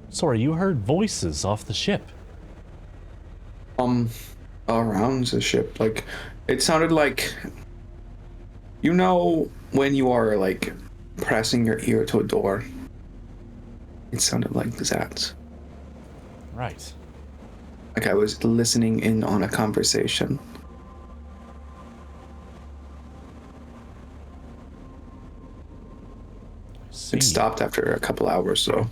Sorry, you heard voices off the ship. Around the ship, like, it sounded like, you know, when you are like pressing your ear to a door. It sounded like that. Right. Like I was listening in on a conversation. See. It stopped after a couple hours, so.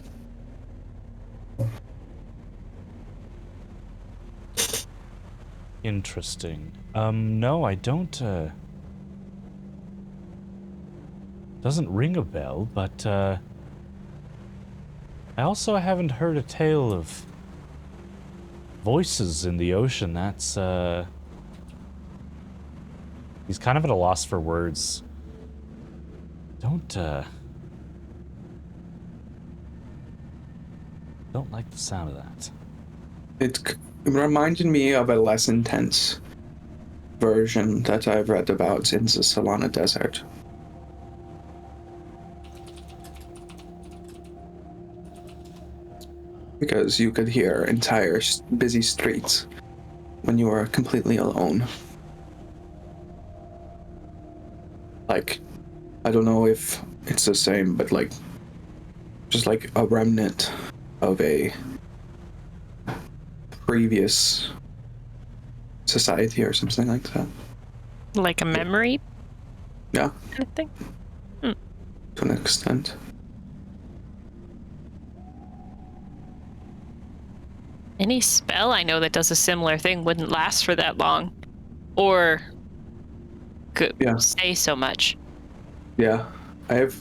Interesting. No, I don't, doesn't ring a bell, but, I also haven't heard a tale of voices in the ocean. That's, he's kind of at a loss for words. Don't like the sound of that. It reminded me of a less intense version that I've read about in the Solana Desert. Because you could hear entire busy streets when you were completely alone. Like, I don't know if it's the same, but like, just like a remnant of a previous society or something like that. Like a memory Yeah, kind of thing? to an extent. Any spell I know that does a similar thing wouldn't last for that long. Or could say so much. Yeah, I have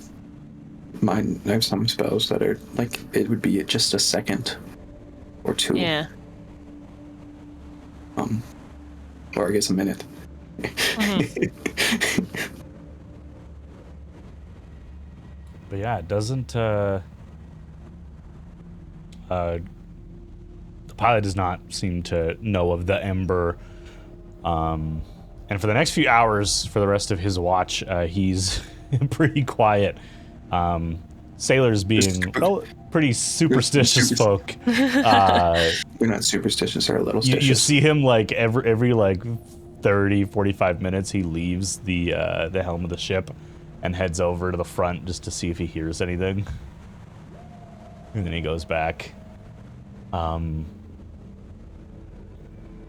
some spells that are like, it would be just a second or two. Yeah. Or I guess a minute. But yeah, it doesn't, the pilot does not seem to know of the Ember. And for the next few hours, for the rest of his watch, he's pretty quiet. Sailors being pretty superstitious folk. We're not superstitious, they're a little stitious. You see him like every like 30, 45 minutes, he leaves the helm of the ship and heads over to the front just to see if he hears anything. And then he goes back.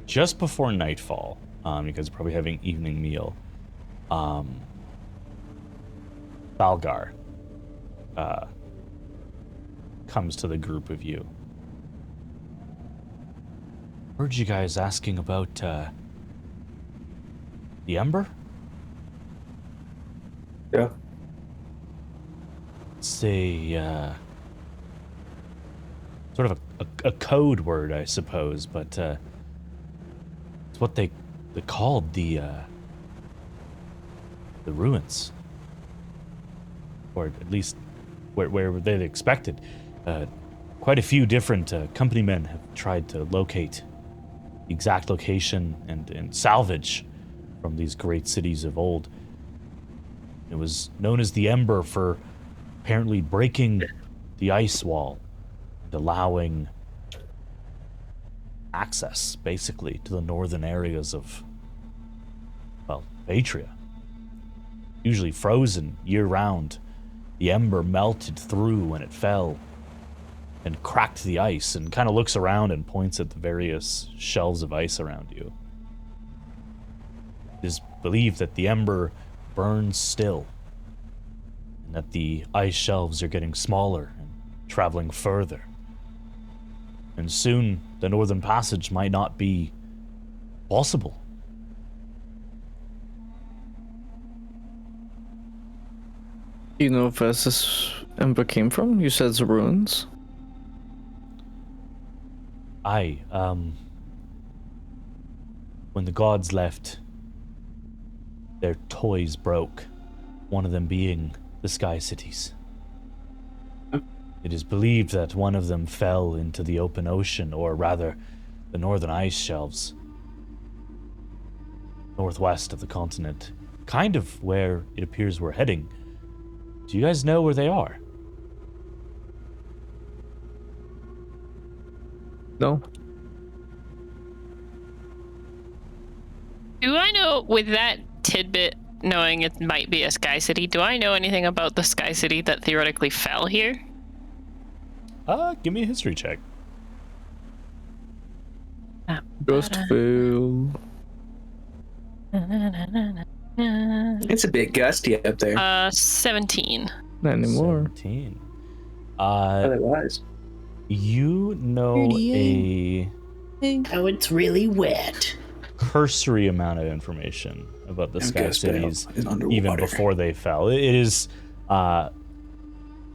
Just before nightfall, because you're probably having evening meal, Balgar comes to the group of you. Heard you guys asking about the Ember? Yeah. It's a sort of a code word, I suppose, but it's what they called the ruins, or at least where they'd expected. Quite a few different company men have tried to locate the exact location and salvage from these great cities of old. It was known as the Ember for apparently breaking the ice wall and allowing access, basically, to the northern areas of, well, Patria. usually frozen year-round. The ember melted through when it fell and cracked the ice, and kind of looks around and points at the various shelves of ice around you. It is believed that the ember burns still, and that the ice shelves are getting smaller and traveling further. And soon, the Northern Passage might not be possible. Do you know if this ember came from? You said it's ruins. Aye, when the gods left, their toys broke, one of them being the Sky Cities. It is believed that one of them fell into the open ocean, or rather, the northern ice shelves, northwest of the continent, kind of where it appears we're heading. Do you guys know where they are? No. Do I know, with that tidbit, knowing it might be a Sky City, do I know anything about the Sky City that theoretically fell here? Give me a history check. Ghost fail. It's a bit gusty up there. 17. Not anymore. 17. Otherwise. You know a Oh, it's really wet. cursory amount of information about the And Sky Ghost Vale Cities, is underwater. even before they fell. It is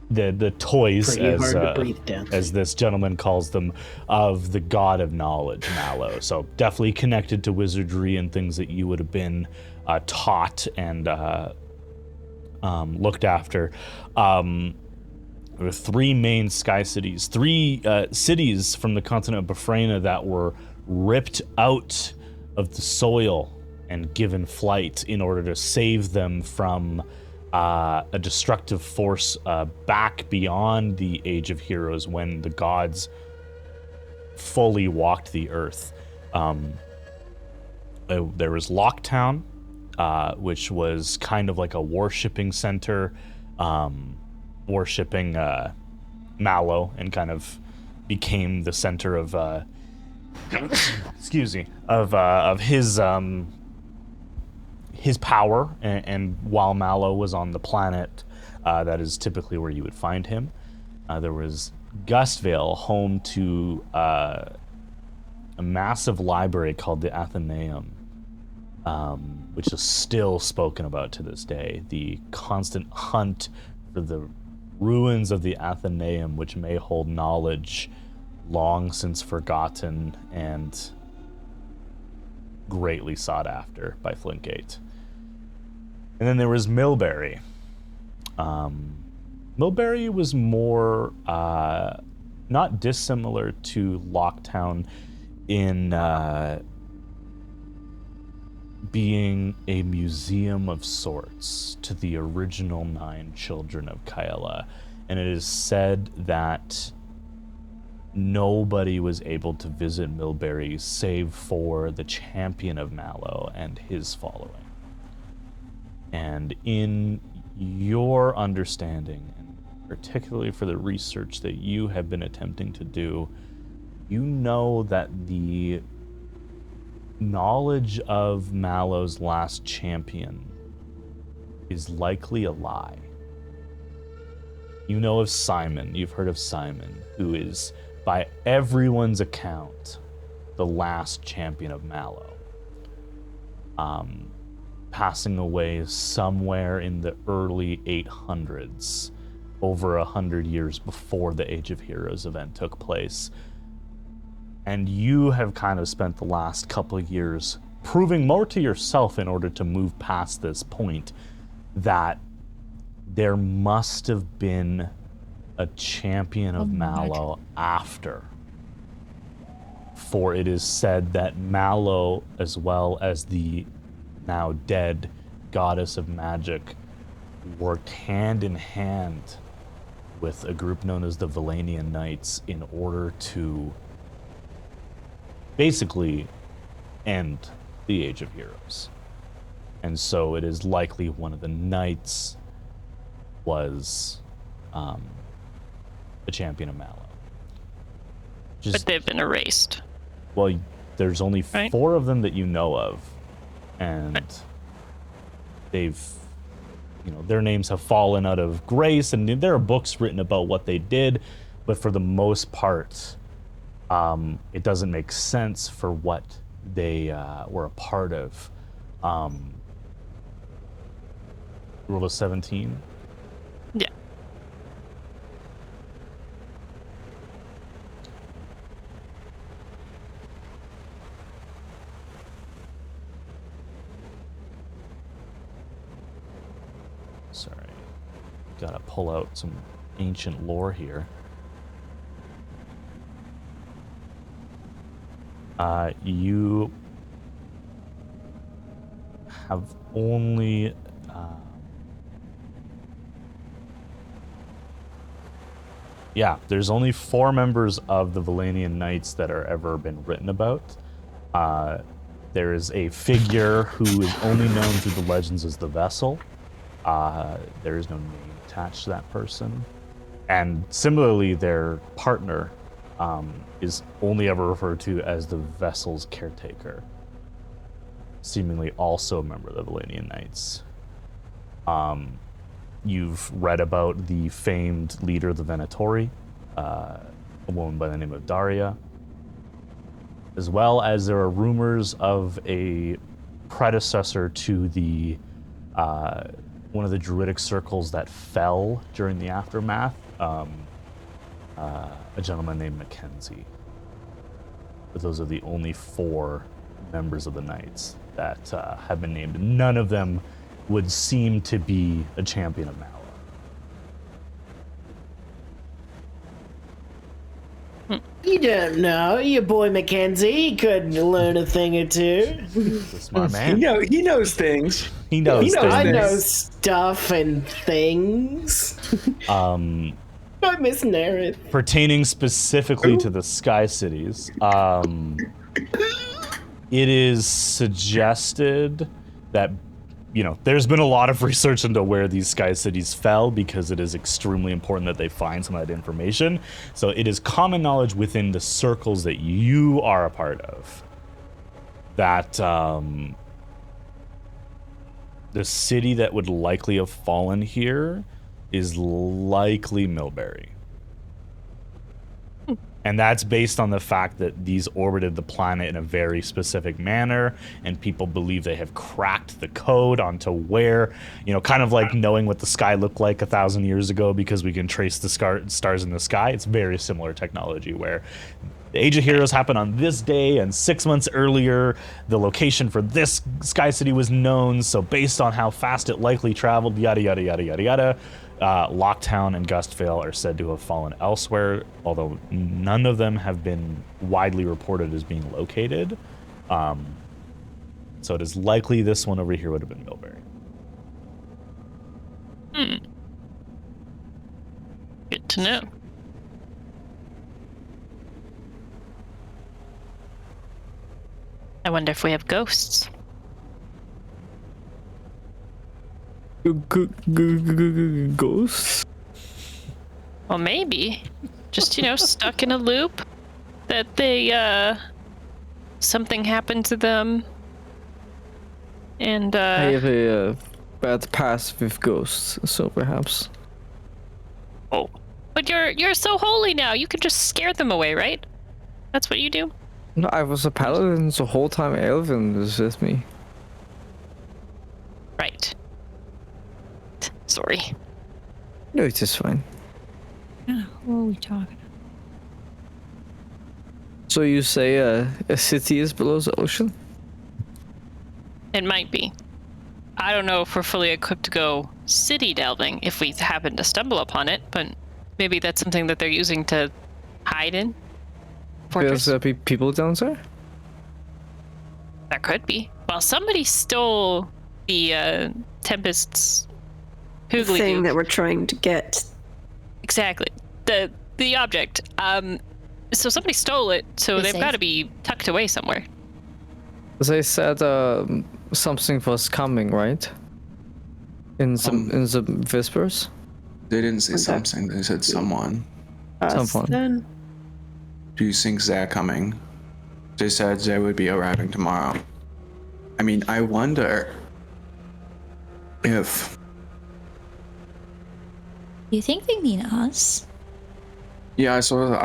the toys, Pretty hard to breathe down. as this gentleman calls them, of the god of knowledge, Mallow. So definitely connected to wizardry and things that you would have been taught and looked after. There were three main Sky Cities, three cities from the continent of Bafrena that were ripped out of the soil and given flight in order to save them from a destructive force back beyond the Age of Heroes, when the gods fully walked the earth. There was Locktown, which was kind of like a worshipping center, worshipping Mallow, and kind of became the center of excuse me, of his power, and while Mallow was on the planet, that is typically where you would find him. There was Gustvale, home to a massive library called the Athenaeum, which is still spoken about to this day. The constant hunt for the ruins of the Athenaeum, which may hold knowledge long since forgotten and greatly sought after by Flintgate. And then there was Millbury. Millbury was more not dissimilar to Locktown in being a museum of sorts to the original 9 children of Kaela. And it is said that nobody was able to visit Millbury save for the champion of Mallow and his following. And in your understanding, and particularly for the research that you have been attempting to do, you know that the knowledge of Mallow's last champion is likely a lie. You know of Simon, you've heard of Simon, who is, by everyone's account, the last champion of Mallow. Passing away somewhere in the early 800s, over 100 years before the Age of Heroes event took place. And you have kind of spent the last couple of years proving more to yourself in order to move past this point that there must have been a champion of Mallow after. For it is said that Mallow, as well as the now dead goddess of magic, worked hand in hand with a group known as the Valanian Knights in order to basically end the Age of Heroes. And so it is likely one of the knights was a champion of Mallow. But they've been erased. Well, there's only 4 of them that you know of, and they've, their names have fallen out of grace, and there are books written about what they did, but for the most part, it doesn't make sense for what they were a part of. Rule of 17. Yeah. Sorry. Gotta pull out some ancient lore here. You have only there's only 4 members of the Valenian Knights that are ever been written about. There is a figure who is only known through the legends as the Vessel. There is no name attached to that person. And similarly, their partner is only ever referred to as the Vessel's caretaker, seemingly also a member of the Valenian Knights. You've read about the famed leader of the Venatori, a woman by the name of Daria, as well as there are rumors of a predecessor to the one of the druidic circles that fell during the aftermath, a gentleman named Mackenzie. But those are the only 4 members of the Knights that have been named. None of them would seem to be a champion of Mallow. You don't know. Your boy Mackenzie, he could learn a thing or two. He's a smart man. He knows things. He knows things. I know stuff and things. I miss Nerith. Pertaining specifically to the Sky Cities, it is suggested that, there's been a lot of research into where these Sky Cities fell because it is extremely important that they find some of that information. So it is common knowledge within the circles that you are a part of that the city that would likely have fallen here is likely Millbury. And that's based on the fact that these orbited the planet in a very specific manner, and people believe they have cracked the code onto where, kind of like knowing what the sky looked like 1,000 years ago because we can trace the stars in the sky. It's very similar technology where the Age of Heroes happened on this day, and 6 months earlier, the location for this Sky City was known. So based on how fast it likely traveled, yada, yada, yada, yada, yada, Locktown and Gustvale are said to have fallen elsewhere, although none of them have been widely reported as being located. So it is likely this one over here would have been Millbury. Good to know. I wonder if we have ghosts. Ghosts? Well, maybe. Just, stuck in a loop. That they, something happened to them. And, I have a bad past with ghosts, so perhaps. Oh. But you're so holy now. You can just scare them away, right? That's what you do? No, I was a paladin the whole time Elvin was with me. Right. Sorry. No, it's just fine. What are we talking about? So you say a city is below the ocean? It might be. I don't know if we're fully equipped to go city delving if we happen to stumble upon it, but maybe that's something that they're using to hide in. Fortress. There's people down there? There could be. Well, somebody stole the Tempests The thing that we're trying to get. Exactly. The object. So somebody stole it, so they've got to be tucked away somewhere. As I said, something was coming, right? In the whispers. They didn't say something. They said someone. Someone. Then Do you think they're coming? They said they would be arriving tomorrow. I mean, I wonder if... You think they mean us? Yeah, I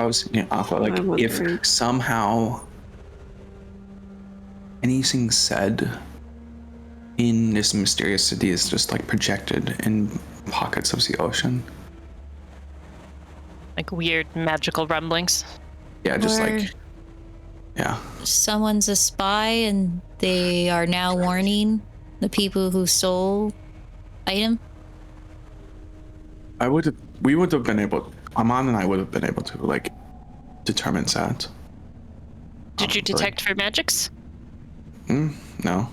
was thinking Aqua, like, if somehow anything said in this mysterious city is just, like, projected in pockets of the ocean. Like weird magical rumblings. Yeah, just Or- like... Yeah. Someone's a spy and they are now warning the people who stole item? We would have been able... Aman and I would have been able to, like, determine that. Did you detect for magics? No.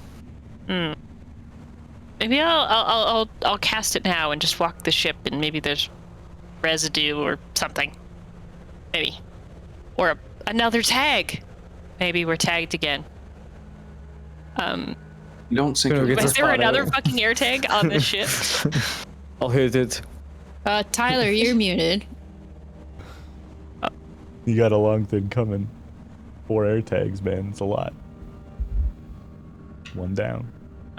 Maybe I'll cast it now and just walk the ship, and maybe there's residue or something. Maybe. Or another tag. Maybe we're tagged again. You don't think... Is there another fucking air tag on this ship? I'll hit it. Tyler, you're muted. You got a long thing coming. 4 air tags, man. It's a lot. 1 down.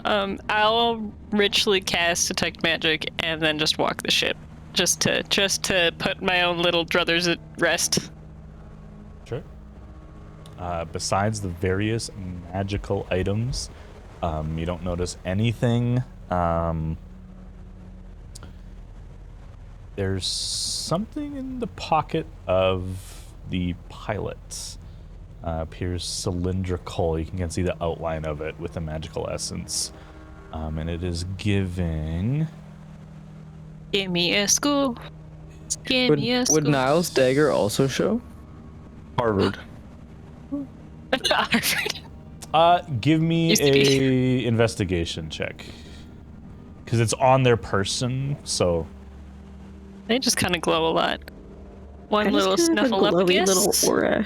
I'll richly cast detect magic and then just walk the ship, just to put my own little druthers at rest. Sure. Besides the various magical items, you don't notice anything. There's something in the pocket of the pilot. Appears cylindrical. You can see the outline of it with the magical essence. And it is giving... Give me a school. Give me a school. Would Niall's dagger also show? Harvard. Harvard. Give me Used to a investigation check. Because it's on their person, so... They just kind of glow a lot. One I just little kinda have a glowy snuffleupagus. little aura.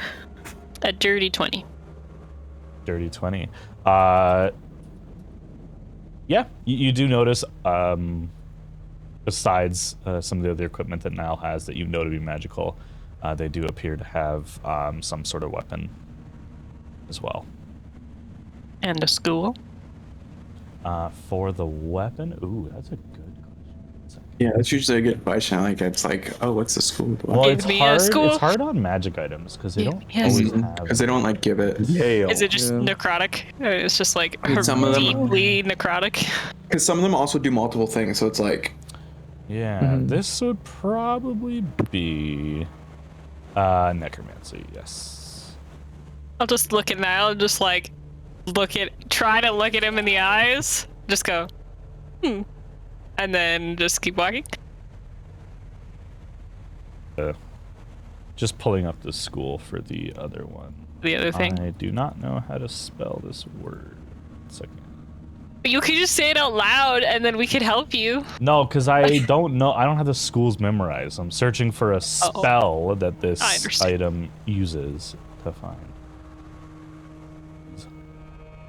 A dirty 20. Dirty 20. Yeah, you do notice, besides some of the other equipment that Niall has that you know to be magical, they do appear to have some sort of weapon as well. And a school. For the weapon, ooh, that's a good question. Yeah, that's usually a good question. Like, it's like, oh, what's the school? Well, Give it's me a hard. school. It's hard on magic items because they don't Yes. always have. Because they don't, like, give it. Is it just Yeah. necrotic? It's just like Some of them- deeply necrotic. Because some of them also do multiple things, so it's like... Yeah, this would probably be necromancy. Yes. I'll just look at Niall and just like try to look at him in the eyes. Just go, and then just keep walking. Just pulling up the school for the other one. The other thing. I do not know how to spell this word. 1 second. You could just say it out loud, and then we could help you. No, because I don't know. I don't have the schools memorized. I'm searching for a spell that I this understand. item uses to find.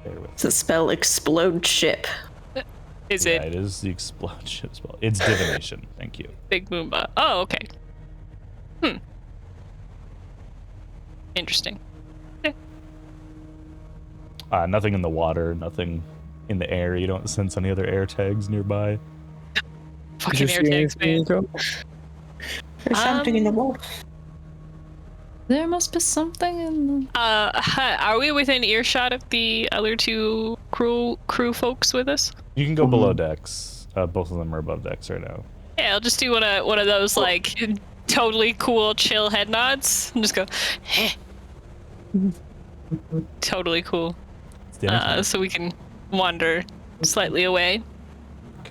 Bear with It's a spell explode ship. Is me. it Yeah, it is the explosion spell. It's divination. Thank you. Big Moomba? Oh, okay. Interesting. Nothing in the water. Nothing in the air. You don't sense any other air tags nearby. Fucking air tags, man. There's something in the wall. There must be something in the... Are we within earshot of the other 2 crew folks with us? You can go below decks. Both of them are above decks right now. Yeah, I'll just do one of those like totally cool chill head nods and just go, "Heh." Totally cool. It's dinner time. So we can wander slightly away.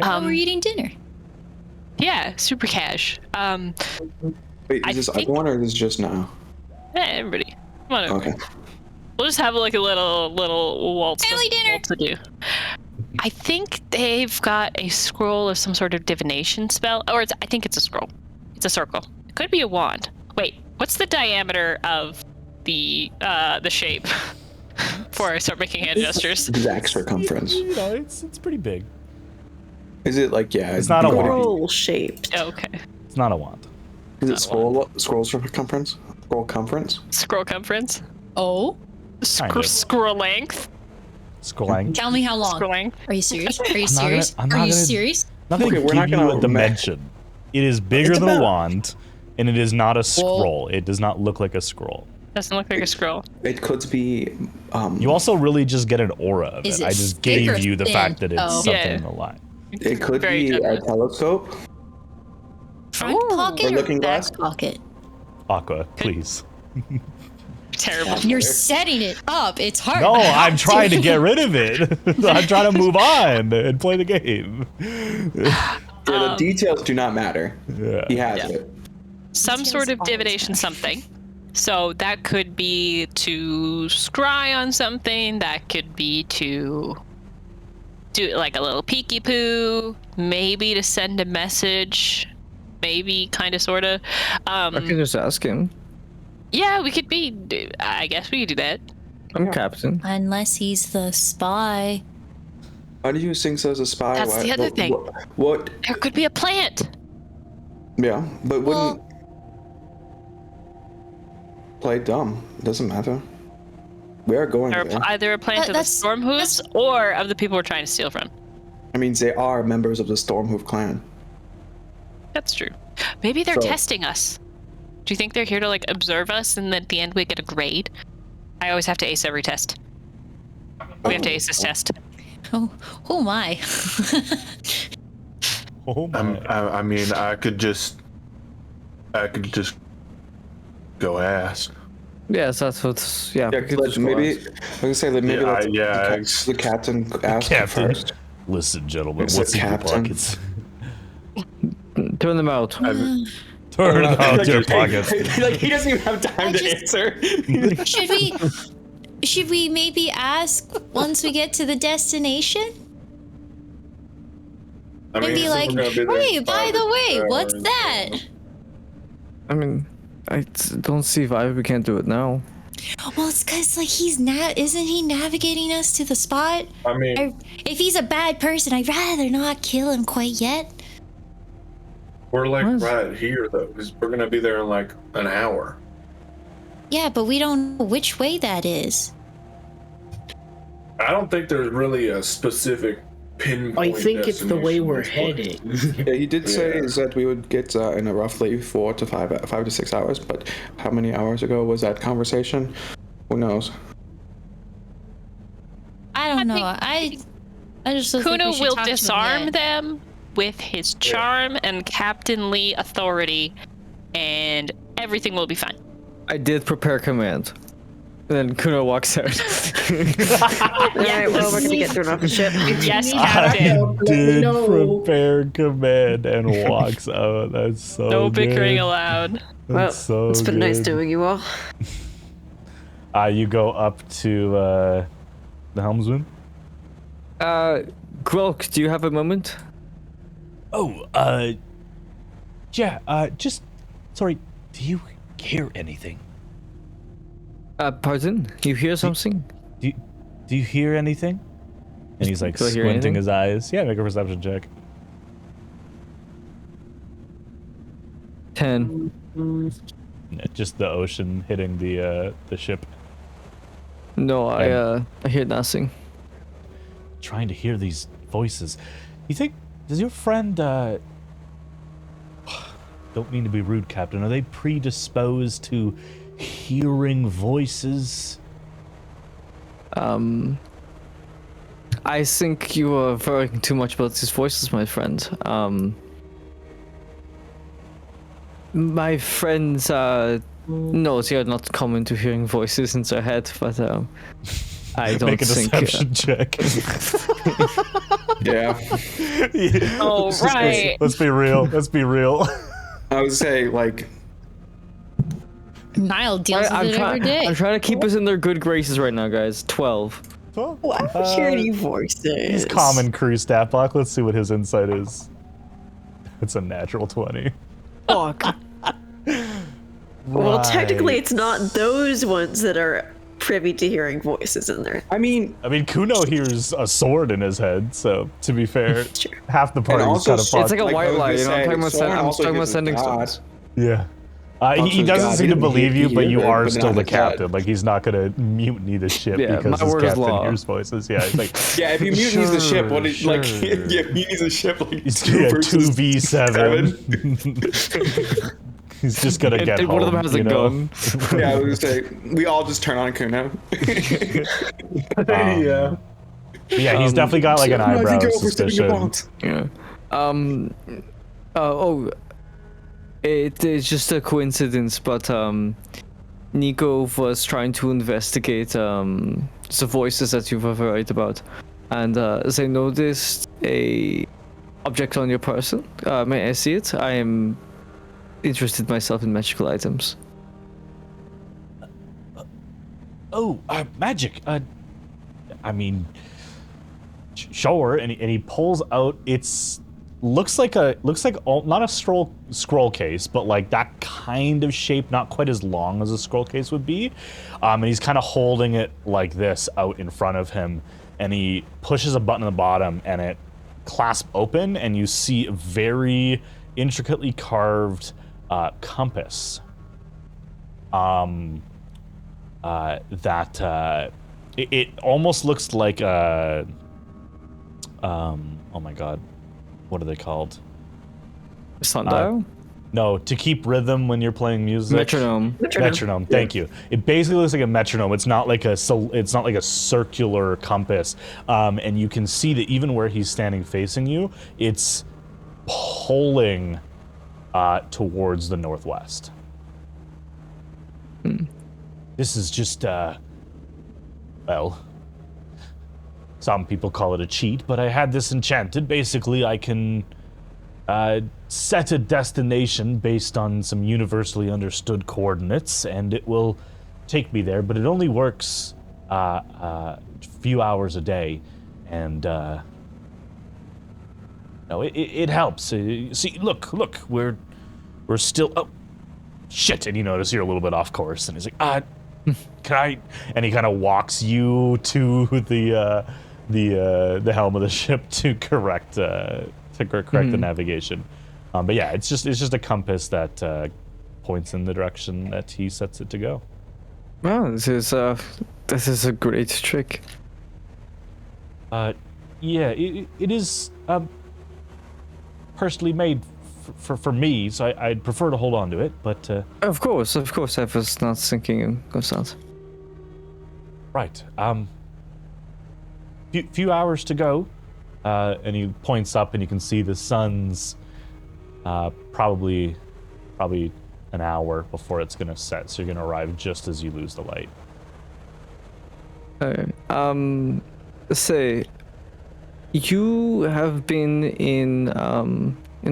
Oh, we're eating dinner. Yeah, super cash. Wait, I is this think- everyone or is this just now? Hey, everybody, come on over. Okay. We'll just have like a little waltz. Family dinner. To do. I think they've got a scroll of some sort of divination spell, or I think it's a scroll. It's a circle. It could be a wand. Wait, what's the diameter of the shape? before I start making hand gestures. Exact circumference. You know, it's pretty big. Is it like, yeah? It's not a wand. Scroll shaped. Okay. It's not a wand. Is it scroll circumference? Scroll conference? Scroll conference. Oh, Kind of. Scroll length. Scroll length. tell me how long. Scroll length. Are you serious? Are you I'm not gonna- serious? I'm Are not you gonna- serious? Not gonna Okay, we're give not you gonna a dimension. It is bigger It's than a about- wand, and it is not a scroll. It does not look like a scroll. Doesn't look like a scroll. It could be. You also really just get an aura of Is it. it I just thick or gave you the thin? fact that it's Oh. something Yeah. in the line. It could Very be a generous. telescope. Front pocket Or or looking back glass? pocket? Aqua, please. Terrible. You're setting it up. It's hard. No, but how I'm trying to get rid of it. I'm trying to move on and play the game. Yeah, the details do not matter. Yeah. He has it. Some sort of always divination something. So that could be to scry on something. That could be to do like a little peeky poo. Maybe to send a message. Maybe, kind of, sort of. I can just ask him. Yeah, we could be. I guess we could do that. I'm captain. Unless he's the spy. Why do you think so as a spy? That's the other thing. What? There could be a plant. Yeah, but wouldn't play dumb. It doesn't matter. We are going Or there. either a plant of the That's- Stormhooves or of the people we're trying to steal from. I mean, they are members of the Stormhoof clan. That's true. Maybe they're So- testing us. Do you think they're here to like observe us and then at the end we get a grade? I always have to ace every test. We have to ace this test. Oh my. Oh my. I mean, I could just go ask. Yes, that's what's yeah. Yeah, cause maybe I can say like maybe Yeah, let's yeah, the captain ask Captain. first. Listen, gentlemen, It's what's a in your captain. pockets? Turn them out. Turn out your pockets. Like he doesn't even have time to answer. Should we maybe ask once we get to the destination? I mean, Maybe since like, we're gonna be there hey, in by 5 the or way, 6 what's hours, that? I mean, don't see why we can't do it now. Well, it's because like isn't he navigating us to the spot? I mean, If he's a bad person, I'd rather not kill him quite yet. we're like What? right here though, because we're gonna be there in like an hour. Yeah, but we don't know which way that is. I don't think there's really a specific pinpoint. I think it's the way destination we're this place. heading. Yeah, he did say Yeah. that we would get in a roughly 5 to 6 hours. But how many hours ago was that conversation? Who knows? I don't know. I just don't think Kuno we should will talk to him disarm yet. them with his charm and captainly authority, and everything will be fine. I did prepare command. And then Kuno walks out. Alright, well, we're gonna get thrown off the ship. Yes, need Captain. backup, let me Did know. prepare command and walks out. That's so No bickering good. allowed. Well, That's so it's been nice good. knowing you all. You go up to the helmsman. Grok, do you have a moment? Oh, yeah. Just sorry. Do you hear anything? Pardon? You hear something? Do you hear anything? And he's like Do I hear squinting anything? his eyes. Yeah, make a perception check. 10. Yeah, just the ocean hitting the ship. No, I hear nothing. Trying to hear these voices. You think? Does your friend? Don't mean to be rude, Captain. Are they predisposed to hearing voices? I think you are worrying too much about these voices, my friend. My friends, no, they are not common to hearing voices in their head, but I don't Make a think. deception check. Yeah. Oh, right. Let's be real. Let's be real. I would say like Niall deals with it every day. I'm trying to keep us in their good graces right now, guys. 12. Well, I don't hear any voices. He's common crew stat block. Let's see what his insight is. It's a natural 20. Fuck. Well, technically, Right. it's not those ones that are privy to hearing voices in there. I mean, Kuno hears a sword in his head, so to be fair, half the party's also kind of fucked. It's like a white lie, you know. I'm talking about sending God. stones. Yeah. He doesn't God, seem to believe you, but you but are not still the his dad. captain. Like, he's not gonna mutiny the ship Yeah, because my his word is captain law. hears voices. Yeah, he's like, Yeah, if he mutinies the ship, what is like? sure. Yeah, if he mutinies the ship like he's 2 versus 2v7. He's just gonna get And home. one of them has a you know? gun. Yeah, I was gonna say we all just turn on Kuno. Yeah. Yeah, he's definitely got like an eyebrow overstepping your suspicion. bounds. Yeah. It is just a coincidence, but Nico was trying to investigate the voices that you've ever heard about, and they noticed a object on your person. May I see it? I am interested myself in magical items. Magic. I mean, sure. And he pulls out. Looks like not a scroll case, but like that kind of shape, not quite as long as a scroll case would be. And he's kind of holding it like this out in front of him, and he pushes a button on the bottom, and it clasps open, and you see a very intricately carved compass. It almost looks like a oh my god. What are they called? Sundial? No, to keep rhythm when you're playing music. Metronome. Thank you. It basically looks like a metronome. It's not like a circular compass. And you can see that even where he's standing facing you, it's pulling towards the northwest. This is just well, some people call it a cheat, but I had this enchanted. Basically, I can set a destination based on some universally understood coordinates, and it will take me there, but it only works a few hours a day, and no, it helps. See, look, we're still, oh, shit, and you notice you're a little bit off course, and he's like, can I, and he kind of walks you to the helm of the ship to correct the navigation. But yeah, it's just a compass that points in the direction that he sets it to go. Wow, this is a great trick. Yeah, it is personally made for me, so I'd prefer to hold on to it, but Of course, I was not thinking of that. right. Few hours to go, and he points up, and you can see the sun's probably an hour before it's gonna set, so you're gonna arrive just as you lose the light. Say, you have been in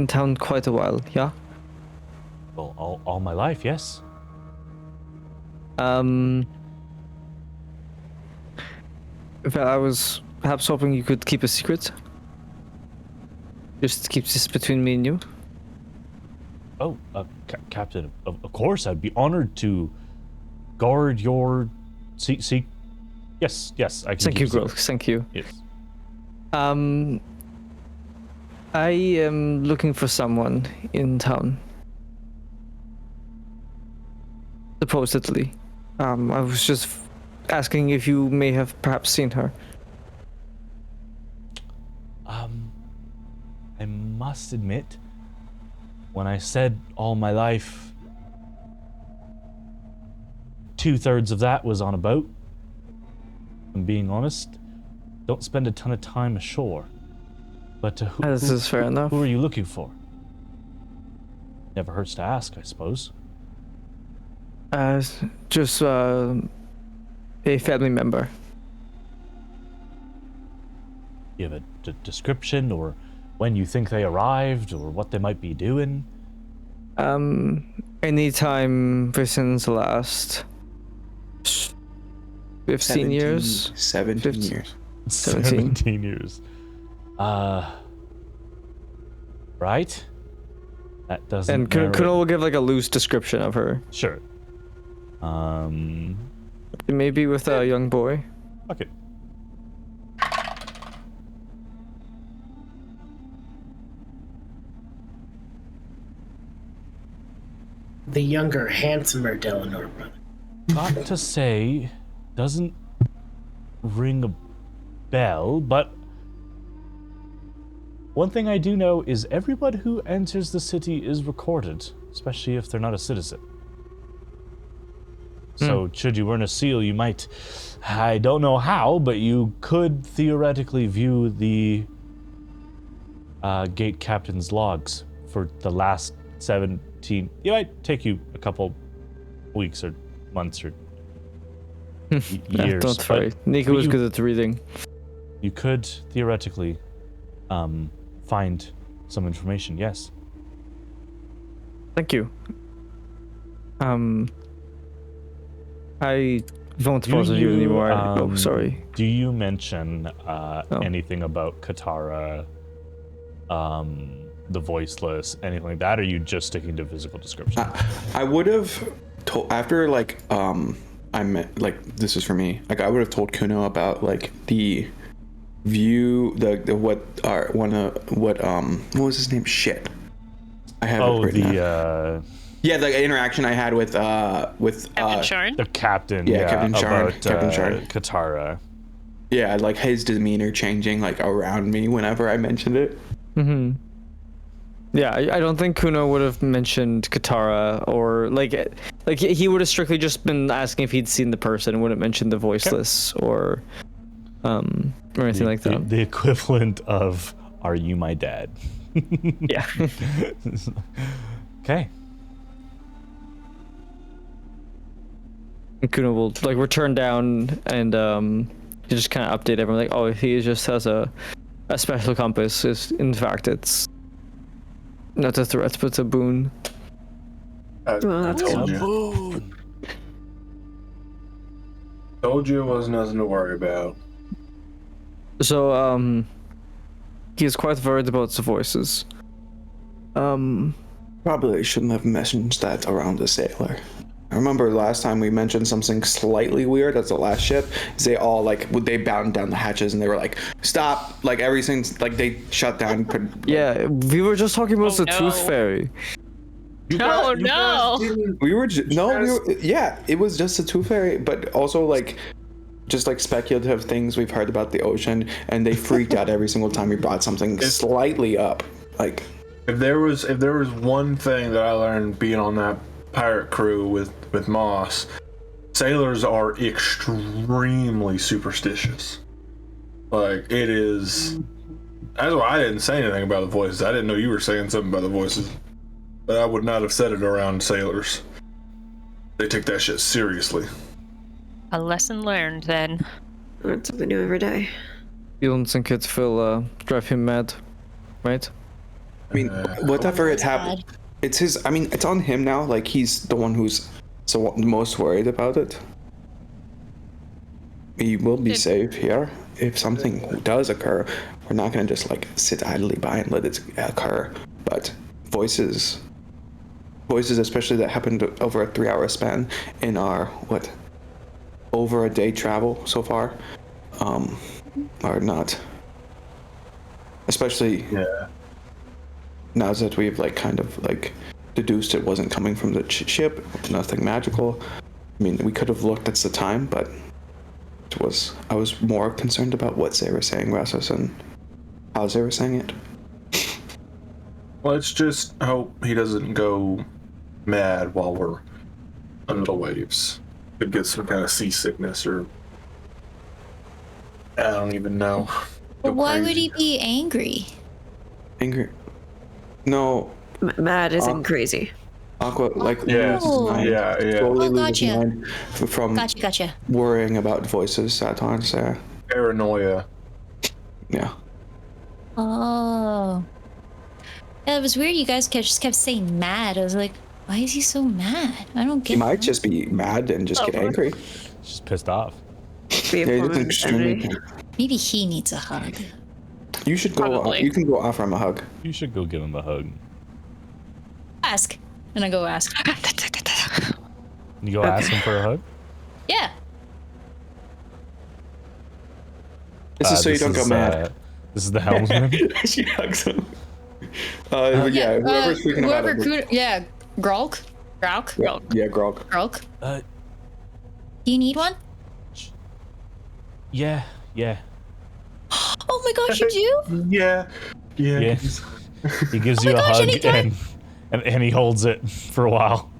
town quite a while, yeah? Well, all my life, yes. Well, I was perhaps hoping you could keep a secret. Just keep this between me and you. Oh, Captain, of course, I'd be honored to guard your see. Yes, I can. Thank you, Grove. Thank you. Yes. I am looking for someone in town. Supposedly. I was just asking if you may have perhaps seen her. I must admit, when I said all my life, 2/3 of that was on a boat. I'm being honest. Don't spend a ton of time ashore. But This is fair enough. who are you looking for? Never hurts to ask, I suppose. Just a family member. You have a description, or when you think they arrived, or what they might be doing? Anytime within the last 15 years. 17 years. 17 years. Right? That doesn't. And Kronos will give like a loose description of her. Sure. Maybe with a young boy. Okay. The younger, handsomer Delanor brother. Not to say, doesn't ring a bell, but one thing I do know is everybody who enters the city is recorded, especially if they're not a citizen. So, should you earn a seal, you might, I don't know how, but you could theoretically view the gate captain's logs for the last 17. It might take you a couple weeks or months or years. Don't worry. Nico was good at reading. You could theoretically find some information, yes. Thank you. I won't bother you anymore. Oh, sorry. Do you mention anything about Katara, the voiceless, anything like that, or are you just sticking to physical description? I would have told after I meant this is for me. Like I would have told Kuno about like the view, what was his name? Shit. I have it written down. Yeah, the interaction I had with Captain Sharn? The captain. Yeah, Captain Sharn. About Captain Sharn. Katara. Yeah, like his demeanor changing like around me whenever I mentioned it. Mm-hmm. Yeah, I don't think Kuno would have mentioned Katara or like he would have strictly just been asking if he'd seen the person, wouldn't mention the voiceless or anything like that. The equivalent of "Are you my dad?" Yeah. Okay. And Kuno will like return down and just kind of update everyone like, oh, he just has a special compass. In fact, it's not a threat, but a boon. I told you. Told you it was nothing to worry about. So, he is quite worried about the voices. Probably shouldn't have mentioned that around the sailor. I remember last time we mentioned something slightly weird. That's the last ship. They all they bound down the hatches and they were like, "Stop!" Like everything's like they shut down. Yeah, we were just talking about the Tooth Fairy. We were yeah. It was just a Tooth Fairy, but also like just like speculative things we've heard about the ocean, and they freaked out every single time we brought something slightly up. Like if there was one thing that I learned being on that pirate crew with Moss, sailors are extremely superstitious. Like it is. That's why I didn't say anything about the voices. I didn't know you were saying something about the voices, but I would not have said it around sailors. They take that shit seriously. A lesson learned then. Learn something new every day. You don't think it will drive him mad, right? I mean, whatever it happened, it's his. I mean, it's on him now. Like he's the one who's the most worried about it. We will be safe here. If something does occur, we're not gonna just like sit idly by and let it occur. But voices, especially that happened over a 3-hour span in our over a day travel so far, are not. Especially now that we've kind of deduced it wasn't coming from the ship, nothing magical. I mean, we could have looked at the time, but I was more concerned about what they were saying rather than how they were saying it. Let's just hope he doesn't go mad while we're under the waves. Could get some kind of seasickness or I don't even know. But why would he be angry? Angry? No. Mad isn't crazy. Aqua, yeah. Slowly loses gotcha. mind from Gotcha. worrying about voices at times. Paranoia. Yeah. Oh. Yeah, it was weird. You guys just kept saying mad. I was like, why is he so mad? I don't get He might just be mad and just get angry. Just pissed off. Be a Yeah, form he's of extremely. insanity. Maybe he needs a hug. You should go. Probably. You can go offer him a hug. You should go give him a hug. Ask. And I go ask. You go ask him for a hug? Yeah. This is so you don't go mad. This is the helmsman. She hugs him. Yeah, whoever's freaking him out. Yeah, Grolk. Yeah, Grolk. Grolk. Uh, Do you need one? Yeah. Oh my gosh, you do? Yeah. He gives you a gosh, hug anytime. and he holds it for a while.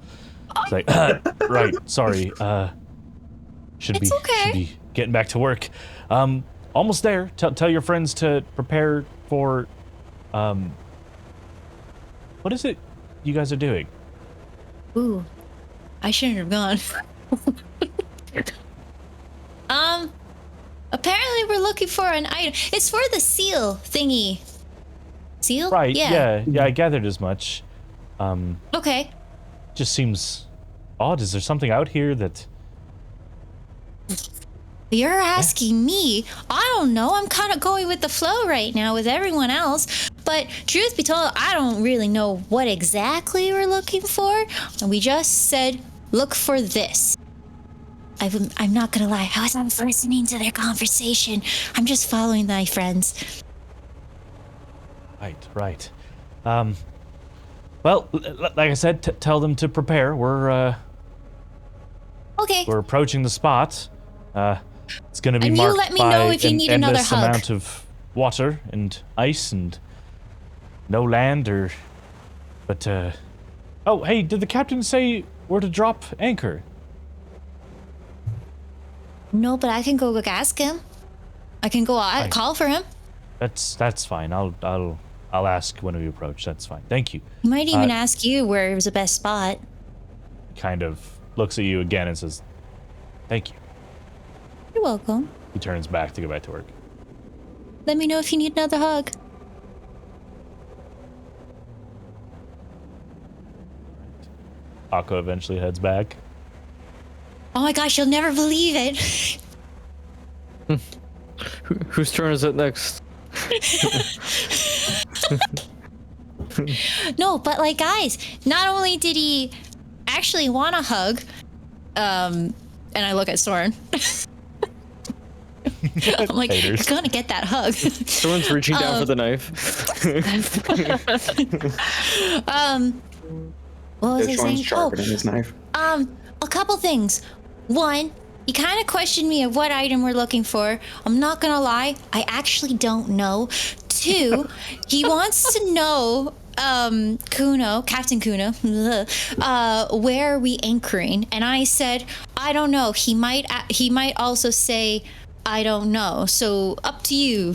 It's like, right, sorry. Should be getting back to work. Almost there. Tell your friends to prepare for, what is it you guys are doing? Ooh, I shouldn't have gone. Apparently we're looking for an item. It's for the seal thingy. Seal? Right, yeah, I gathered as much. Okay. Just seems odd. Is there something out here that... You're asking me. I don't know. I'm kind of going with the flow right now with everyone else. But truth be told, I don't really know what exactly we're looking for. And we just said, look for this. I'm not gonna lie. I wasn't listening to their conversation. I'm just following my friends. Right. Well, like I said, tell them to prepare. We're approaching the spot. It's gonna be marked let me by know if you an need another endless hug. amount of water and ice and no land but oh, hey, did the captain say where to drop anchor? No, but I can go ask him. I can go out, call for him. That's fine. I'll ask when we approach. That's fine. Thank you. He might even ask you where was the best spot. Kind of looks at you again and says, "Thank you." You're welcome. He turns back to go back to work. Let me know if you need another hug. Akko eventually heads back. Oh my gosh, you'll never believe it. Whose turn is it next? No, but like, guys, not only did he actually want a hug, and I look at Soren. I'm like, you're gonna get that hug. Someone's reaching down for the knife. What was I Someone's saying? sharpening his knife. A couple things. One, he kind of questioned me of what item we're looking for. I'm not gonna lie, I actually don't know. Two, he wants to know, Captain Kuno, where are we anchoring? And I said, I don't know. He might also say, I don't know. So up to you,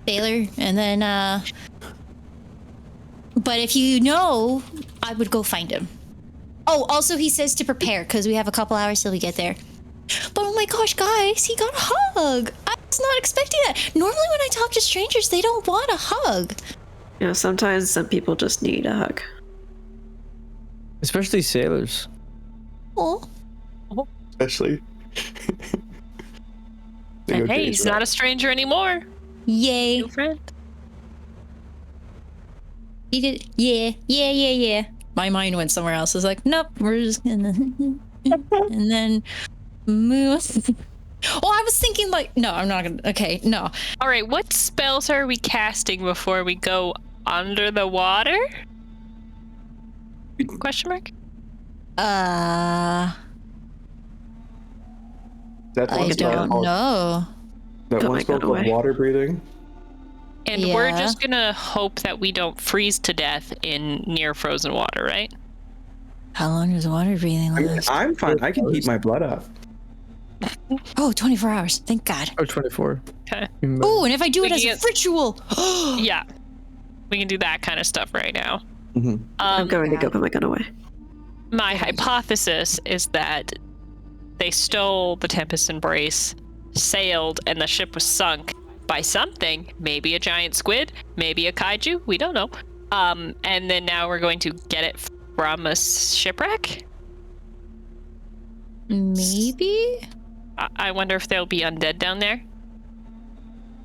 sailor. And then, but if you know, I would go find him. Oh, also he says to prepare because we have a couple hours till we get there. But oh my gosh, guys, he got a hug. I was not expecting that. Normally when I talk to strangers, they don't want a hug. You know, sometimes some people just need a hug. Especially sailors. Oh. Especially. Hey, he's not a stranger anymore. Yay. New friend. He did. Yeah. My mind went somewhere else. I was like, nope, we're just gonna. And then move. Oh, I was thinking like, no, I'm not gonna. Okay, no. All right, what spells are we casting before we go under the water? Question mark? That I don't know. That one spell called water breathing. And we're just gonna hope that we don't freeze to death in near frozen water, right? How long does water breathing last? I'm fine. I can heat my blood up. Oh, 24 hours. Thank God. Or 24. Okay. Oh, and if I do it as a ritual. Yeah. We can do that kind of stuff right now. Mm-hmm. I'm going to go put my gun away. My hypothesis is that they stole the Tempest Embrace, sailed, and the ship was sunk by something. Maybe a giant squid, maybe a kaiju, we don't know. And then now we're going to get it from a shipwreck? Maybe? I wonder if there'll be undead down there.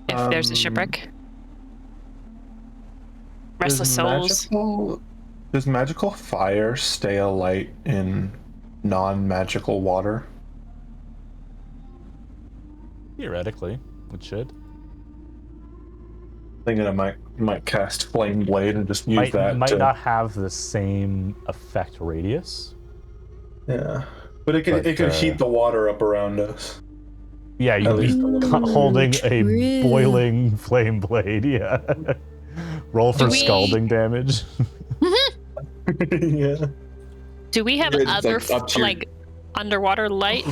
If there's a shipwreck. Restless souls. Does magical fire stay alight in non-magical water? Theoretically, it should. Thinking I might cast Flame Blade and just use that. Might not have the same effect radius. Yeah, but it can heat the water up around us. Yeah, you'd be holding a boiling flame blade. Yeah. Roll for scalding damage. Yeah. Do we have other like underwater light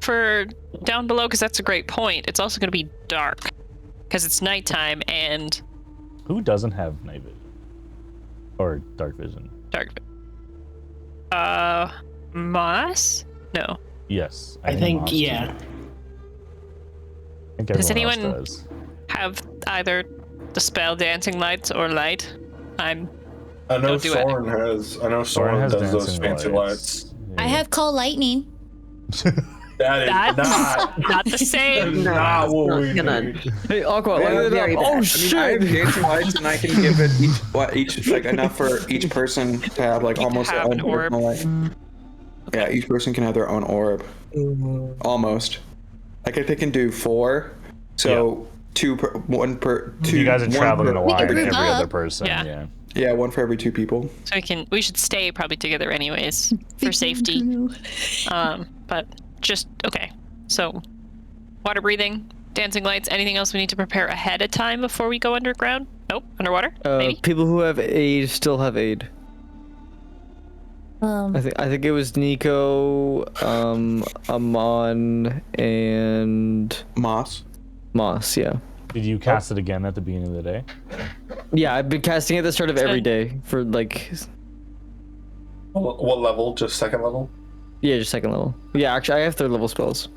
for down below? Because that's a great point. It's also going to be dark because it's nighttime and. Who doesn't have night vision or dark vision? Dark. Moss? No. Yes. I think yeah. Does anyone have either the spell dancing lights or light? I know Soren has does those fancy lights. I have call lightning. That is not the same. Not what we need. Hey, Aqua, light it up. Oh shit! I have dancing lights, and I can give it each like enough for each person to have like almost their own personal light. Yeah, each person can have their own orb. Almost. Like if they can do 4, so 1 per 2. You guys are traveling a while, and every up. other person. Yeah. Yeah, 1 for every 2 people. So we should stay probably together anyways for safety. But just okay. So water breathing, dancing lights, anything else we need to prepare ahead of time before we go underground? Nope. Underwater? Maybe? People who have aid still have aid. I think it was Nico, Amon, and Moss, yeah. Did you cast it again at the beginning of the day? Yeah, I've been casting it at the start of every day for like. What level? Just 2nd level? Yeah, just 2nd level. Yeah, actually, I have 3rd level spells.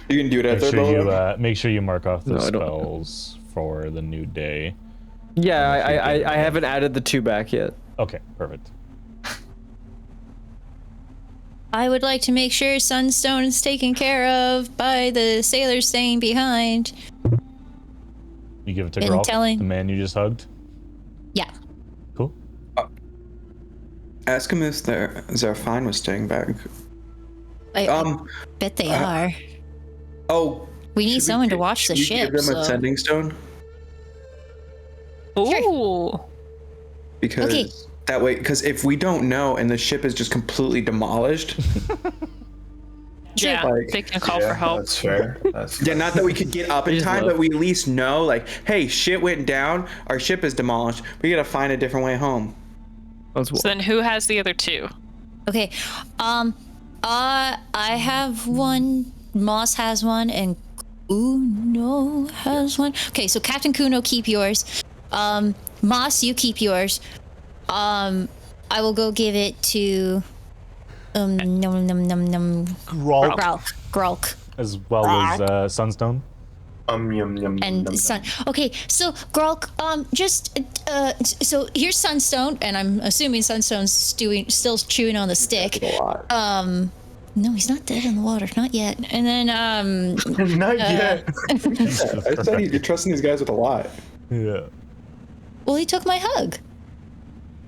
You can do it at 3rd level. Make sure you mark off the spells for the new day. Yeah, I haven't added the 2 back yet. Okay, perfect. I would like to make sure Sunstone is taken care of by the sailors staying behind. You give it to Grolk, the man you just hugged? Yeah. Cool. Ask him if they're fine with staying back. I bet they are. Oh. We need someone to watch the ship. Give them a sending stone? Ooh. Sure. Because that way, because if we don't know and the ship is just completely demolished. Yeah, they can call for help. That's fair. Yeah, not that we could get up in time, but we at least know, like, hey, shit went down. Our ship is demolished. We gotta find a different way home. So then, who has the other 2? Okay, I have 1. Moss has 1, and Kuno has 1. Okay, so Captain Kuno, keep yours. Moss, you keep yours. I will go give it to Grolk. As well as Sunstone. Yum, yum, and Sun. Okay, so Grolk, so here's Sunstone, and I'm assuming Sunstone's still chewing on the stick. No, he's not dead in the water, not yet. And then not yet. I said you're trusting these guys with a lot. Yeah. Well, he took my hug.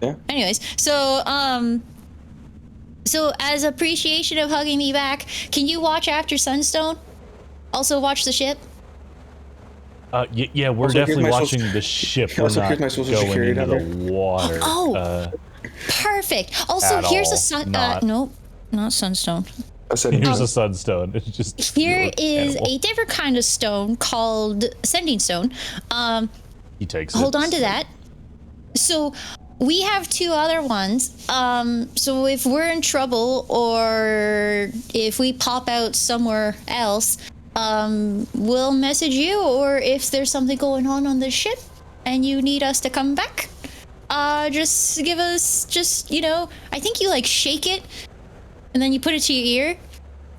Yeah. Anyways, so as appreciation of hugging me back, can you watch after Sunstone? Also watch the ship? Yeah, we're Also, definitely watching the ship. We're Also, not here's my social going security into the number. water. Perfect. Also, here's nope, not Sunstone. I said here's a Sunstone. It's just here is a different kind of stone called Sending Stone. He takes hold on to that. So we have 2 other ones. So if we're in trouble or if we pop out somewhere else, we'll message you, or if there's something going on the ship and you need us to come back, just give us, I think you like shake it and then you put it to your ear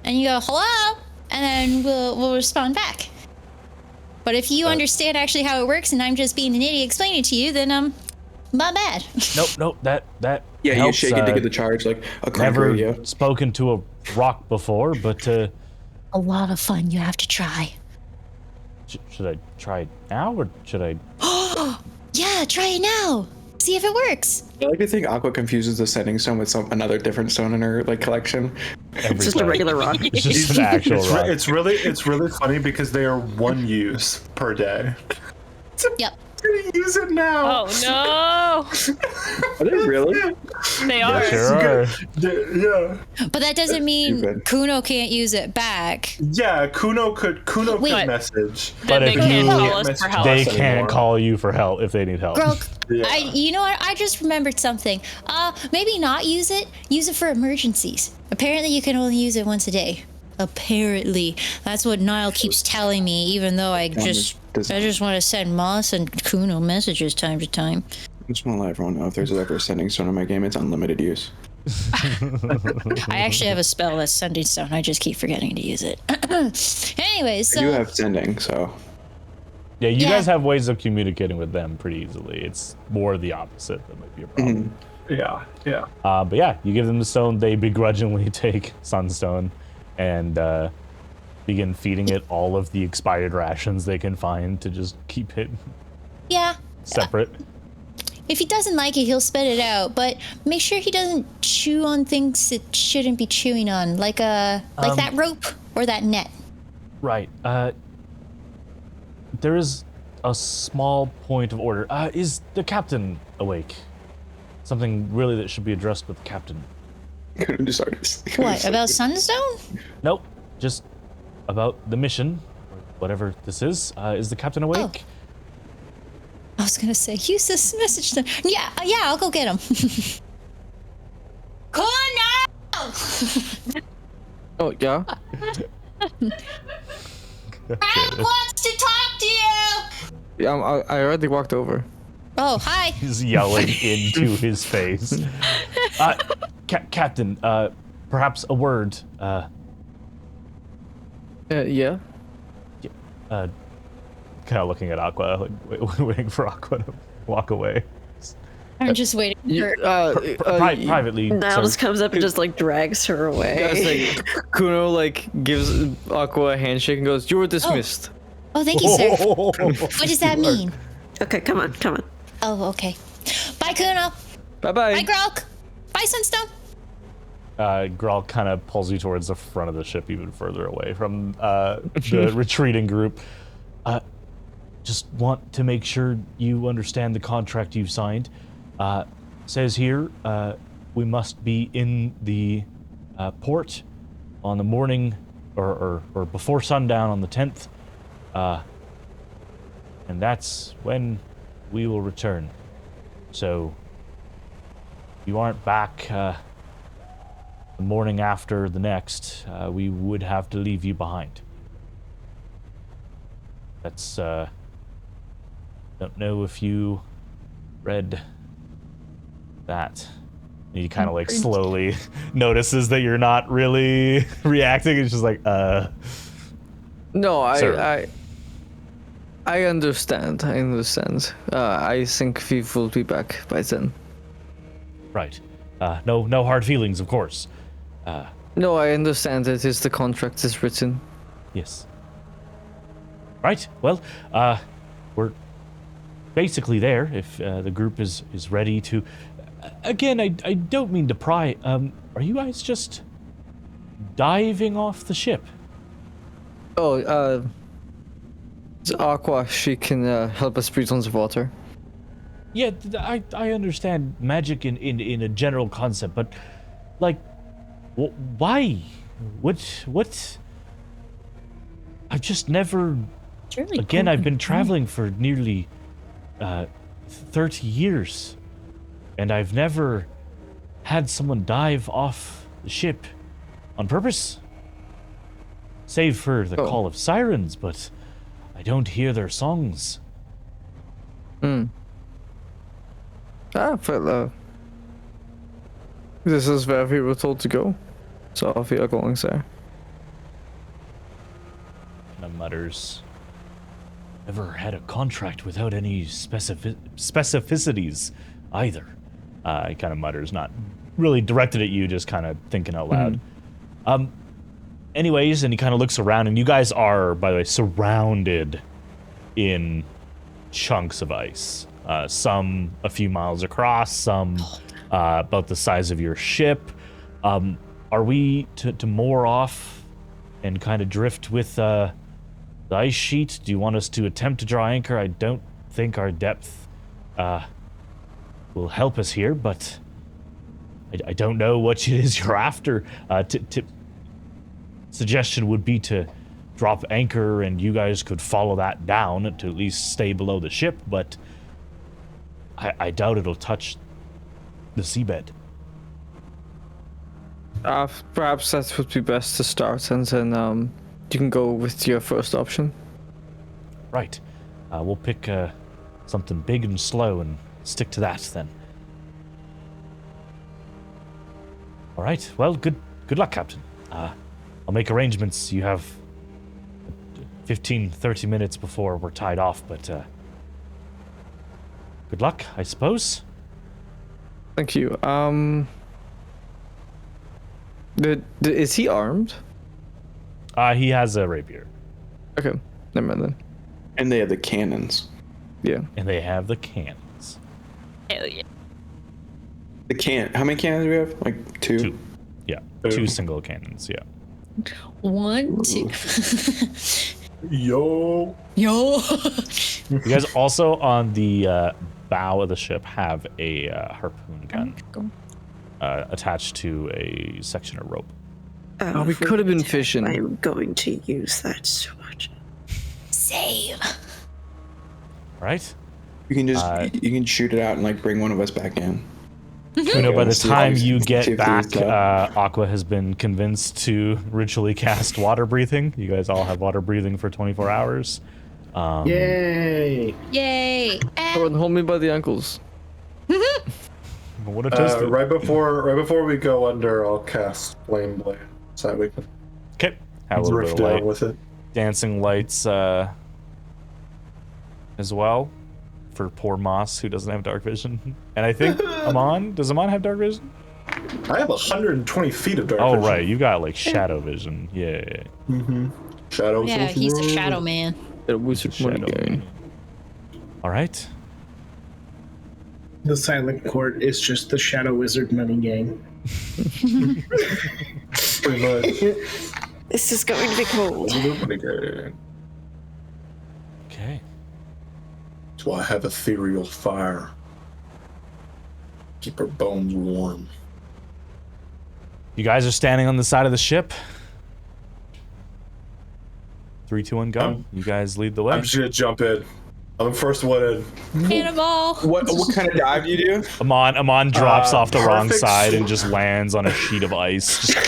and you go, hello, and then we'll respond back. But if you understand actually how it works and I'm just being an idiot explaining it to you, then my bad. Nope. That yeah, helps. You shake it to get the charge like a crank never radio. Spoken to a rock before, but a lot of fun. You have to try. Should I try it now or should I? Yeah, try it now. See if it works. I like to think Aqua confuses the Sending Stone with another different stone in her collection. It's just a regular rock. It's just an actual rock. It's really funny because they are 1 use per day. Yep. Gonna use it now. Oh no! Are they really? They are. Sure are. Yeah. But that doesn't mean Stupid. Kuno can't use it back. Yeah, Kuno could Wait. message. But Then they if can't you- call us for help. They anymore. can't call you for help if they need help. Grok, Yeah. you know what? I just remembered something. Maybe not use it. Use it for emergencies. Apparently, you can only use it once a day. Apparently, that's what Niall keeps telling me. Even though I just want to send Moss and Kuno messages time to time. I just want to let everyone know if there's ever a sending stone in my game, it's unlimited use. I actually have a spell that's sending stone. I just keep forgetting to use it. Anyways, I do so have sending, so Yeah, you Yeah. guys have ways of communicating with them pretty easily. It's more the opposite that might be a problem. Yeah. But yeah, you give them the stone, they begrudgingly take Sunstone and begin feeding it all of the expired rations they can find to just keep it yeah. separate. If he doesn't like it, he'll spit it out. But make sure he doesn't chew on things it shouldn't be chewing on, like that rope or that net. Right. There is a small point of order. Is the captain awake? Something really that should be addressed with the captain. couldn't just artist. What, about Sunstone? Nope. Just about the mission, or whatever this is. Is the captain awake? I was gonna say, use this message then. Yeah, I'll go get him. Kuno! Oh, yeah? Frank wants to talk to you! Yeah, I already walked over. Oh, hi. He's yelling into his face. Captain, perhaps a word. Yeah? Kind of looking at Aqua, like waiting for Aqua to walk away. I'm just waiting for Privately. Niall sir. just comes up and just like drags her away. Guys, like, Kuno, like, gives Aqua a handshake and goes, "You were dismissed." Oh, thank you, sir. What does that mean? Okay, come on. Oh, okay. Bye, Kuno. Bye-bye. Bye, Grok. Bye, Sunstone. Grawl kind of pulls you towards the front of the ship, even further away from the retreating group. Just want to make sure you understand the contract you've signed. Says here, we must be in the port on the morning or before sundown on the 10th. And that's when we will return. So, if you aren't back the morning after the next, we would have to leave you behind. That's, don't know if you read that. He kind of like slowly notices that you're not really reacting. It's just like, No, Sir. I understand. I think we will be back by then. right. No hard feelings, of course. No, I understand. It is the contract is written. Yes. Right. Well, we're basically there. If the group is ready to. Again, I don't mean to pry. Are you guys just diving off the ship? Oh, it's Aqua. She can help us breathe on the water. Yeah, I understand magic in a general concept, but like, why? What? I've just never. Really Again, cool. I've been traveling for nearly 30 years, and I've never had someone dive off the ship on purpose. Save for the call of sirens, but I don't hear their songs. Well, this is where we were told to go, so we are going there. And it mutters. Never had a contract without any specificities either. He kind of mutters, not really directed at you, just kind of thinking out loud. Anyways, and he kind of looks around, and you guys are, by the way, surrounded in chunks of ice. Some a few miles across, some about the size of your ship. are we to moor off and kind of drift with the ice sheet? Do you want us to attempt to draw anchor? I don't think our depth will help us here, but I don't know what it is you're after. Suggestion would be to drop anchor and you guys could follow that down to at least stay below the ship, but I doubt it'll touch the seabed. Perhaps that would be best to start, and then you can go with your first option. Right. We'll pick something big and slow and stick to that then. All right. Well, good luck, Captain. I'll make arrangements. You have 15, 30 minutes before we're tied off, but good luck, I suppose. Thank you. Is he armed? He has a rapier. Okay, never mind then. And they have the cannons. Yeah. And they have the cannons. Hell yeah. How many cannons do we have? Like two? Two. Yeah, 2 single cannons, yeah. 1, 2. Yo. Yo. You guys also on the bow of the ship have a harpoon gun attached to a section of rope. Oh, we could have been fishing. I'm going to use that so much. Save. Right? You can just you can shoot it out and like bring one of us back in. Kuno, by the time you get Two back, things up. Aqua has been convinced to ritually cast water breathing. You guys all have water breathing for 24 hours. Yay! Yay. Soren, hold me by the ankles. What a toast. Right before we go under, I'll cast Flame Blade so that we can Okay. Have a little bit drift of down light. with it. Dancing lights as well for poor Moss, who doesn't have dark vision. And I think does Amon have dark vision? I have 120 feet of dark Oh, vision. right. You got like shadow vision. Yeah. Shadow. Yeah, he's a shadow man. A wizard money gang. All right. The silent court is just the Shadow Wizard money gang. Pretty much. This is going to be cold. Okay. So I have ethereal fire. Keep our bones warm. You guys are standing on the side of the ship. 3, 2, 1, go. You guys lead the way. I'm just gonna jump in. I'm the first one in. Cannonball. What kind of dive do you do? Amon drops off the wrong perfect side and swim. just lands on a sheet of ice. Just,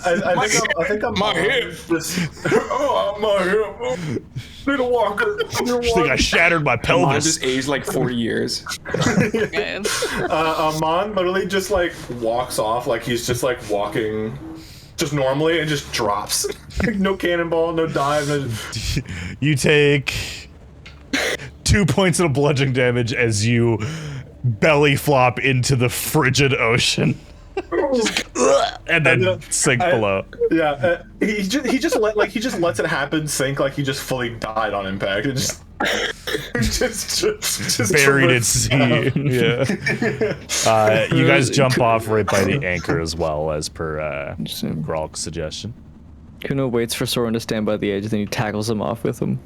I think I'm My hip. my hip. Need a walker. I think I shattered my Amon pelvis. just aged like 40 years. Good. Amon literally just like walks off like he's just like walking just normally and just drops. No cannonball, no dive. No... You take 2 points of bludgeoning damage as you belly flop into the frigid ocean. And then sink below. Yeah, he just lets it happen, sink like he just fully died on impact. It just Buried at sea. Yeah. You guys jump off right by the anchor as well, as per Gralk's suggestion. Kuno waits for Soren to stand by the edge, then he tackles him off with him.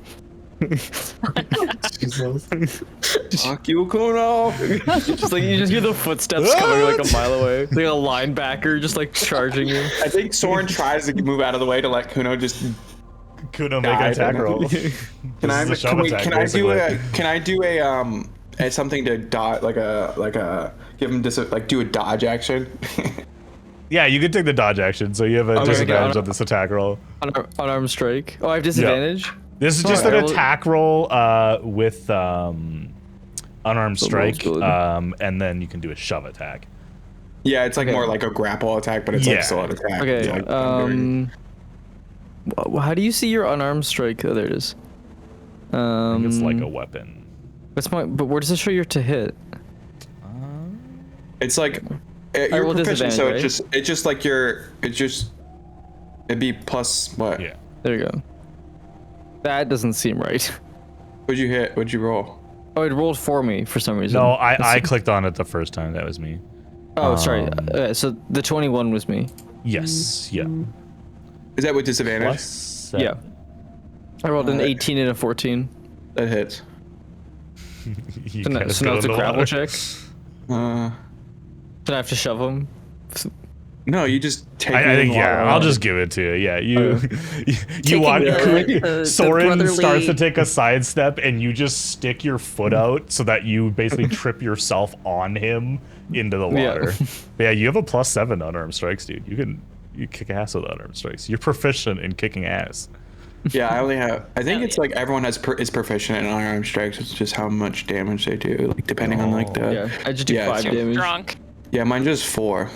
Fuck you, Kuno. Just like you just hear the footsteps coming like a mile away. Like a linebacker just like charging you. I think Soren tries to move out of the way to let Kuno just. Kuno, make an attack roll. Can I do a something to dodge like a give him do a dodge action? Yeah, you can take the dodge action, so you have a disadvantage on this attack roll. Unarmed strike. Oh, I have disadvantage? This is just an attack roll with unarmed strike, and then you can do a shove attack. Yeah, it's like more like a grapple attack, but it's like still an attack. Okay. Like, how do you see your unarmed strike? Oh, there it is. I think it's like a weapon. But where does it show your to hit? It's like you're proficient, so right? it'd be plus what? Yeah. There you go. That doesn't seem right. What'd you hit? What'd you roll? Oh, it rolled for me for some reason. No, I clicked on it the first time. That was me. Oh, sorry. So the 21 was me. Yes. Yeah. Is that with disadvantage? Plus Yeah. I rolled an 18 and a 14. That hits. You So now guys so now go it's a in the grapple water. check. Uh, Do I have to shove him? no, you just take. I me in think the water. I'll just give it to you. Yeah, you you watch the Soren brotherly- starts to take a sidestep, and you just stick your foot out so that you basically trip yourself on him into the Yeah. water. But yeah, you have a +7 unarmed strikes, dude. You kick ass with unarmed strikes. You're proficient in kicking ass. Yeah, I only have. I think it's like everyone is proficient in unarmed strikes. It's just how much damage they do, like depending on like the. Yeah, I just do Yeah, 5 so- damage. Drunk. Yeah, mine just 4.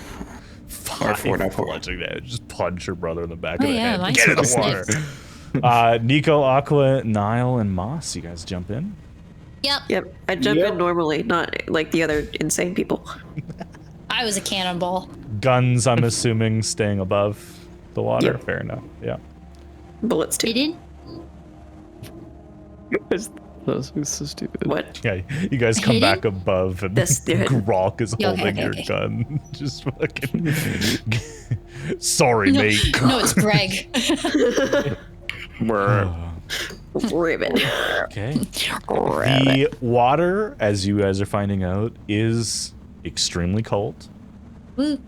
Or 4, not 4. Bludgeoning damage. Just punch your brother in the back Oh, of the yeah, head. mine's Get in the snipped. water. Nico, Aqua, Nile, and Moss. You guys jump in. Yep. Yep, I jump in normally, not like the other insane people. I was a cannonball. Guns, I'm assuming, staying above the water. Yep. Fair enough. Yeah. Bullets too. Didn't? That was so stupid. What? Yeah, you guys come Hidden? back above, and This- they're hidden. Grok is Yeah, okay, holding okay, your okay. gun. Just fucking. Sorry, No, mate. no, it's Greg. Ribbon. Okay. The water, as you guys are finding out, is extremely cold. Woo.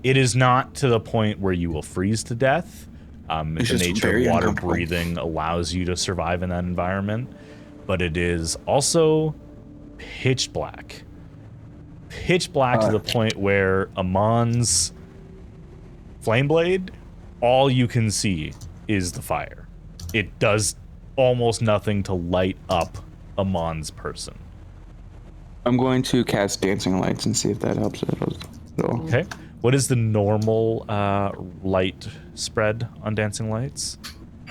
It is not to the point where you will freeze to death. The It's just nature very of water uncomfortable. breathing allows you to survive in that environment, but it is also pitch black. Pitch black to the point where Amon's flame blade, all you can see is the fire. It does almost nothing to light up Amon's person. I'm going to cast dancing lights and see if that helps at all. Okay. What is the normal light spread on dancing lights?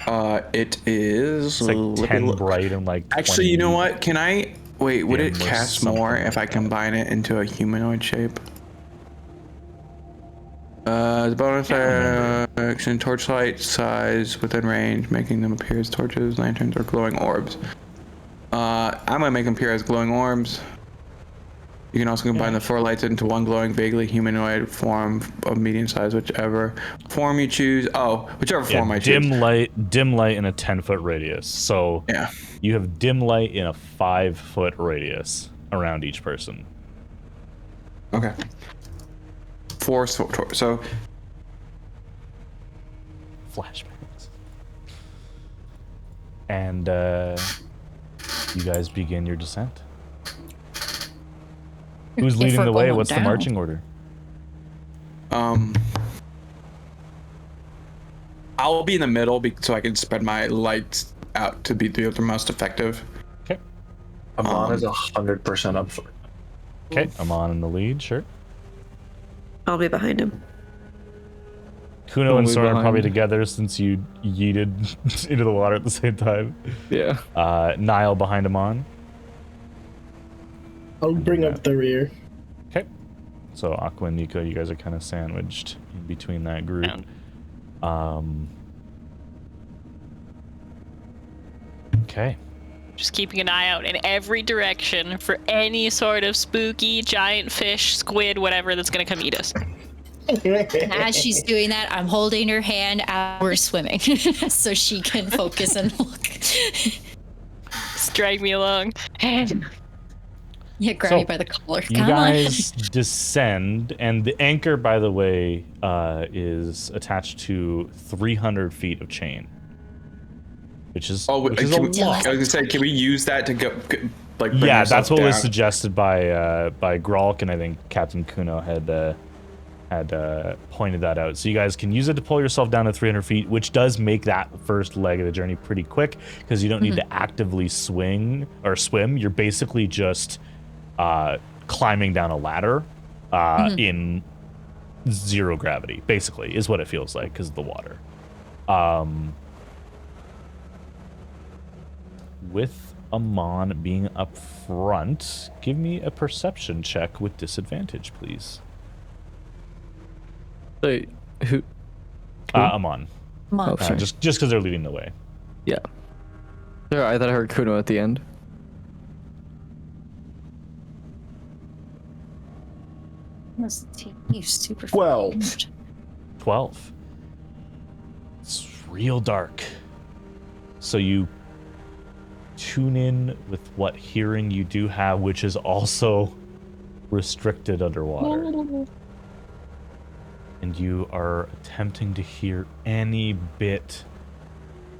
It is It's like 10 bright and like 20. Actually, you know what? Can I wait? Would it dim or cast something more like if I combine it into a humanoid shape? The bonus action: torchlight size within range, making them appear as torches, lanterns, or glowing orbs. I'm gonna make them appear as glowing orbs. You can also combine the 4 lights into one glowing, vaguely humanoid form of medium size, whichever form you choose. Oh, whichever form I choose. dim light in a 10-foot radius. So Yeah. you have dim light in a 5-foot radius around each person. Okay. 4 so Flashbangs. And you guys begin your descent. Who's If leading we're the way? going What's the down. marching order? I'll be in the middle so I can spread my lights out to be the most effective. Okay. Amon is 100% up for it. Okay, I'm on in the lead, sure. I'll be behind him. Kuno and Only Soren are probably behind. together since you yeeted into the water at the same time. Yeah. Nile behind him on. I'll bring up the rear. Okay. So Aqua and Nico, you guys are kind of sandwiched in between that group. Okay. Just keeping an eye out in every direction for any sort of spooky giant fish, squid, whatever that's gonna come eat us. As she's doing that, I'm holding her hand as we're swimming so she can focus and look. Just drag me along. Yeah, grab So, me by the collar. You Come guys descend, and the anchor, by the way, is attached to 300 feet of chain, which is, Oh, which is a can we, lot. I was gonna say, can we use that to go, like, bring Yeah, ourselves that's what was down? suggested by Grolk, and I think Captain Kuno had pointed that out. So you guys can use it to pull yourself down to 300 feet, which does make that first leg of the journey pretty quick because you don't need to actively swing or swim. You're basically just climbing down a ladder in zero gravity, basically, is what it feels like because of the water. With Amon being up front, give me a perception check with disadvantage, please. Wait, who? Amon. Come on. Oh, sorry. Just because they're leading the way. Yeah. Sorry, I thought I heard Kuno at the end. You super 12. 12. It's real dark. So you tune in with what hearing you do have, which is also restricted underwater. And you are attempting to hear any bit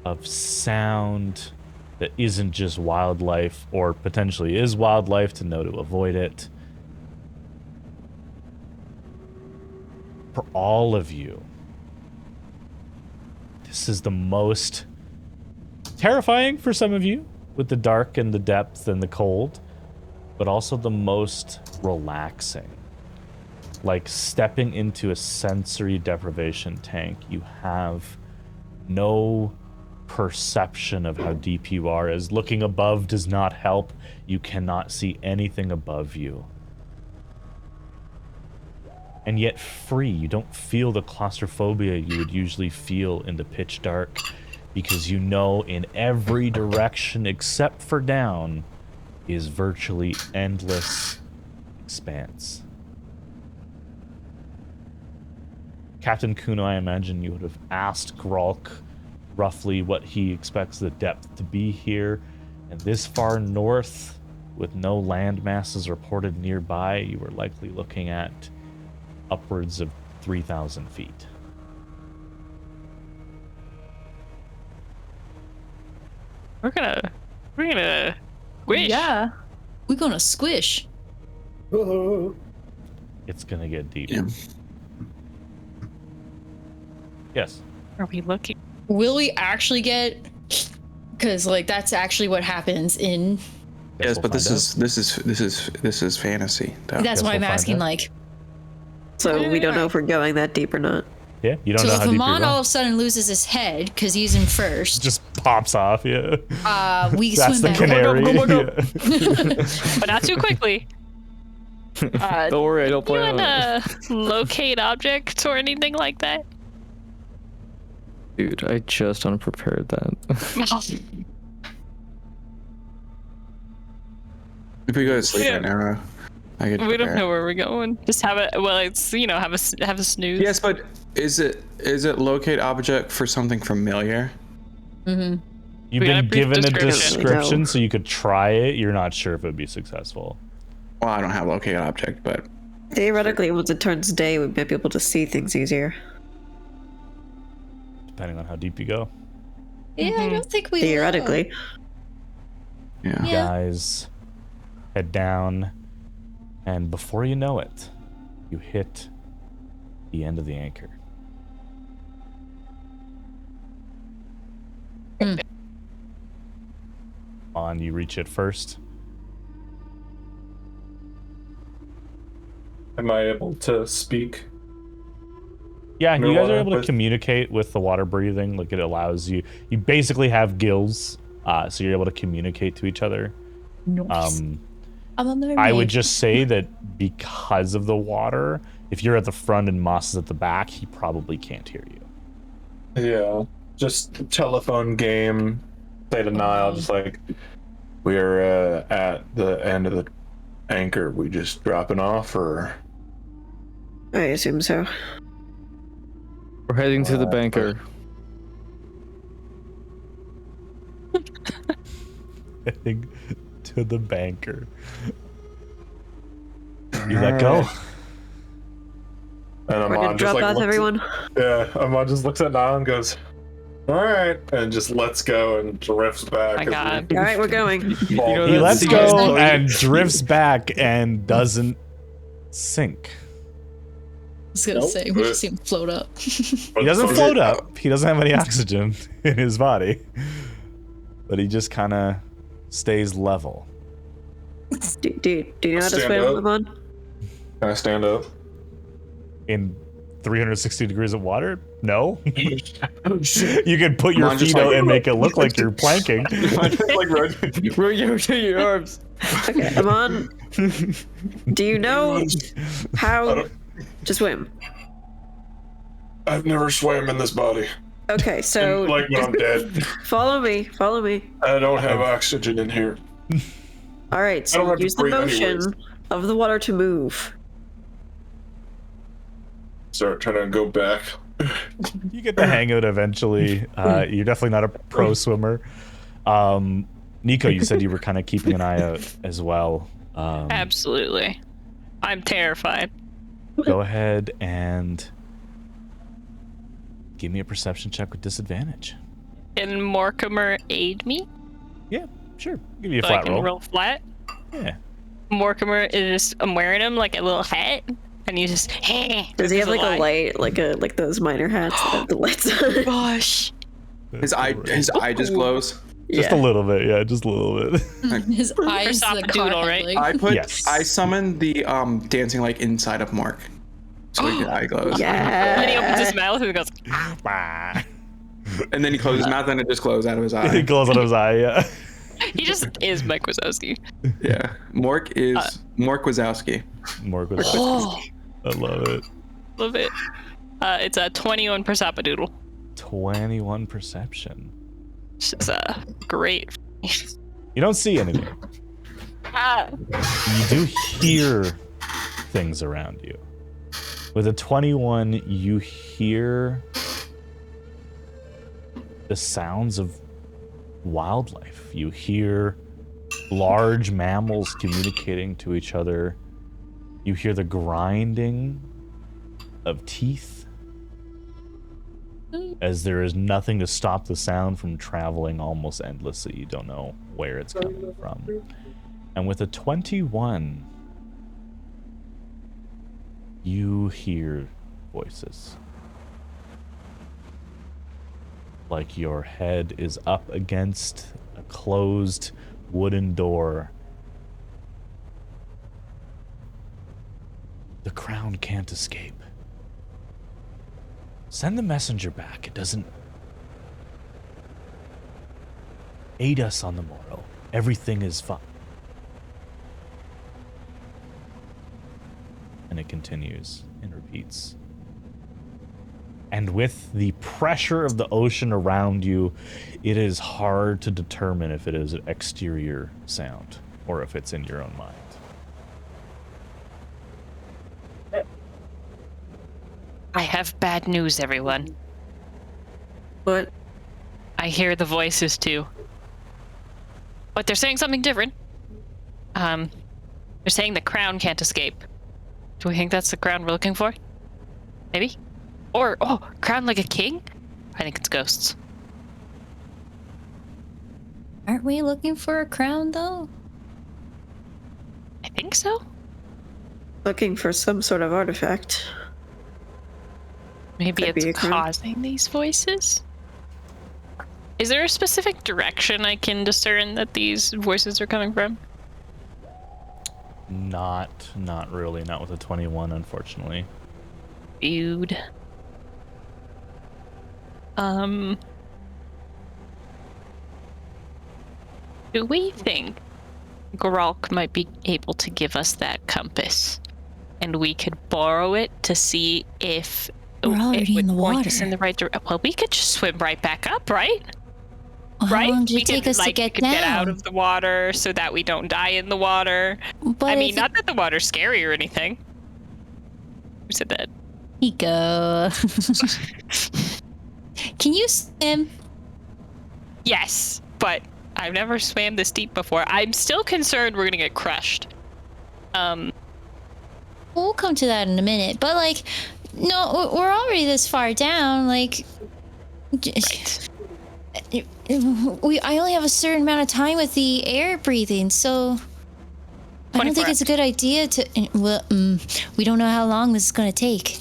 of sound that isn't just wildlife, or potentially is wildlife, to know to avoid it. For all of you, this is the most terrifying for some of you, with the dark and the depth and the cold, but also the most relaxing. Like stepping into a sensory deprivation tank. You have no perception of how deep you are, as looking above does not help. You cannot see anything above you. And yet free. You don't feel the claustrophobia you would usually feel in the pitch dark, because you know in every direction except for down is virtually endless expanse. Captain Kuno, I imagine you would have asked Grolk roughly what he expects the depth to be here. And this far north, with no land masses reported nearby, you were likely looking at upwards of 3,000 feet. We're gonna squish. Yeah. We're gonna squish. It's gonna get deep. Yeah. Yes. Are we looking? Will we actually get? Because like that's actually what happens in. Yes, but this is fantasy. Though. That's why I'm we'll find asking. out. Like, So we don't know if we're going that deep or not. Yeah, you don't so know if how deep Amon you're all going. of a sudden loses his head because he's in first, Just pops off, yeah. we That's swim the back. canary. Yeah. But not too quickly. Don't worry, I don't You plan on want it. to locate object or anything like that? Dude, I just unprepared that. If we go to sleep right now, I could. We don't know where we're going. Just have a have a snooze. Yes, but is it locate object for something familiar? Mm-hmm. You've We got a been brief given a description. description, No. so you could try it. You're not sure if it would be successful. Well, I don't have locate object, but Theoretically, once it turns day, we might be able to see things easier. Depending on how deep you go. Yeah, I don't think we. Theoretically. yeah. You guys head down, and before you know it, you hit the end of the anchor. On, you reach it first. Am I able to speak? Yeah, you guys are able to With- communicate with the water breathing. Like, it allows you. You basically have gills, so you're able to communicate to each other. Nice. I'm a mermaid. I would just say that because of the water, if you're at the front and Moss is at the back, he probably can't hear you. Yeah. Just telephone game. Say to Niall, just like, we're at the end of the anchor. We just dropping off, or? I assume so. We're heading to the banker. Heading to the banker. You let go. And We're gonna drop off everyone. Yeah, Amon just looks at Niall and goes, "All right," and just lets go and drifts back. My God. All right, we're going. He that's lets the go story. and drifts back and doesn't sink. I was gonna Nope. say we just see him float up. He doesn't float up. He doesn't have any oxygen in his body. But he just kind of stays level. Do you know how to Stand swim, up. Amon? Can I stand up? In 360 degrees of water? No. Oh shit! You could put your Come on, just feet out like- and make it look like you're planking. Like right. Bro, your arms. Okay, Amon. Do you know I how don't- to swim? I've never swam in this body. Okay, so Like when I'm dead, follow me. Follow me. I don't have oxygen in here. All right, I don't so have to use the breathe motion anyways. of the water to move. start trying to go back. You get the hang of it eventually. You're definitely not a pro swimmer. Nico, you said you were kind of keeping an eye out as well. Absolutely. I'm terrified. Go ahead and give me a perception check with disadvantage. Can Mortimer aid me? Yeah, sure. Give you a So flat I can roll. roll flat? Yeah. Mortimer is I'm wearing him like a little hat, and you just Does he have like a light, like those miner hats that have the lights on? Gosh. His eye just glows. Just a little bit, yeah, just a little bit. His eyes Stop the the doodle, right? Yes. I summoned the dancing light inside of Mark. So his eye glows. Yeah. And then he opens his mouth and he goes, And then he closes his mouth and it just glows out of his eye. He glows out of his eye, yeah. he just is Mike Wazowski. Yeah. Mark Wazowski. More good. Oh, I love it. love it. It's a 21 per Sapadoodle. 21 perception. Which is great. You don't see anything. Ah. You do hear things around you. With a 21, you hear the sounds of wildlife. You hear large mammals communicating to each other. You hear the grinding of teeth, as there is nothing to stop the sound from traveling almost endlessly. You don't know where it's coming from. And with a 21, you hear voices. Like your head is up against a closed wooden door. The crown can't escape. Send the messenger back. It doesn't aid us on the morrow. Everything is fine. And it continues and repeats. And with the pressure of the ocean around you, it is hard to determine if it is an exterior sound or if it's in your own mind. I have bad news, everyone. What? I hear the voices too. But they're saying something different. They're saying the crown can't escape. Do we think that's the crown we're looking for? Maybe? Or, crown like a king? I think it's ghosts. Aren't we looking for a crown, though? I think so. Looking for some sort of artifact. Maybe Could be a it's crown. causing these voices? Is there a specific direction I can discern that these voices are coming from? Not really. Not with a 21, unfortunately. Dude. Do we think Gralk might be able to give us that compass? And we could borrow it to see if We're it already would in the point us water. in the right direction. Well, we could just swim right back up, right? Well, how Right? long did We it take could, us to we get could get out down? of the water so that we don't die in the water. But I mean, if not that the water's scary or anything. Who said that? Nico. Can you swim? Yes, but I've never swam this deep before. I'm still concerned we're gonna get crushed. We'll come to that in a minute. But like, no, we're already this far down. Like, I only have a certain amount of time with the air breathing, so I don't 24 think it's a good idea to. Well, we don't know how long this is gonna take.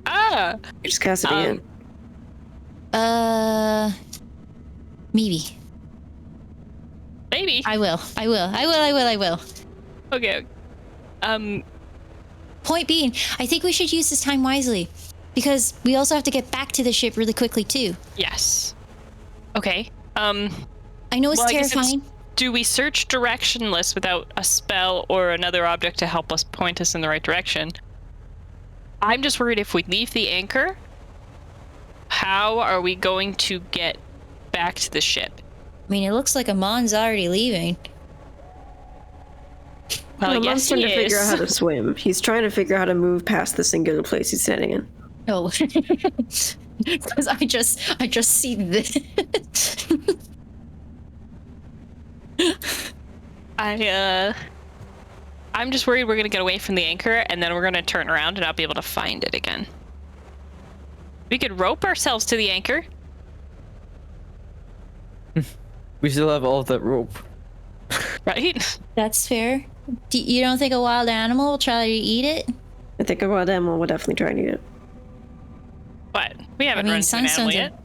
Ah, You just cast it in. Maybe. maybe. I will. Okay. Point being, I think we should use this time wisely, because we also have to get back to the ship really quickly too. Yes. Okay. I know it's Well, I guess terrifying. do we search directionless without a spell or another object to help us point us in the right direction? I'm just worried if we leave the anchor, how are we going to get back to the ship? I mean, it looks like Amon's already leaving. Well, Amon's yes, trying he to figure out is. how to swim. He's trying to figure out how to move past the singular place he's standing in. No. Because I just see this. I'm just worried we're gonna get away from the anchor and then we're gonna turn around and not be able to find it again. We could rope ourselves to the anchor. We still have all of that rope. Right? That's fair. You don't think a wild animal will try to eat it? I think a wild animal would definitely try and eat it. But we haven't run into an animal yet.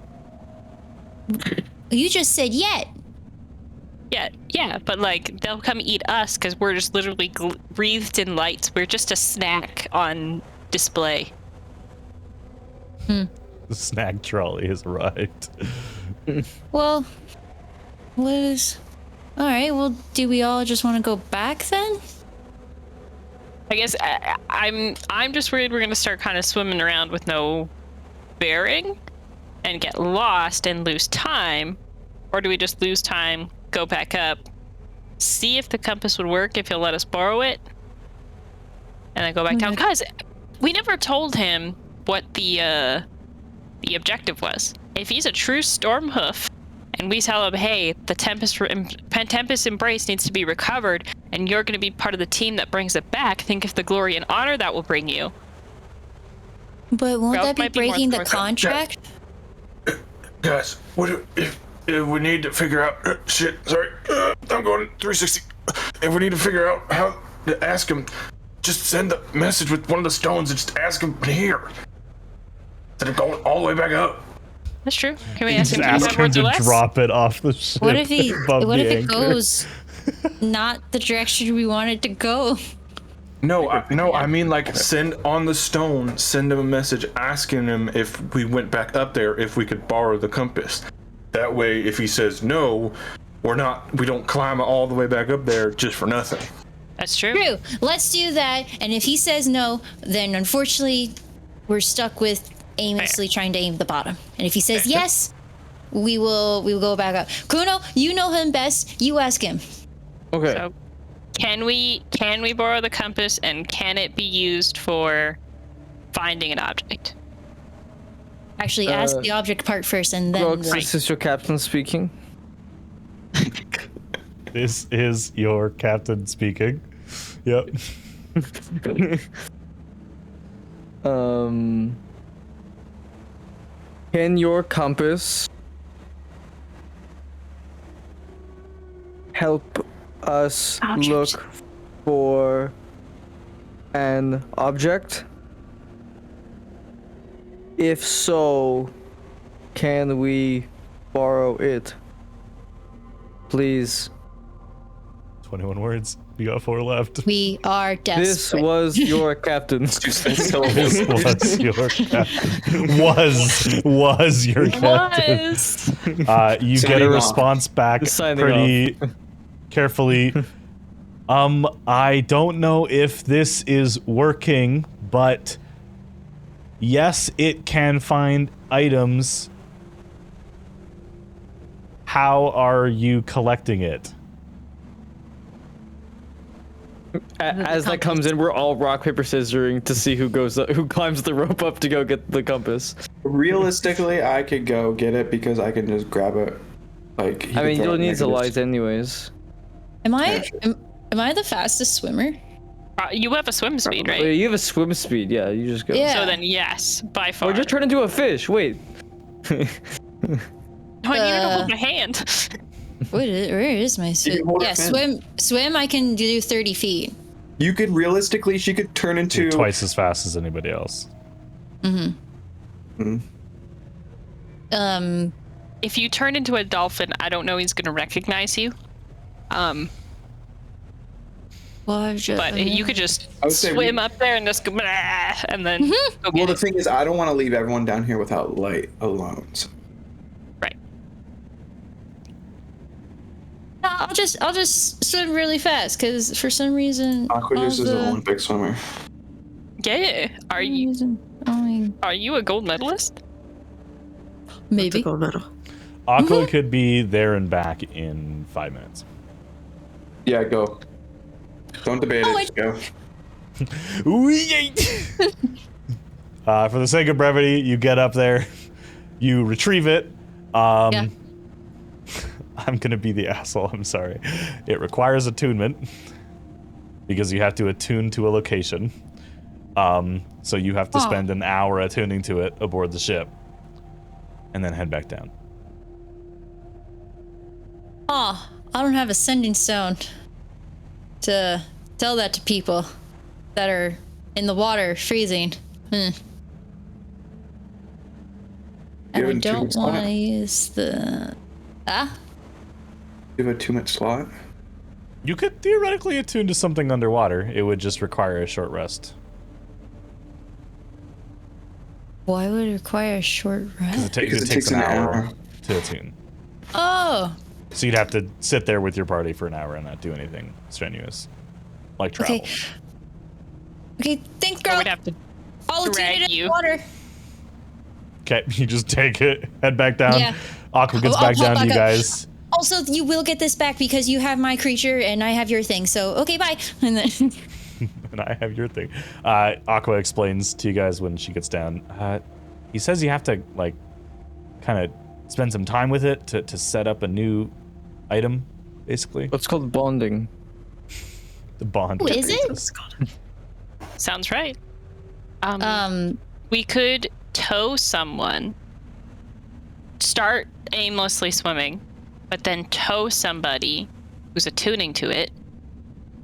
You just said yet. Yeah, but like they'll come eat us because we're just literally wreathed in lights. We're just a snack on display. The snack trolley has arrived. Well, Liz. All right. Well, do we all just want to go back then? I guess I'm just worried we're gonna start kind of swimming around with no bearing and get lost and lose time, or do we just lose time, go back up, see if the compass would work if he'll let us borrow it, and then go back down? Because we never told him what the objective was. If he's a true storm hoof and we tell him, hey, the Tempest Embrace needs to be recovered and you're going to be part of the team that brings it back, think of the glory and honor that will bring you. But won't Ralph that be might be more breaking the towards that. contract? Guys, what if we need to figure out I'm going 360. If we need to figure out how to ask him, just send the message with one of the stones and just ask him here. Instead of going all the way back up. That's true. Can we ask him Just ask him to less? drop it off the ship. What if it anchor. goes not the direction we want it to go? No, I mean like send on the stone, send him a message asking him if we went back up there, if we could borrow the compass. That way, if he says no, we don't climb all the way back up there just for nothing. That's true. True. Let's do that. And if he says no, then unfortunately, we're stuck with aimlessly trying to aim the bottom. And if he says yes, we will go back up. Kuno, you know him best. You ask him. Okay. So, can we borrow the compass and can it be used for finding an object? Actually, ask the object part first, and then. Rox, this is your captain speaking. This is your captain speaking. Yep. Can your compass help us look for an object? If so, can we borrow it? Please. 21 words. You got 4 left. We are desperate. This was your captain. This was your captain. Was your captain. You get a response back pretty carefully. I don't know if this is working, but yes, it can find items. How are you collecting it? As that comes in, we're all rock paper scissoring to see who climbs the rope up to go get the compass. Realistically, I could go get it because I can just grab it. Like I mean, you'll need the light anyways. Am I the fastest swimmer? You have a swim speed, right? You have a swim speed, yeah. You just go. Yeah. So then, yes, by far. Or just turn into a fish. Wait. No, I needed to hold my hand. Where is my swim? Yeah, swim. I can do 30 feet. You could realistically, she could turn into You're twice as fast as anybody else. If you turn into a dolphin, I don't know he's gonna recognize you. But you could just swim up there and just go, and then go get Well, the it. thing is, I don't want to leave everyone down here without light alone. So. Right. I'll just swim really fast because for some reason. Aquarius is an Olympic swimmer. Yeah. Are you a gold medalist? Maybe. Gold medal. Aqua could be there and back in 5 minutes. Yeah, go. Don't debate it. Go. For the sake of brevity, you get up there, you retrieve it. Yeah. I'm gonna be the asshole. I'm sorry. It requires attunement because you have to attune to a location. So you have to spend an hour attuning to it aboard the ship, and then head back down. Oh, I don't have a sending stone to tell that to people that are in the water freezing. And I don't want to use the... You have a 2-minute slot? You could theoretically attune to something underwater. It would just require a short rest. Why would it require a short rest? Because it takes an hour to attune. Oh! So you'd have to sit there with your party for an hour and not do anything strenuous. Like travel. Okay, thanks, girl. We'd have to I'll drag attune it in you. the water. Okay, you just take it, head back down. Yeah. Aqua gets back down to you guys. Also, you will get this back because you have my creature and I have your thing. So, okay, bye. And then... And I have your thing. Aqua explains to you guys when she gets down. He says you have to, like, kind of spend some time with it to set up a new item, basically. What's called bonding? The bond. Oh, is it? Sounds right. We could tow someone, start aimlessly swimming, but then tow somebody who's attuning to it.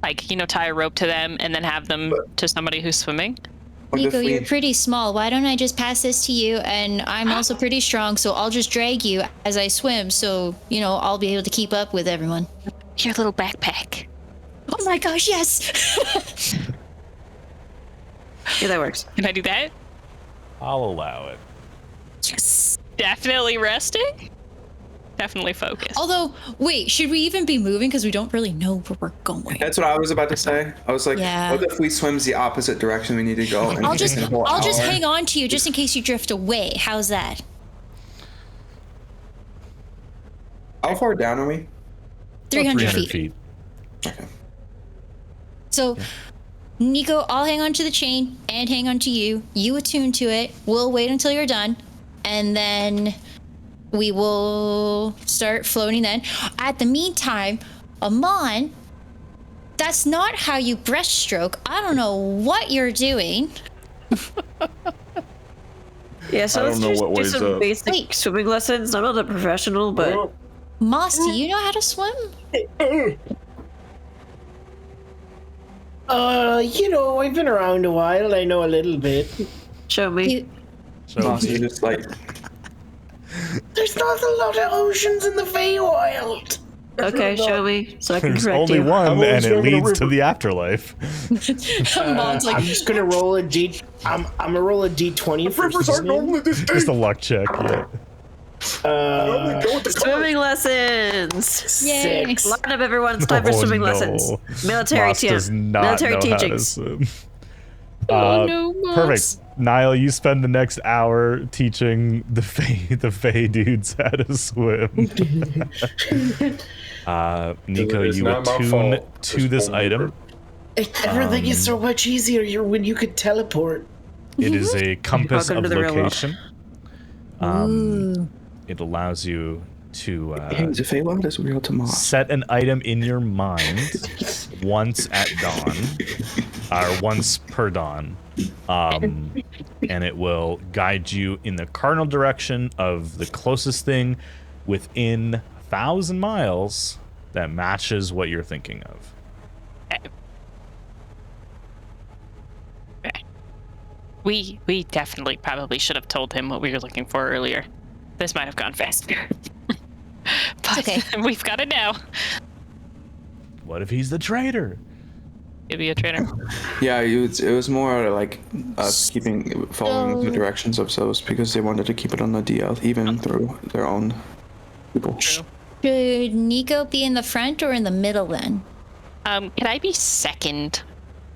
Like, tie a rope to them and then have them to somebody who's swimming. Nico, you're pretty small. Why don't I just pass this to you? And I'm also pretty strong, so I'll just drag you as I swim. So, I'll be able to keep up with everyone. Your little backpack. Oh my gosh, yes! Yeah, that works. Can I do that? I'll allow it. Yes! Definitely resting. Definitely focused. Although, wait, should we even be moving? Because we don't really know where we're going. That's what I was about to say. I was like, Yeah. what if we swims the opposite direction we need to go? And I'll just hour? hang on to you just in case you drift away. How's that? How far down are we? 300 300 feet. feet. Okay. So, Nico, I'll hang on to the chain and hang on to you. You attune to it. We'll wait until you're done. And then we will start floating then. At the meantime, Amon, that's not how you breaststroke. I don't know what you're doing. Yeah, so I let's don't know just what do way's some up. basic swimming lessons. I'm not a professional, but Moss, do you know how to swim? I've been around a while. I know a little bit. show me. Moss is just like, There's not a lot of oceans in the Feywild. Okay, show me so I can There's correct only you. one, always and it swimming a leads to river. the afterlife. Mom's like, I'm just gonna roll a D. I'm gonna roll a D20 for Rivers aren't swimming. normally this Just a deep. luck check. Yeah. Normally go with the current. Swimming lessons. yay. 6. Line up, everyone. It's time for swimming no. lessons. Military Moss does not Military know how to teachings. swim. No, Moss. Perfect. Niall, you spend the next hour teaching the Fae dudes how to swim. Nico, It's you not my attune fault. to It's this only item. Everything is so much easier when you could teleport. It is a compass Welcome of to the real world. location. It allows you to hey, is it Feywild? Is real to Moss? set an item in your mind once at dawn, or once per dawn, and it will guide you in the cardinal direction of the closest thing within 1,000 miles that matches what you're thinking of. We definitely probably should have told him what we were looking for earlier. This might have gone faster. But okay. We've got it now. What if he's the traitor? Give you a trainer. Yeah, it was more like us following the directions of those because they wanted to keep it on the DL, even through their own people. True. Should Nico be in the front or in the middle then? Can I be second?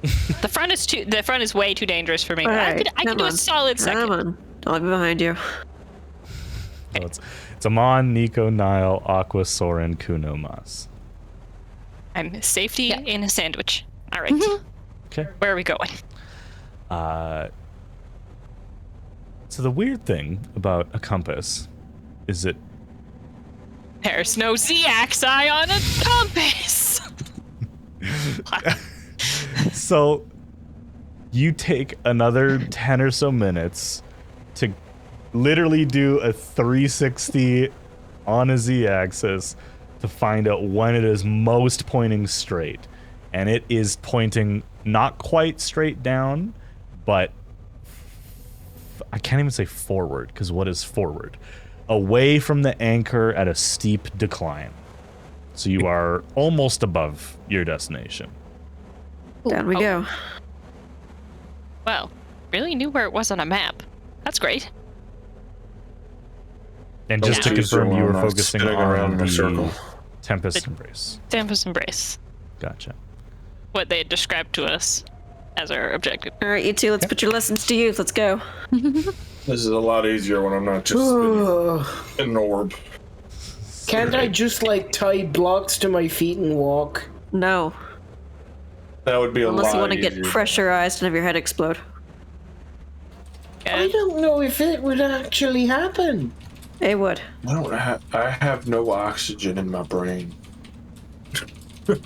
The front is way too dangerous for me. All I right, could do a come solid second. Come on. I'll be behind you. So it's Amon, Nico, Niall, Aqua, Soren, Kuno, Mas. I'm safety in a sandwich. All right. Okay. Where are we going? So the weird thing about a compass is that There's no Z-axis on a compass. so you take another 10 or so minutes to literally do a 360 on a Z-axis to find out when it is most pointing straight. And it is pointing not quite straight down, but I can't even say forward, because what is forward? Away from the anchor at a steep decline. So you are almost above your destination. Down we go. Well, really knew where it was on a map. That's great. And just to confirm, you were focusing on the circle. Tempest Embrace. Tempest Embrace. Gotcha. What they had described to us as our objective. All right, you two, let's put your lessons to use. Let's go. This is a lot easier when I'm not just in an orb. Can't I just, like, tie blocks to my feet and walk? No. That would be a lot Unless you want to easier. get pressurized and have your head explode. I don't know if it would actually happen. It would. I have no oxygen in my brain.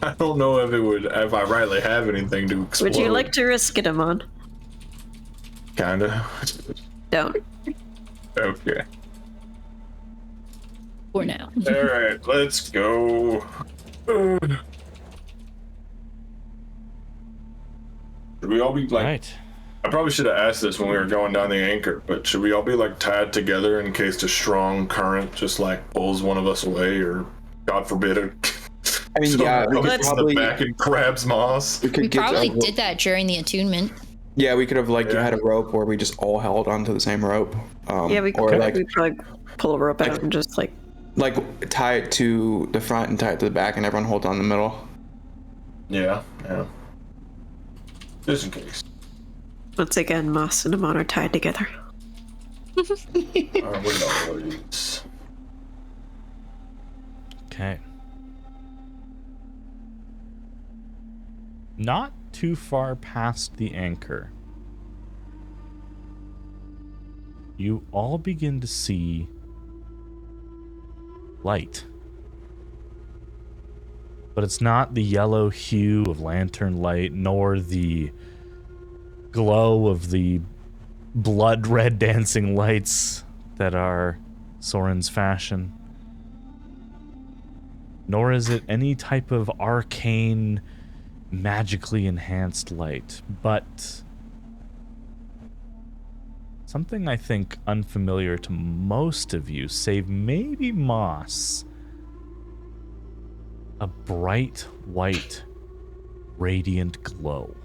I don't know if it would, if I rightly have anything to explode. Would you like to risk it, Amon? Kinda. Don't. Okay. For now. Alright, let's go. Should we all be like... Right. I probably should have asked this when we were going down the anchor, but should we all be like tied together in case the strong current just like pulls one of us away, or God forbid it? I mean, yeah, we could probably the back and grabs Moss. We probably did that during the attunement. Yeah, we could have like had a rope where we just all held onto the same rope. Yeah, we or could like we'd probably pull a rope out and just like tie it to the front and tie it to the back, and everyone hold on the middle. Yeah. Just in case. once again Moss and Amon are tied together. Okay. Not too far past the anchor, you all begin to see light. But it's not the yellow hue of lantern light, nor the glow of the blood red dancing lights that are Soren's fashion. Nor is it any type of arcane, magically enhanced light, but something I think unfamiliar to most of you, save maybe Moss. A bright white, radiant glow.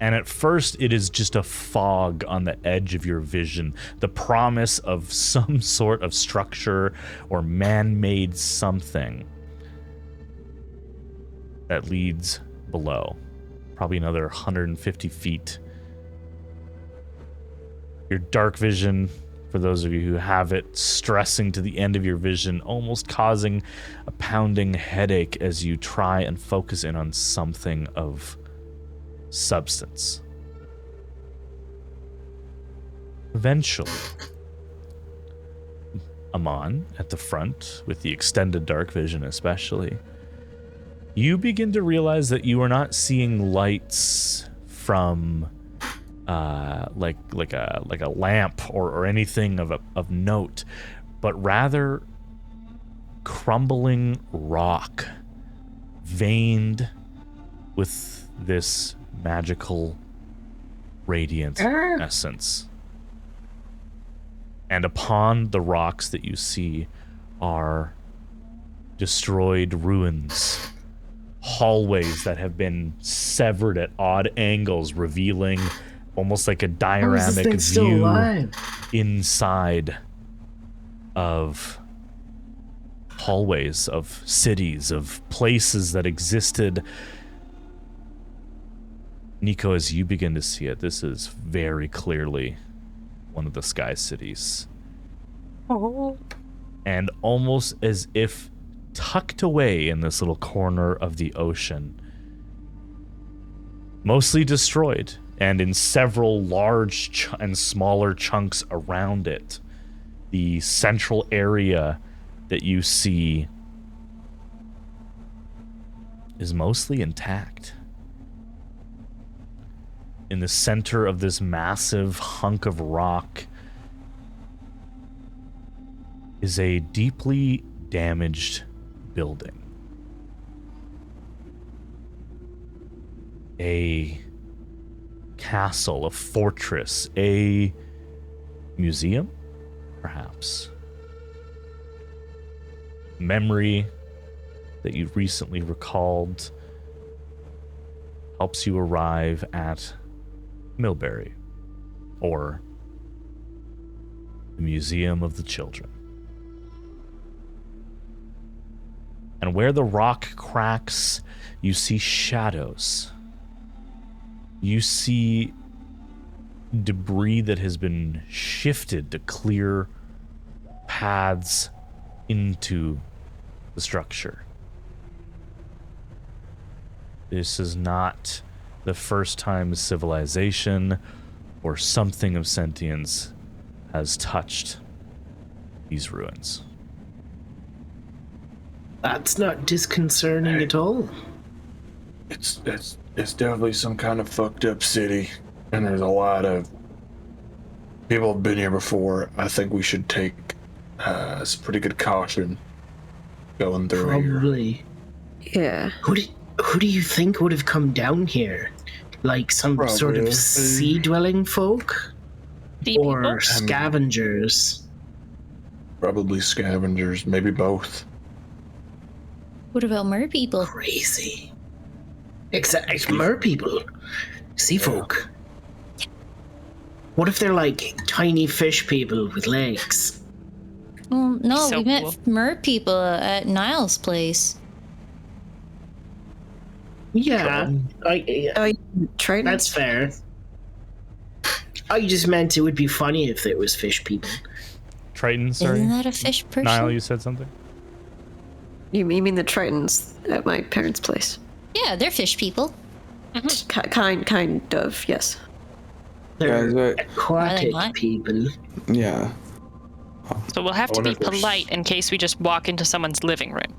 And at first, it is just a fog on the edge of your vision, the promise of some sort of structure or man-made something that leads below. Probably another 150 feet. Your dark vision, for those of you who have it, stressing to the end of your vision, almost causing a pounding headache as you try and focus in on something of substance. Eventually, Amon, at the front, with the extended dark vision especially, you begin to realize that you are not seeing lights from like a lamp or anything of note, but rather crumbling rock veined with this magical radiant essence. And upon the rocks that you see are destroyed ruins, hallways that have been severed at odd angles, revealing almost like a dioramic view inside of hallways of cities, of places that existed. Nico, as you begin to see it, this is very clearly one of the Sky Cities. Oh. And almost as if tucked away in this little corner of the ocean, mostly destroyed, and in several large and smaller chunks around it. The central area that you see is mostly intact. In the center of this massive hunk of rock is a deeply damaged building. A castle, a fortress, a museum, perhaps. Memory that you recently recalled helps you arrive at Millbury, or the Museum of the Children. And where the rock cracks, you see shadows. You see debris that has been shifted to clear paths into the structure. This is not the first time civilization or something of sentience has touched these ruins. That's not disconcerting at all. It's definitely some kind of fucked up city, and there's a lot of people have been here before. I think we should take some pretty good caution going through Probably. Yeah. Who do you think would have come down here? Like some sort of sea-dwelling folk? Or scavengers? Probably scavengers, maybe both. What about mer people? Crazy. Exactly, mer people. Sea folk. What if they're like tiny fish people with legs? Well, no, So we met mer people at Niall's place. Yeah, Trident? that's fair. I just meant it would be funny if it was fish people. Triton, sorry. Isn't that a fish person? Niall, you said something? You mean the Tritons at my parents' place? Yeah, they're fish people. Kind of, yes. They're Yeah, aquatic not? people. Yeah. So we'll have to be wonder if there's- polite in case we just walk into someone's living room.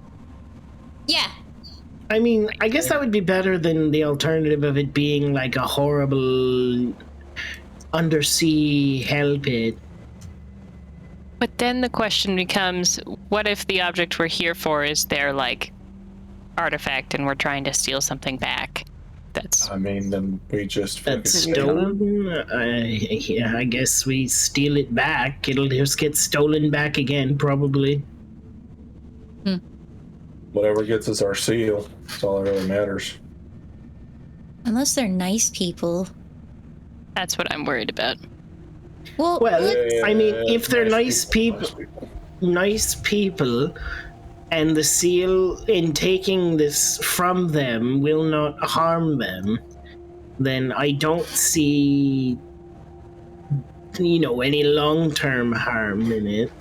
Yeah. I mean, I guess that would be better than the alternative of it being like a horrible undersea hell pit. But then the question becomes, what if the object we're here for is their, like, artifact and we're trying to steal something back? That's... I mean, then we just That's fucking stolen. Yeah, I guess we steal it back. It'll just get stolen back again, probably. whatever gets us our seal. That's all that really matters. Unless they're nice people. That's what I'm worried about. Well, Well, Yeah, I mean, if they're nice nice people, and the seal in taking this from them will not harm them, then I don't see, any long-term harm in it.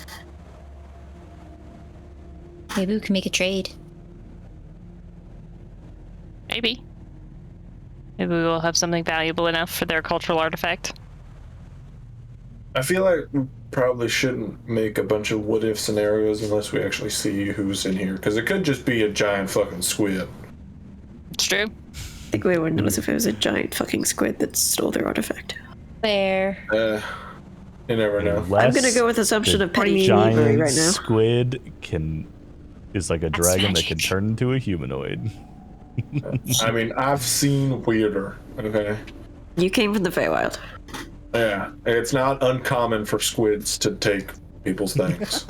maybe we can make a trade. Maybe. Maybe we will have something valuable enough for their cultural artifact. I feel like we probably shouldn't make a bunch of what-if scenarios unless we actually see who's in here, because it could just be a giant fucking squid. It's true. I think we would notice if it was a giant fucking squid that stole their artifact. Fair. You never know. I'm gonna go with assumption the of petty giant thievery right now. squid is like a dragon that can magic. turn into a humanoid. I mean, I've seen weirder, okay? You came from the Feywild. Yeah, it's not uncommon for squids to take people's things.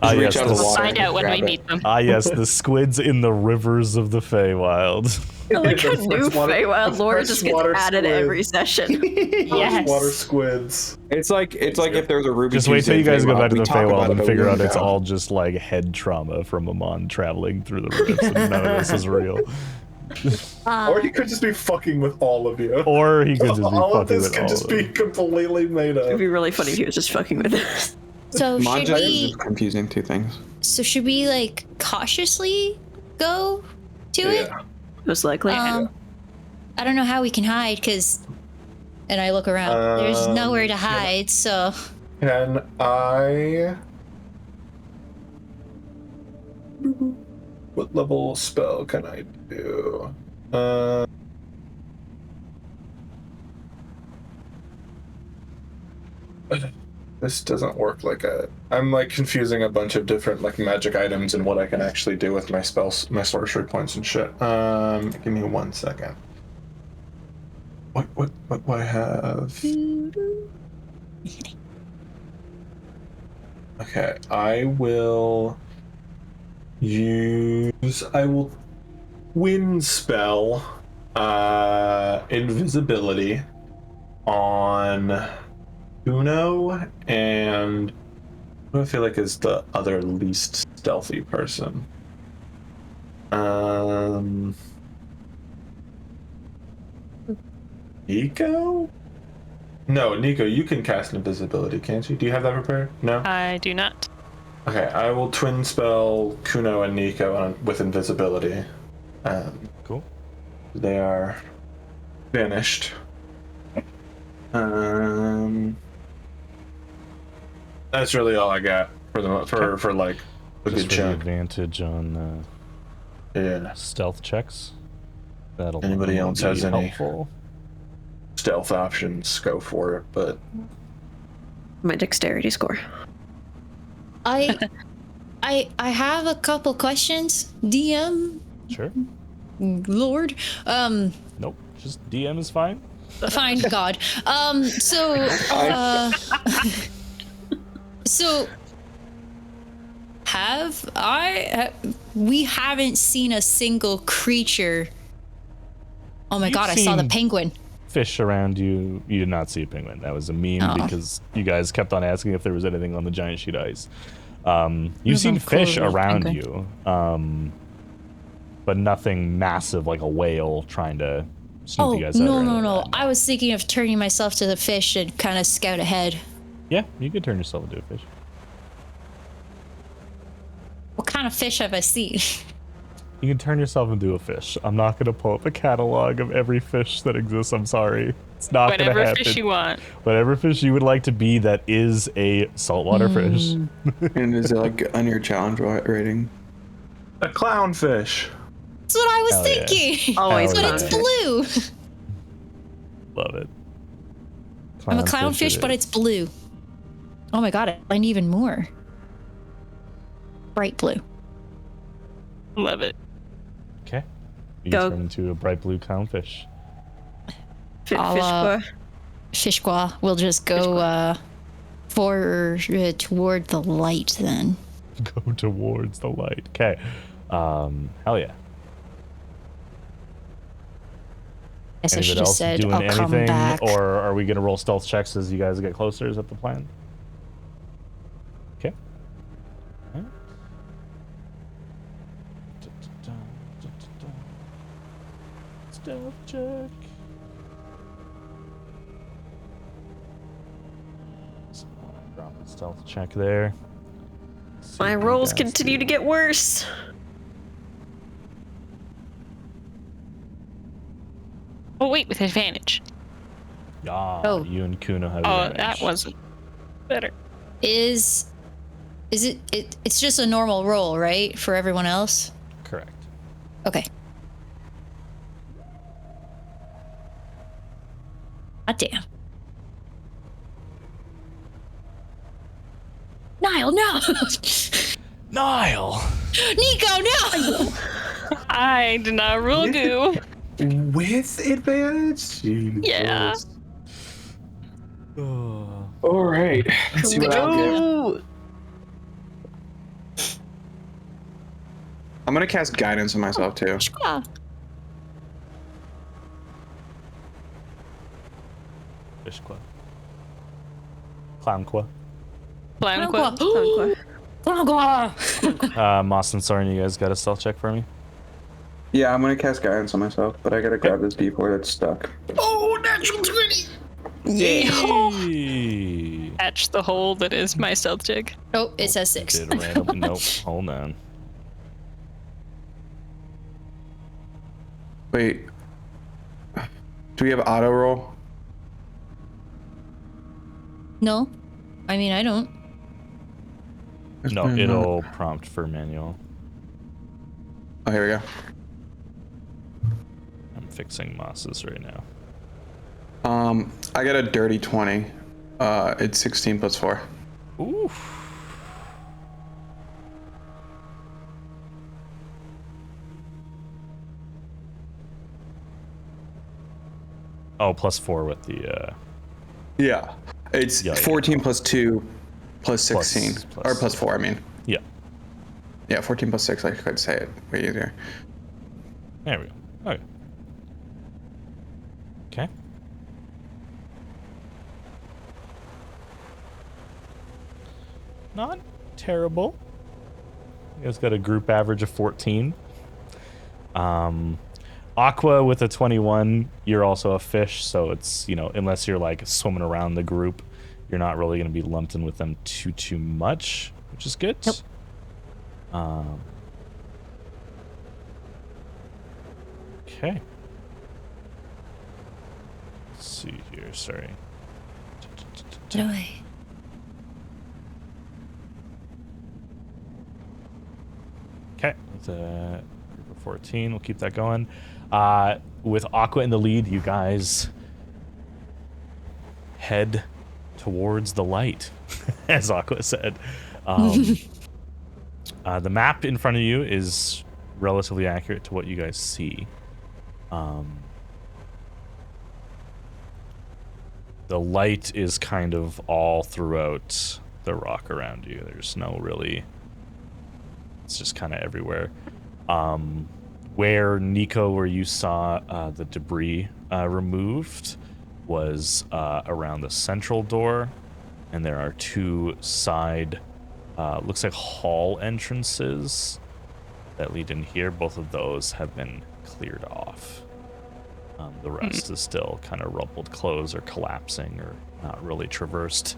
Ah, reach yes, out of the the, water. Find out when Grab we it. meet them. yes, the squids in the rivers of the Feywild. I like how The new freshwater- Feywild the lore just gets freshwater added squid. every session. Yes. Water squids. It's like if there's a Ruby Just wait till you guys go back to the we talk Feywild about and it a figure out it's window. all just like head trauma from Amon traveling through the rifts and none of this is real. Or he could just be fucking with all of you. Or he could just be all of fucking this with could all just of be them. completely made It'd up. be really funny if he was just fucking with us. So should Magi is we? just confusing two things. So should we like cautiously go to it? Yeah. Most likely. I don't know how we can hide, and I look around. There's nowhere to hide, so... Can I... What level spell can I do? This doesn't work like I'm like confusing a bunch of different like magic items and what I can actually do with my spells, my sorcery points and shit. Give me 1 second. What do I have? Okay, I will wind spell invisibility on Uno and who I feel like is the other least stealthy person. Nico? No, Nico, you can cast invisibility, can't you? Do you have that prepared? No? I do not. Okay, I will twin spell Kuno and Nico with invisibility. Cool. They are vanished. That's really all I got for like a Just good for the chunk. advantage on stealth checks. That'll Anybody else be has helpful. any stealth options, go for it, but My dexterity score. I have a couple questions, DM Sure. Lord. Nope. Just DM is fine. Fine, God. So we haven't seen a single creature. Oh my You've God, I saw the seen penguin. Fish around you. You did not see a penguin. That was a meme because you guys kept on asking if there was anything on the giant sheet of ice. You've seen fish around you, but nothing massive like a whale trying to snoop you guys out. No. I was thinking of turning myself to the fish and kind of scout ahead. Yeah, you could turn yourself into a fish. What kind of fish have I seen? You can turn yourself into a fish. I'm not going to pull up a catalog of every fish that exists. I'm sorry. It's not going to happen. Whatever fish you want. Whatever fish you would like to be that is a saltwater fish. And is it like on your challenge rating? a clownfish. That's what I was Hell yeah. thinking. Always But it's blue. Love it. I'm a clownfish, but it's blue. Oh my God, I need even more. Bright blue. Love it. Okay. You Go. turn into a bright blue clownfish. Fishboy. Fishqua will just go toward the light then. Go towards the light. Okay. Hell yeah. Guess I Anybody should have else said doing I'll come anything, back. or are we gonna roll stealth checks as you guys get closer? Is that the plan? Okay. Alright. Stealth check. So, drop a stealth check there. See My what you rolls guys continue to do. get worse. Oh wait, with advantage. Yeah, Oh. you and Kuno have Oh, advantage. that wasn't better. Is it it's just a normal roll, right? For everyone else? correct. Okay. God damn. Niall, no! Niall. Nico, no! I did not roll goo. With advantage? Jesus. Yeah. All right. Let's see what I'll get. I'm gonna cast guidance on myself too. Fishqua. Fishqua. Clownqua. Blanqua. Moss and Soren, you guys got a stealth check for me? Yeah, I'm gonna cast guidance on myself, but I gotta grab this D4 that's stuck. Oh, natural 20! Hey. Patch the hole that is my stealth check. Oh, it says 6. Did random. Nope. Hold on. Wait. Do we have auto roll? No, I mean I don't. No, it'll prompt for manual. Oh, here we go. I'm fixing Moss's right now. I got a dirty 20. It's 16 plus 4. Ooh. Oh, plus 4 with the. Yeah, it's 14 plus 2 plus 16. Or plus 4, I mean. Yeah. Yeah, 14 plus 6, I could say it way easier. There we go. Okay. Okay. Not terrible. You guys got a group average of 14. Aqua with a 21, you're also a fish, so it's, you know, unless you're like swimming around the group, you're not really going to be lumped in with them too much, which is good. Yep. Okay. Let's see here, sorry. Joy. Okay, with a group of 14, we'll keep that going. With Aqua in the lead, you guys head towards the light, as Aqua said. The map in front of you is relatively accurate to what you guys see. The light is kind of all throughout the rock around you. There's no really... It's just kind of everywhere. Where Nico, where you saw the debris removed, was around the central door, and there are 2 side, looks like hall entrances that lead in here. Both of those have been cleared off. The rest is still kind of rubbled, closed, or collapsing, or not really traversed.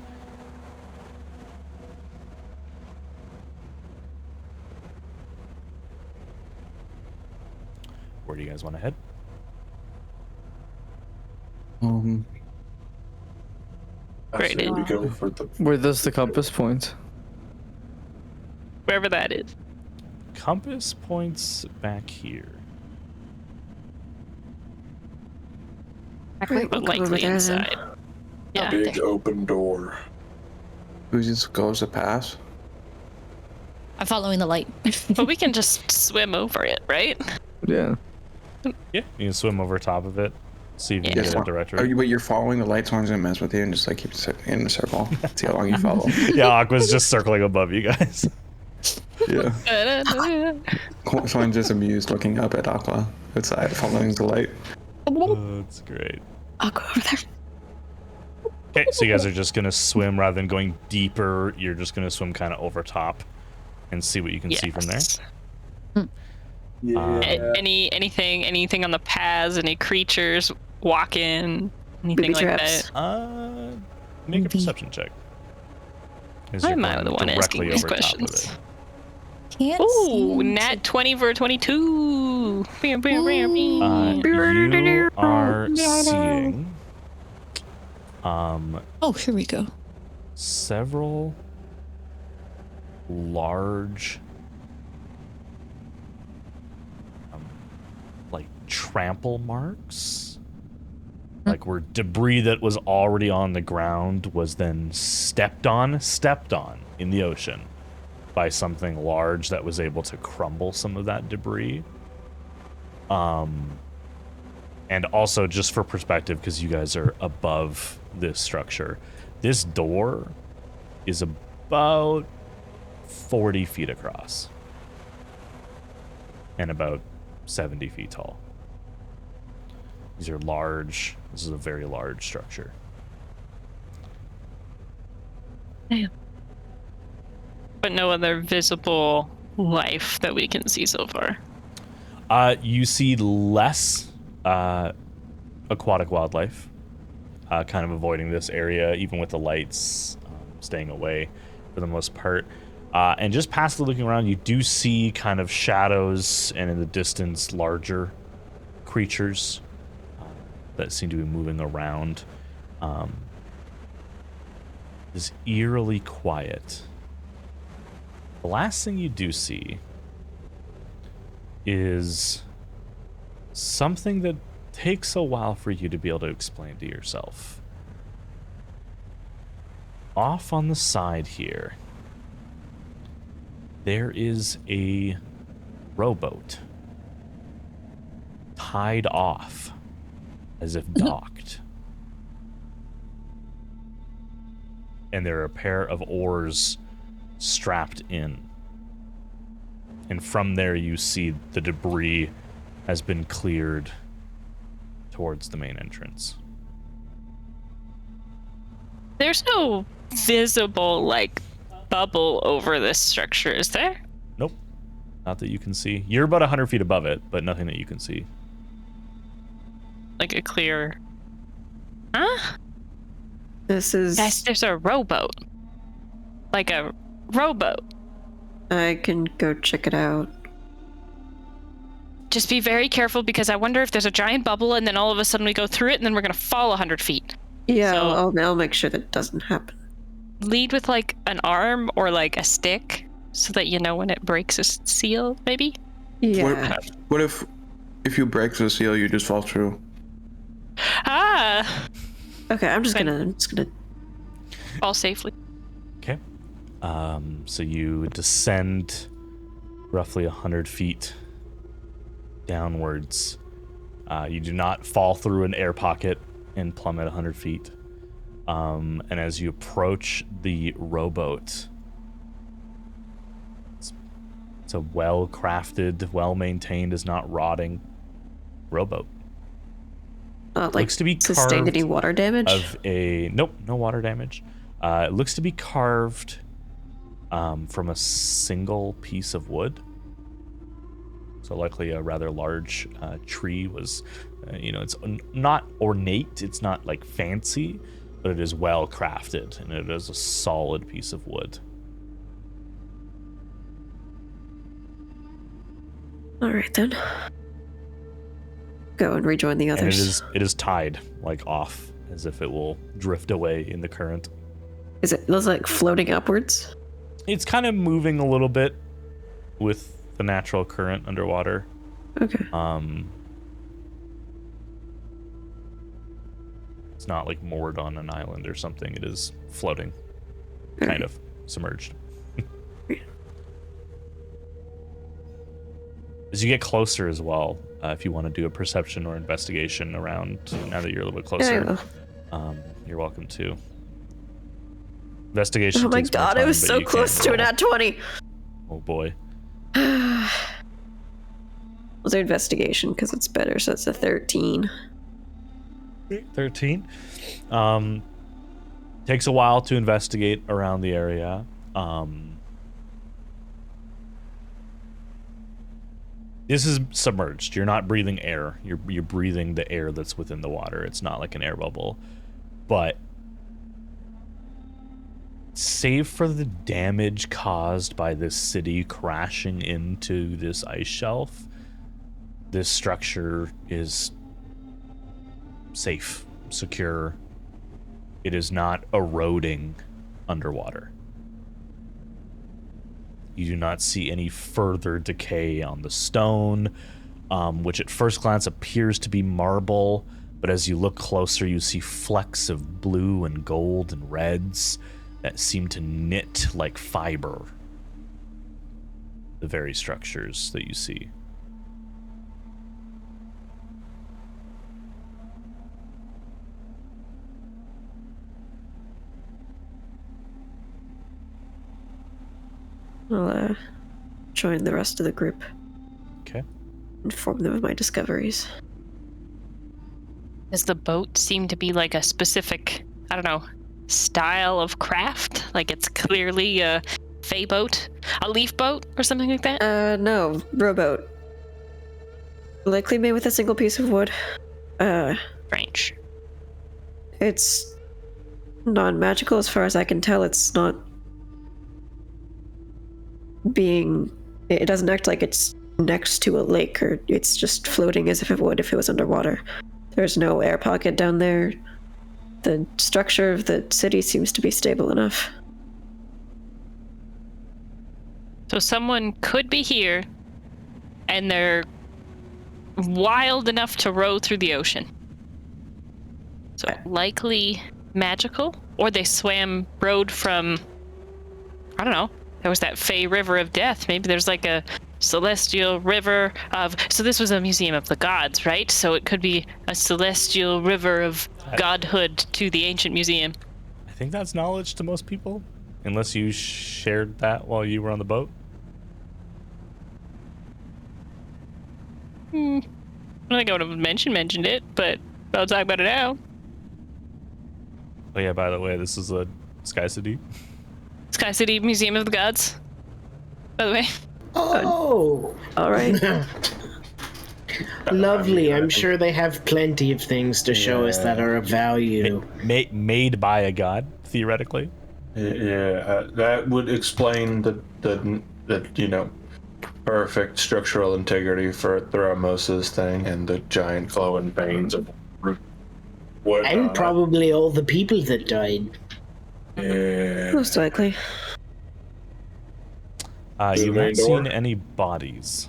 Where do you guys want to head? I say we go for the... Where does the compass point? Wherever that is. Compass points back here. Wait, But we'll go over likely there then. inside. Yeah. Big open door. Who just goes to pass? I'm following the light. But we can just swim over it, right? Yeah. Yeah, you can swim over top of it. See if you can Yeah. get a direct route. Are you, wait, you're following the light, so I'm gonna mess with you and just like keep in the circle. See how long you follow. Yeah, Aqua's just circling above you guys. Yeah. Someone's just amused looking up at Aqua outside, following the light. Oh, that's great. I'll go over there. Okay, so you guys are just gonna swim rather than going deeper. You're just gonna swim kind of over top and see what you can see from there. Yeah. Anything on the paths? Any creatures walking? Anything Booby like traps. that? Make a perception check. As Why you're am I going the one asking directly these over top of questions? it. Can't Ooh, seem nat 20 for a 22. You are seeing Oh, here we go. several large like trample marks, like where debris that was already on the ground was then stepped on in the ocean by something large that was able to crumble some of that debris. And also, just for perspective, because you guys are above this structure, this door is about 40 feet across and about 70 feet tall. These are large. This is a very large structure. Damn. But no other visible life that we can see so far. You see less aquatic wildlife, kind of avoiding this area, even with the lights, staying away for the most part. And just passively looking around, you do see kind of shadows and in the distance larger creatures. that seem to be moving around is eerily quiet. The last thing you do see is something that takes a while for you to be able to explain to yourself. Off on the side here, there is a rowboat tied off as if docked. And there are a pair of oars strapped in. And from there you see the debris has been cleared towards the main entrance. There's no visible, like, bubble over this structure, is there? Nope. Not that you can see. You're about 100 feet above it, but nothing that you can see. Like a clear... Huh? This is... Yes, there's a rowboat. Like a rowboat. I can go check it out. Just be very careful, because I wonder if there's a giant bubble and then all of a sudden we go through it and then we're going to fall 100 feet. Yeah, So- I'll make sure that doesn't happen. Lead with like an arm or like a stick so that you know when it breaks a seal, maybe? Yeah. What if you break the seal, you just fall through? Ah! Okay, I'm just gonna Fall safely. Okay. So you descend roughly 100 feet downwards. You do not fall through an air pocket and plummet 100 feet. And as you approach the rowboat, it's a well-crafted, well-maintained, is not rotting rowboat. like Looks to be sustain any carved water damage. Nope, no water damage. It looks to be carved from a single piece of wood. So likely a rather large tree was, it's not ornate, it's not like fancy, but it is well crafted and it is a solid piece of wood. All right then. Go and rejoin the And others. it is tied like off as if it will drift away in the current. Is it like floating upwards? It's kind of moving a little bit with the natural current underwater. Okay. It's not like moored on an island or something. It is floating, kind of submerged. As you get closer as well, if you want to do a perception or investigation around, now that you're a little bit closer, you're welcome to. Investigation. Oh my takes more god, I time, was but so you close can to an roll. at 20. Oh boy. We'll do investigation because it's better, so it's a 13. 13. Takes a while to investigate around the area. This is submerged. You're not breathing air. You're breathing the air that's within the water. It's not like an air bubble. But save for the damage caused by this city crashing into this ice shelf, this structure is safe, secure. It is not eroding underwater. You do not see any further decay on the stone, which at first glance appears to be marble, but as you look closer, you see flecks of blue and gold and reds that seem to knit like fiber. The very structures that you see. I'll join the rest of the group. Okay. Inform them of my discoveries. Does the boat seem to be like a specific, I don't know, style of craft? Like it's clearly a fey boat? A leaf boat or something like that? No, rowboat. Likely made with a single piece of wood. Strange. It's non-magical as far as I can tell. It's not it doesn't act like it's next to a lake, or it's just floating as if it would if it was underwater. There's no air pocket down there. The structure of the city seems to be stable enough. So someone could be here, and they're wild enough to row through the ocean. So likely magical, or they rowed from, I don't know, there was that Fey River of Death. Maybe there's like a celestial river of, so this was a museum of the gods, right? So it could be a celestial river of godhood to the ancient museum. I think that's knowledge to most people, unless you shared that while you were on the boat. I don't think I would have mentioned it, but I'll talk about it now. Oh yeah, by the way, this is a Sky City. Sky City Museum of the Gods, by the way. Oh! All right. Lovely. I'm sure they have plenty of things to show us that are of value. Made by a god, theoretically. Yeah, that would explain the perfect structural integrity for Theramosa's thing and the giant glowing veins of what. And probably all the people that died. Yeah. Most likely. You've not seen any bodies.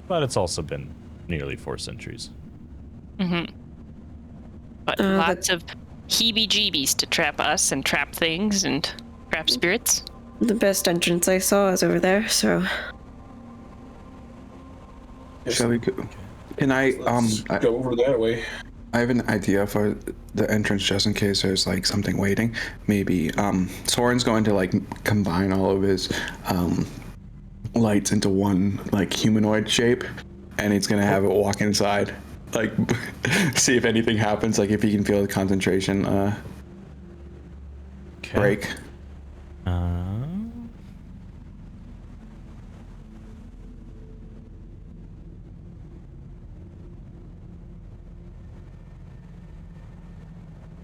But it's also been nearly 4 centuries. Mm-hmm. But lots of heebie-jeebies to trap us and trap things and trap spirits. The best entrance I saw is over there, so... Shall we go? Can I go over that way? I have an idea for the entrance just in case there's like something waiting. Maybe Soren's going to like combine all of his lights into one like humanoid shape, and he's gonna have it walk inside, like see if anything happens, like if he can feel the concentration break.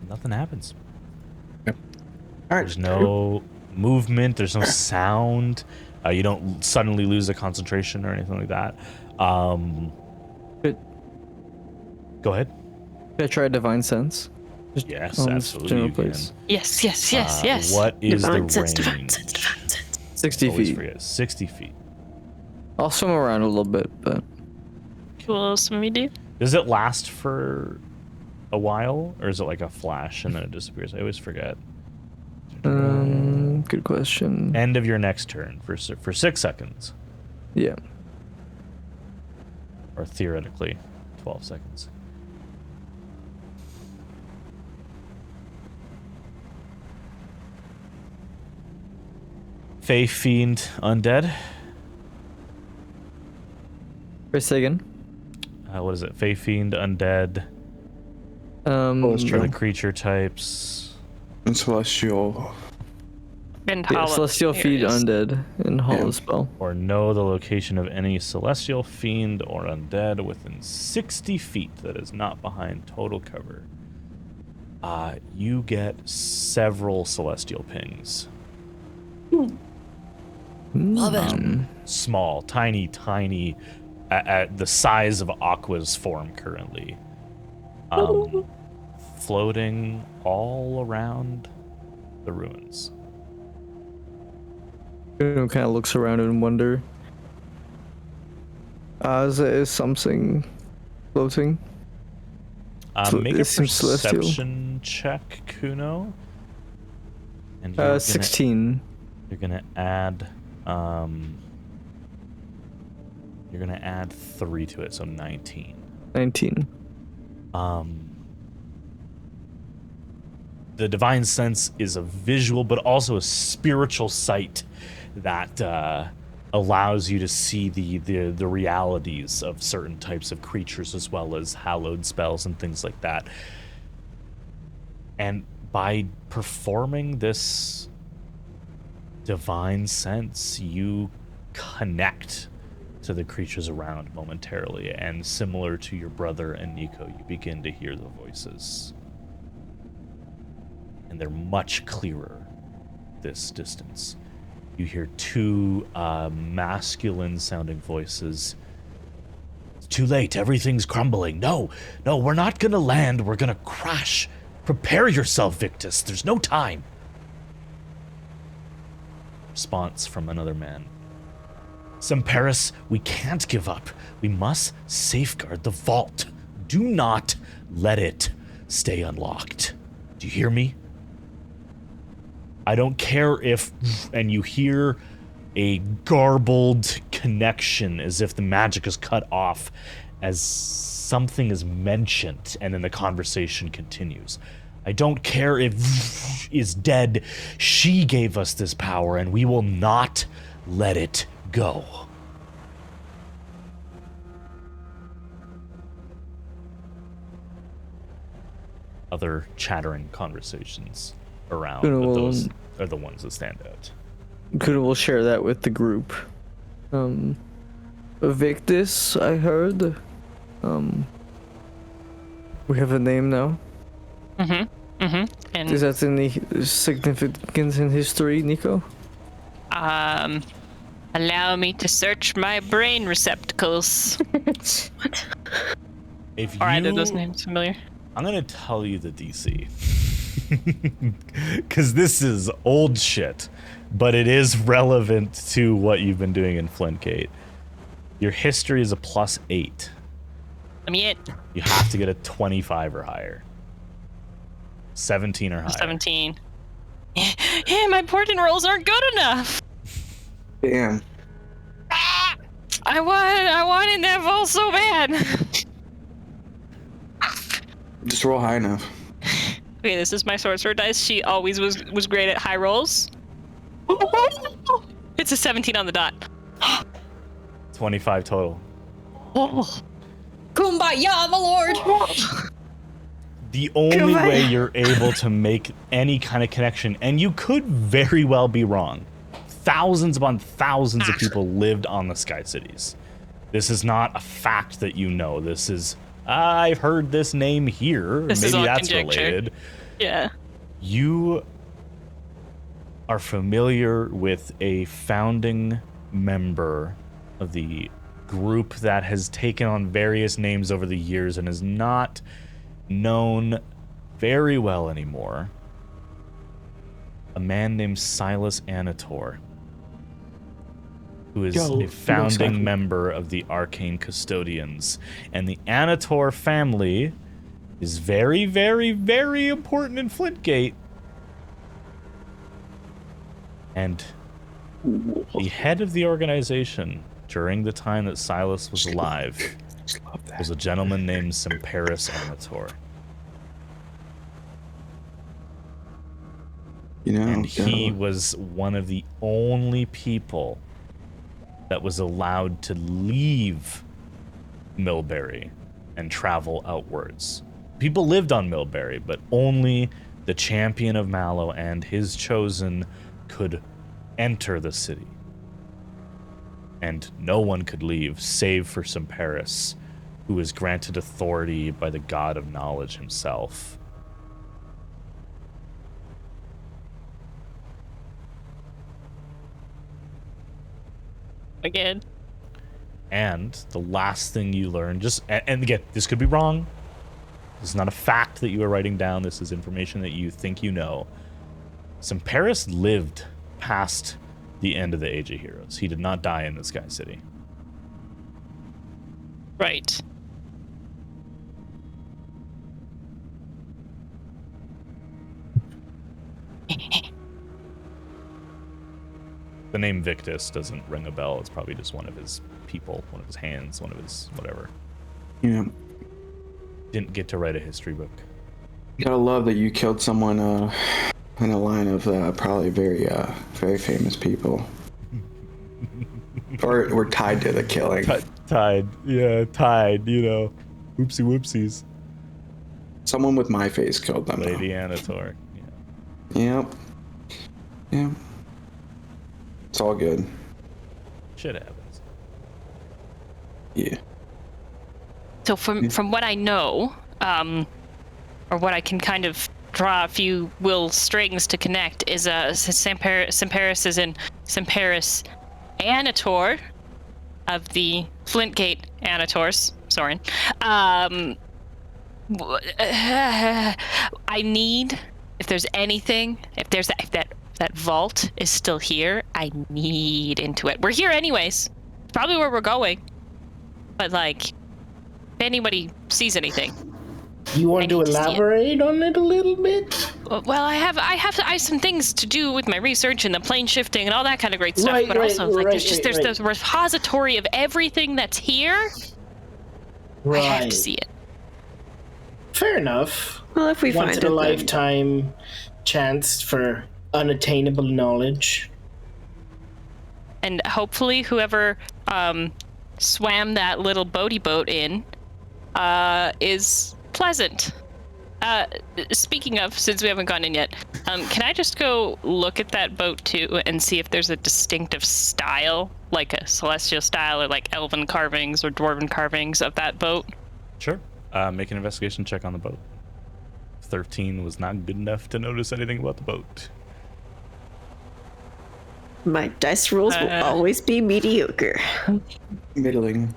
Nothing happens. Yep. All right. There's no movement. There's no sound. You don't suddenly lose a concentration or anything like that. Go ahead. Can I try Divine Sense? Yes, absolutely. You can. Yes. What is Divine the sense, range? divine sense, divine sense. 60 Always feet. forget. 60 feet. I'll swim around a little bit, but... What else can we do? Does it last for a while, or is it like a flash and then it disappears? I always forget. Good question. End of your next turn for 6 seconds, Yeah. or theoretically 12 seconds. Fey, Fiend, Undead. Wait, say again. What is it? Fey, Fiend, Undead. Um, For the creature types. And celestial. And yeah, hollow. Celestial Here Feed it is. Undead and Hollow Spell. Or know the location of any celestial, fiend, or undead within 60 feet that is not behind total cover. You get several celestial pings. Love it. Small, tiny, at the size of Aqua's form currently. Floating all around the ruins. Kind of looks around and wonder. Is something floating? Make a it seems celestial. perception check, Kuno. And you're 16. You're gonna add. You're gonna add 3 to it, so 19. 19. The divine sense is a visual, but also a spiritual sight that allows you to see the realities of certain types of creatures, as well as hallowed spells and things like that. And by performing this divine sense, you connect to the creatures around momentarily, and similar to your brother and Nico, you begin to hear the voices. And they're much clearer this distance. You hear 2 masculine sounding voices too late. Everything's crumbling. No, we're not gonna land. We're gonna crash. Prepare yourself, Victus. There's no time. Response from another man. Semperis, we can't give up. We must safeguard the vault. Do not let it stay unlocked. Do you hear me? I don't care if... And you hear a garbled connection as if the magic is cut off as something is mentioned, and then the conversation continues. I don't care if is dead. She gave us this power, and we will not let it go. Other chattering conversations around, but those are the ones that stand out. Kuno will share that with the group. Victus, I heard. We have a name now. And Is that any significance in history, Nico? Allow me to search my brain receptacles. What? Are either of those names familiar? I'm gonna tell you the DC. Because this is old shit, but it is relevant to what you've been doing in Flintgate. Your history is a +8. I'm it. You have to get a 25 or higher. 17 or higher. 17. Yeah, my portent rolls aren't good enough. Damn. I wanted that vault so bad. Just roll high enough. Okay, this is my sorcerer dice. She always was great at high rolls. It's a 17 on the dot. 25 total. Oh. Kumbaya, my lord! The only way you're able to make any kind of connection, and you could very well be wrong. Thousands upon thousands of people lived on the Sky Cities. This is not a fact that you know. This is, I've heard this name here. This Maybe is all that's conjecture. related. Yeah. You are familiar with a founding member of the group that has taken on various names over the years and is not known very well anymore. A man named Silas Anator, who is a founding member of the Arcane Custodians. And the Anator family is very, very, very important in Flintgate. And the head of the organization during the time that Silas was alive was a gentleman named Semperis Anator. You know, And he was one of the only people that was allowed to leave Millbury and travel outwards. People lived on Millbury, but only the champion of Mallow and his chosen could enter the city. And no one could leave, save for Semperis, who was granted authority by the god of knowledge himself. Again. And the last thing you learn, and again, this could be wrong. This is not a fact that you are writing down. This is information that you think you know. Semperis lived past the end of the Age of Heroes. He did not die in the Sky City. Right. The name Victus doesn't ring a bell. It's probably just one of his people, one of his hands, one of his whatever. Yeah. Didn't get to write a history book. You gotta love that you killed someone in a line of probably very famous people. or tied to the killing. Tied, you know. Oopsie whoopsies. Someone with my face killed them. Lady Anator. Yeah. Yep. Yeah. It's all good. Shit happens. Yeah. So from what I know, or what I can kind of draw a few strings to connect, is Semperis is in Semperis Anator, of the Flintgate Anators, Soren. I need, if there's anything, if that vault is still here, I need into it. We're here anyways. It's probably where we're going. But like, if anybody sees anything. You want to elaborate on it a little bit? Well, I have some things to do with my research and the plane shifting and all that kind of great stuff. But also, like, there's the repository of everything that's here. Right. I have to see it. Fair enough. Well, if we Once find in a it, lifetime chance for unattainable knowledge. And hopefully, whoever swam that little boaty boat in is pleasant. Speaking of, since we haven't gone in yet, can I just go look at that boat too and see if there's a distinctive style, like a celestial style or like elven carvings or dwarven carvings of that boat? Sure. Make an investigation check on the boat. 13 was not good enough to notice anything about the boat. my dice rolls will always be mediocre. Middling.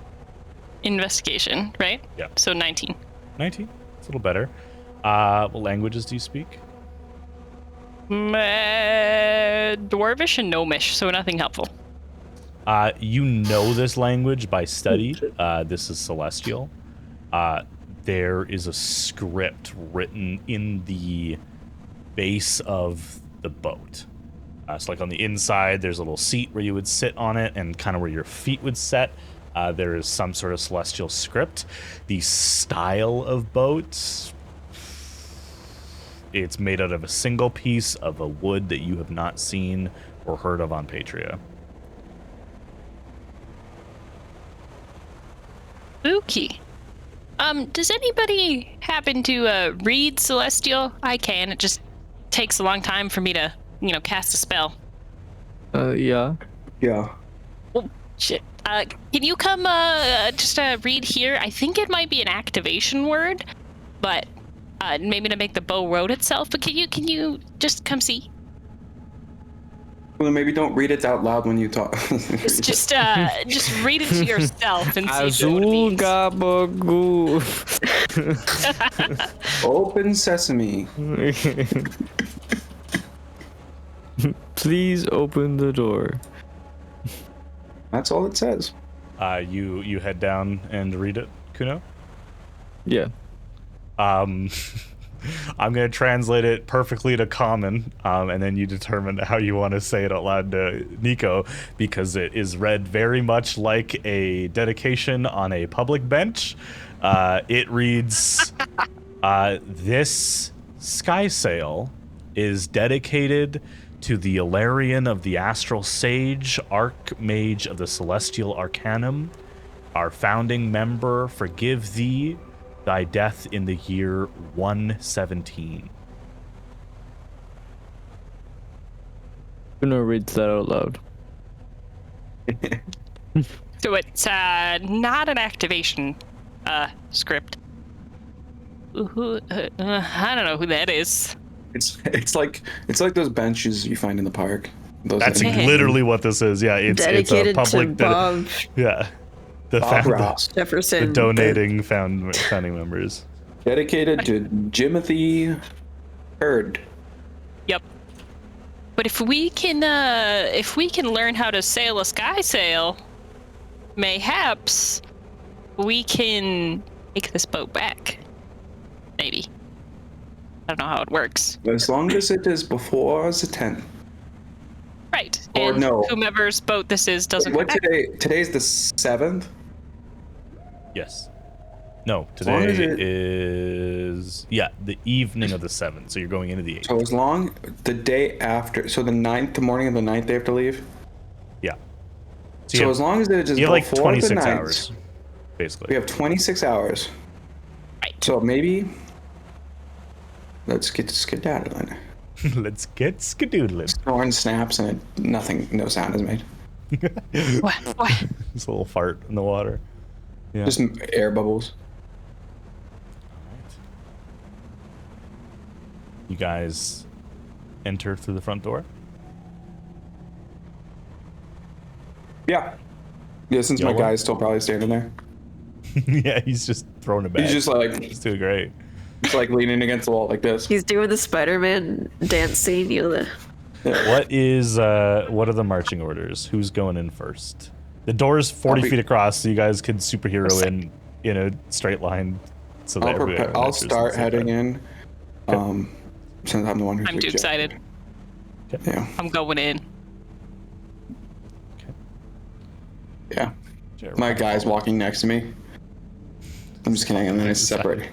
Investigation, right? Yeah. So 19. 19. It's a little better. What languages do you speak? Dwarvish and Gnomish, so nothing helpful. You know this language by study. This is Celestial. There is a script written in the base of the boat. So like on the inside, there's a little seat where you would sit on it and kind of where your feet would set. There is some sort of celestial script. The style of boat, it's made out of a single piece of a wood that you have not seen or heard of on Patria. Spooky. Does anybody happen to read Celestial? I can. It just takes a long time for me to, cast a spell. Yeah. Yeah. Oh, shit. Can you come just read here? I think it might be an activation word, but maybe to make the bow road itself. But can you just come see? Well, maybe don't read it out loud when you talk. just read it to yourself and see if you know what it means. Azul Open sesame. Please open the door. That's all it says. You head down and read it, Kuno? Yeah. I'm going to translate it perfectly to common, and then you determine how you want to say it out loud to Nico, because it is read very much like a dedication on a public bench. It reads, this sky sail is dedicated to the Ilarian of the Astral Sage, Archmage of the Celestial Arcanum, our founding member, forgive thee thy death in the year 117. Kuno reads that out loud. So it's not an activation script. I don't know who that is. It's like those benches you find in the park. That's literally what this is. Yeah, it's Dedicated a public to Bob. yeah. The Bob Ross. Jefferson. the donating founding members. Dedicated to Jimothy Hurd. Yep. But if we can learn how to sail a sky sail, mayhaps we can take this boat back. Maybe. I don't know how it works. As long as it is before the 10th. Right. Or and no. whomever's boat this is doesn't What come back. today's the 7th? Yes. No, long as today it- is the evening of the 7th, so you're going into the 8th. So as long the day after, so the 9th, the morning of the 9th, they have to leave. Yeah. So as long as it is you have like before 26 the 9th, hours, basically. we have 26 hours. Right. So maybe let's get skedaddling. Let's get skedoodling. Snoring snaps and no sound is made. What? This little fart in the water. Yeah. Just air bubbles. You guys enter through the front door. Yeah. Yeah, since my guy's still probably standing there. Yeah, he's just throwing it back. He's just like, he's doing great. He's like leaning against the wall like this. He's doing the Spider-Man dance scene, you know the. What are the marching orders? Who's going in first? The door's 40 feet across, so you guys could superhero in a straight line. So that I'll start heading in. Since I'm the one who's I'm too excited. Okay. Yeah. I'm going in. Okay. Yeah. My guy's walking next to me. I'm just kidding, and then it's separate.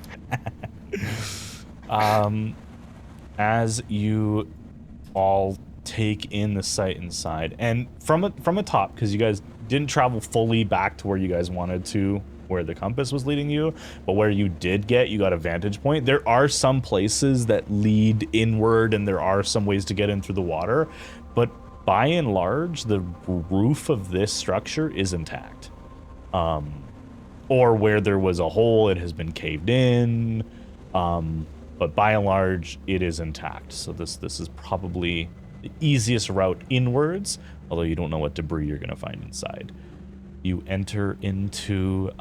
As you all take in the sight inside, and from a top, because you guys didn't travel fully back to where you guys wanted to, where the compass was leading you, but where you got a vantage point. There are some places that lead inward, and there are some ways to get in through the water, but by and large, the roof of this structure is intact. Or where there was a hole, it has been caved in. But by and large, it is intact. So this is probably the easiest route inwards, although you don't know what debris you're going to find inside. You enter into,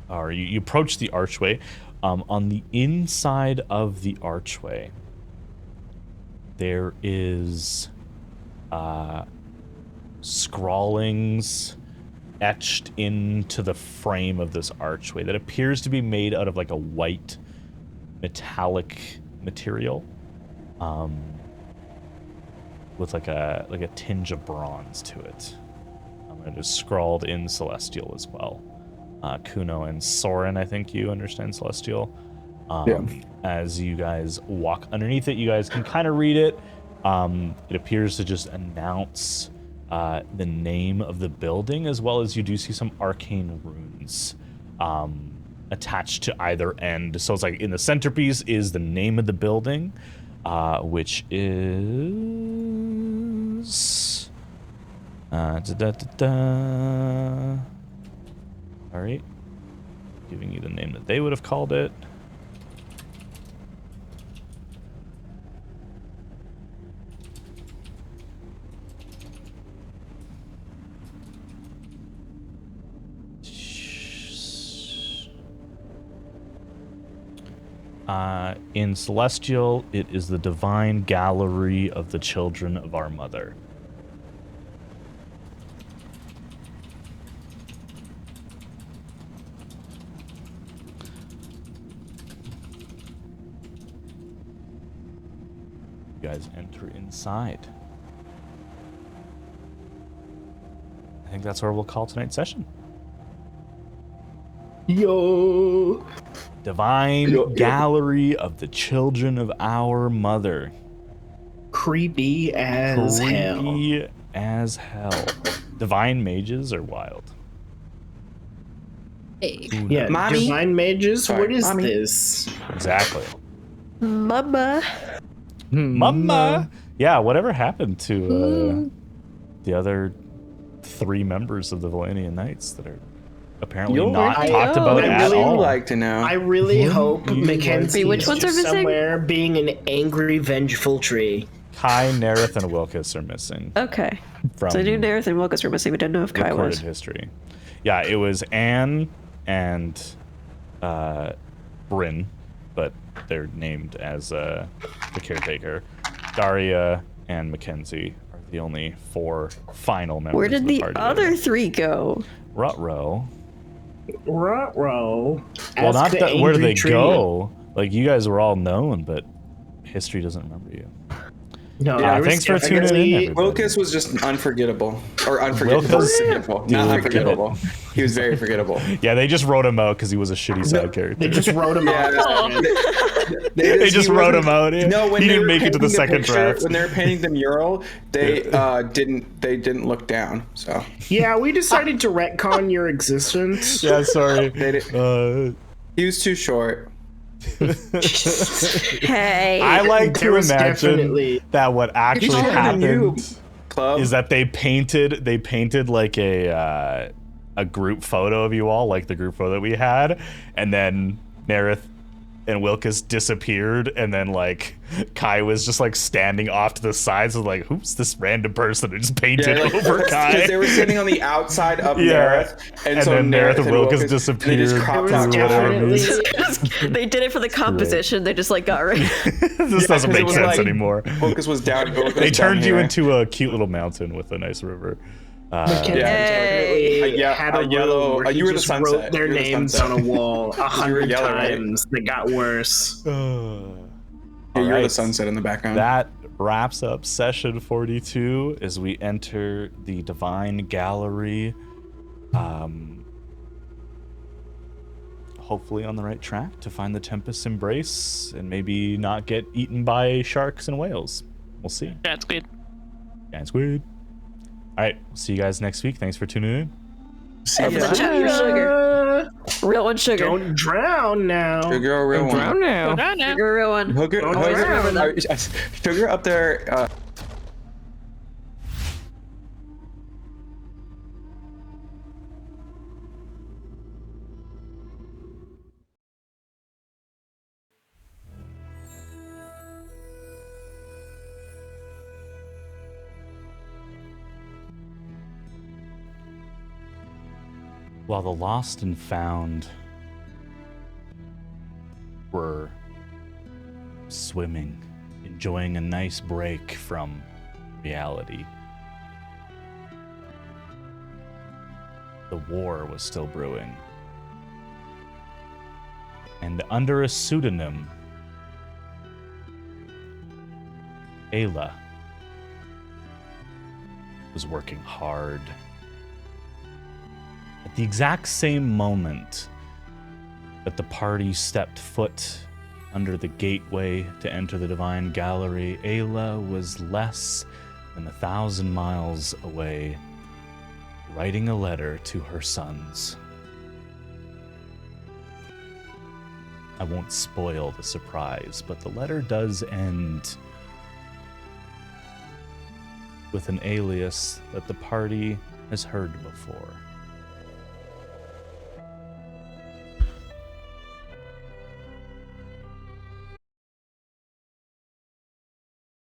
or you approach the archway. On the inside of the archway, there is scrawlings etched into the frame of this archway that appears to be made out of like a white metallic material, with like a tinge of bronze to it. It is scrawled in Celestial as well. Kuno and Soren, I think you understand Celestial. As you guys walk underneath it, you guys can kind of read it. It appears to just announce the name of the building, as well as you do see some arcane runes attached to either end. So it's like in the centerpiece is the name of the building, which is all right, giving you the name that they would have called it. In Celestial, it is the Divine Gallery of the Children of Our Mother. You guys enter inside. I think that's where we'll call tonight's session. Yo! Divine Gallery of the Children of Our Mother. Creepy as hell. Creepy as hell. Divine mages are wild. Hey. Yeah, Mommy? divine mages? Sorry, What is Mommy? this? Exactly. Mama. Mama! Yeah, whatever happened to the other 3 members of the Valenian Knights that are apparently not talked about I at really all? Like to know. I really hope Mackenzie Which is ones are just missing? somewhere being an angry, vengeful tree. Kai, Nerith, and Wilkes are missing. Okay. From So I knew Nerith and Wilkes were missing. We didn't know if Kai recorded was. history. Yeah, it was Anne and Bryn, but they're named as the caretaker. Daria and Mackenzie are the only 4 final members. Where did of the the party other 3 go? Ruh-roh. Ruh-roh. Well, Ask not the that where angry they tree. go. Like, you guys were all known, but history doesn't remember you. No, Yeah, I was thanks for tuning in, definitely- everybody. Wilkes was just unforgettable. Or unforgettable. Wilkes- Forgettable. Dude, Not get unforgettable. He was very forgettable. Yeah, they just wrote him out because he was a shitty side They character. just wrote him Yeah. off. They just he wrote wasn't- him out. Yeah. No, when He they didn't were make it to the painting second picture, draft. When they were painting the mural, they didn't look down. So Yeah, we decided to retcon your existence. Yeah, sorry. they did, he was too short. Hey. I like There to was imagine definitely- that what actually You're calling it a new happened club. is that they painted like a group photo of you all, like the group photo that we had, and then Nerith and Wilkes disappeared, and then like Kai was just like standing off to the sides, of like, who's this random person who just painted over Kai? Because they were sitting on the outside of Nerith, and so then Nerith and Wilkes disappeared. They just cropped out They did it for the composition. They just like got rid. This doesn't make sense like, anymore. Wilkes was down. They turned you into a cute little mountain with a nice river. Hey, had a yellow. where he You were the just sunset. wrote their names on a wall 100 times. They got worse. You're the sunset in the background. That wraps up session 42 as we enter the Divine Gallery. Hopefully on the right track to find the Tempest's embrace and maybe not get eaten by sharks and whales. We'll see. That's good. That's good. All right, see you guys next week. Thanks for tuning in. Sugar. Real one, sugar. Don't drown now. Sugar, a real one. Drown now. Sugar, real one. Sugar up there. While the lost and found were swimming, enjoying a nice break from reality, the war was still brewing. And under a pseudonym, Ayla was working hard. At the exact same moment that the party stepped foot under the gateway to enter the Divine Gallery, Ayla was less than 1,000 miles away, writing a letter to her sons. I won't spoil the surprise, but the letter does end with an alias that the party has heard before.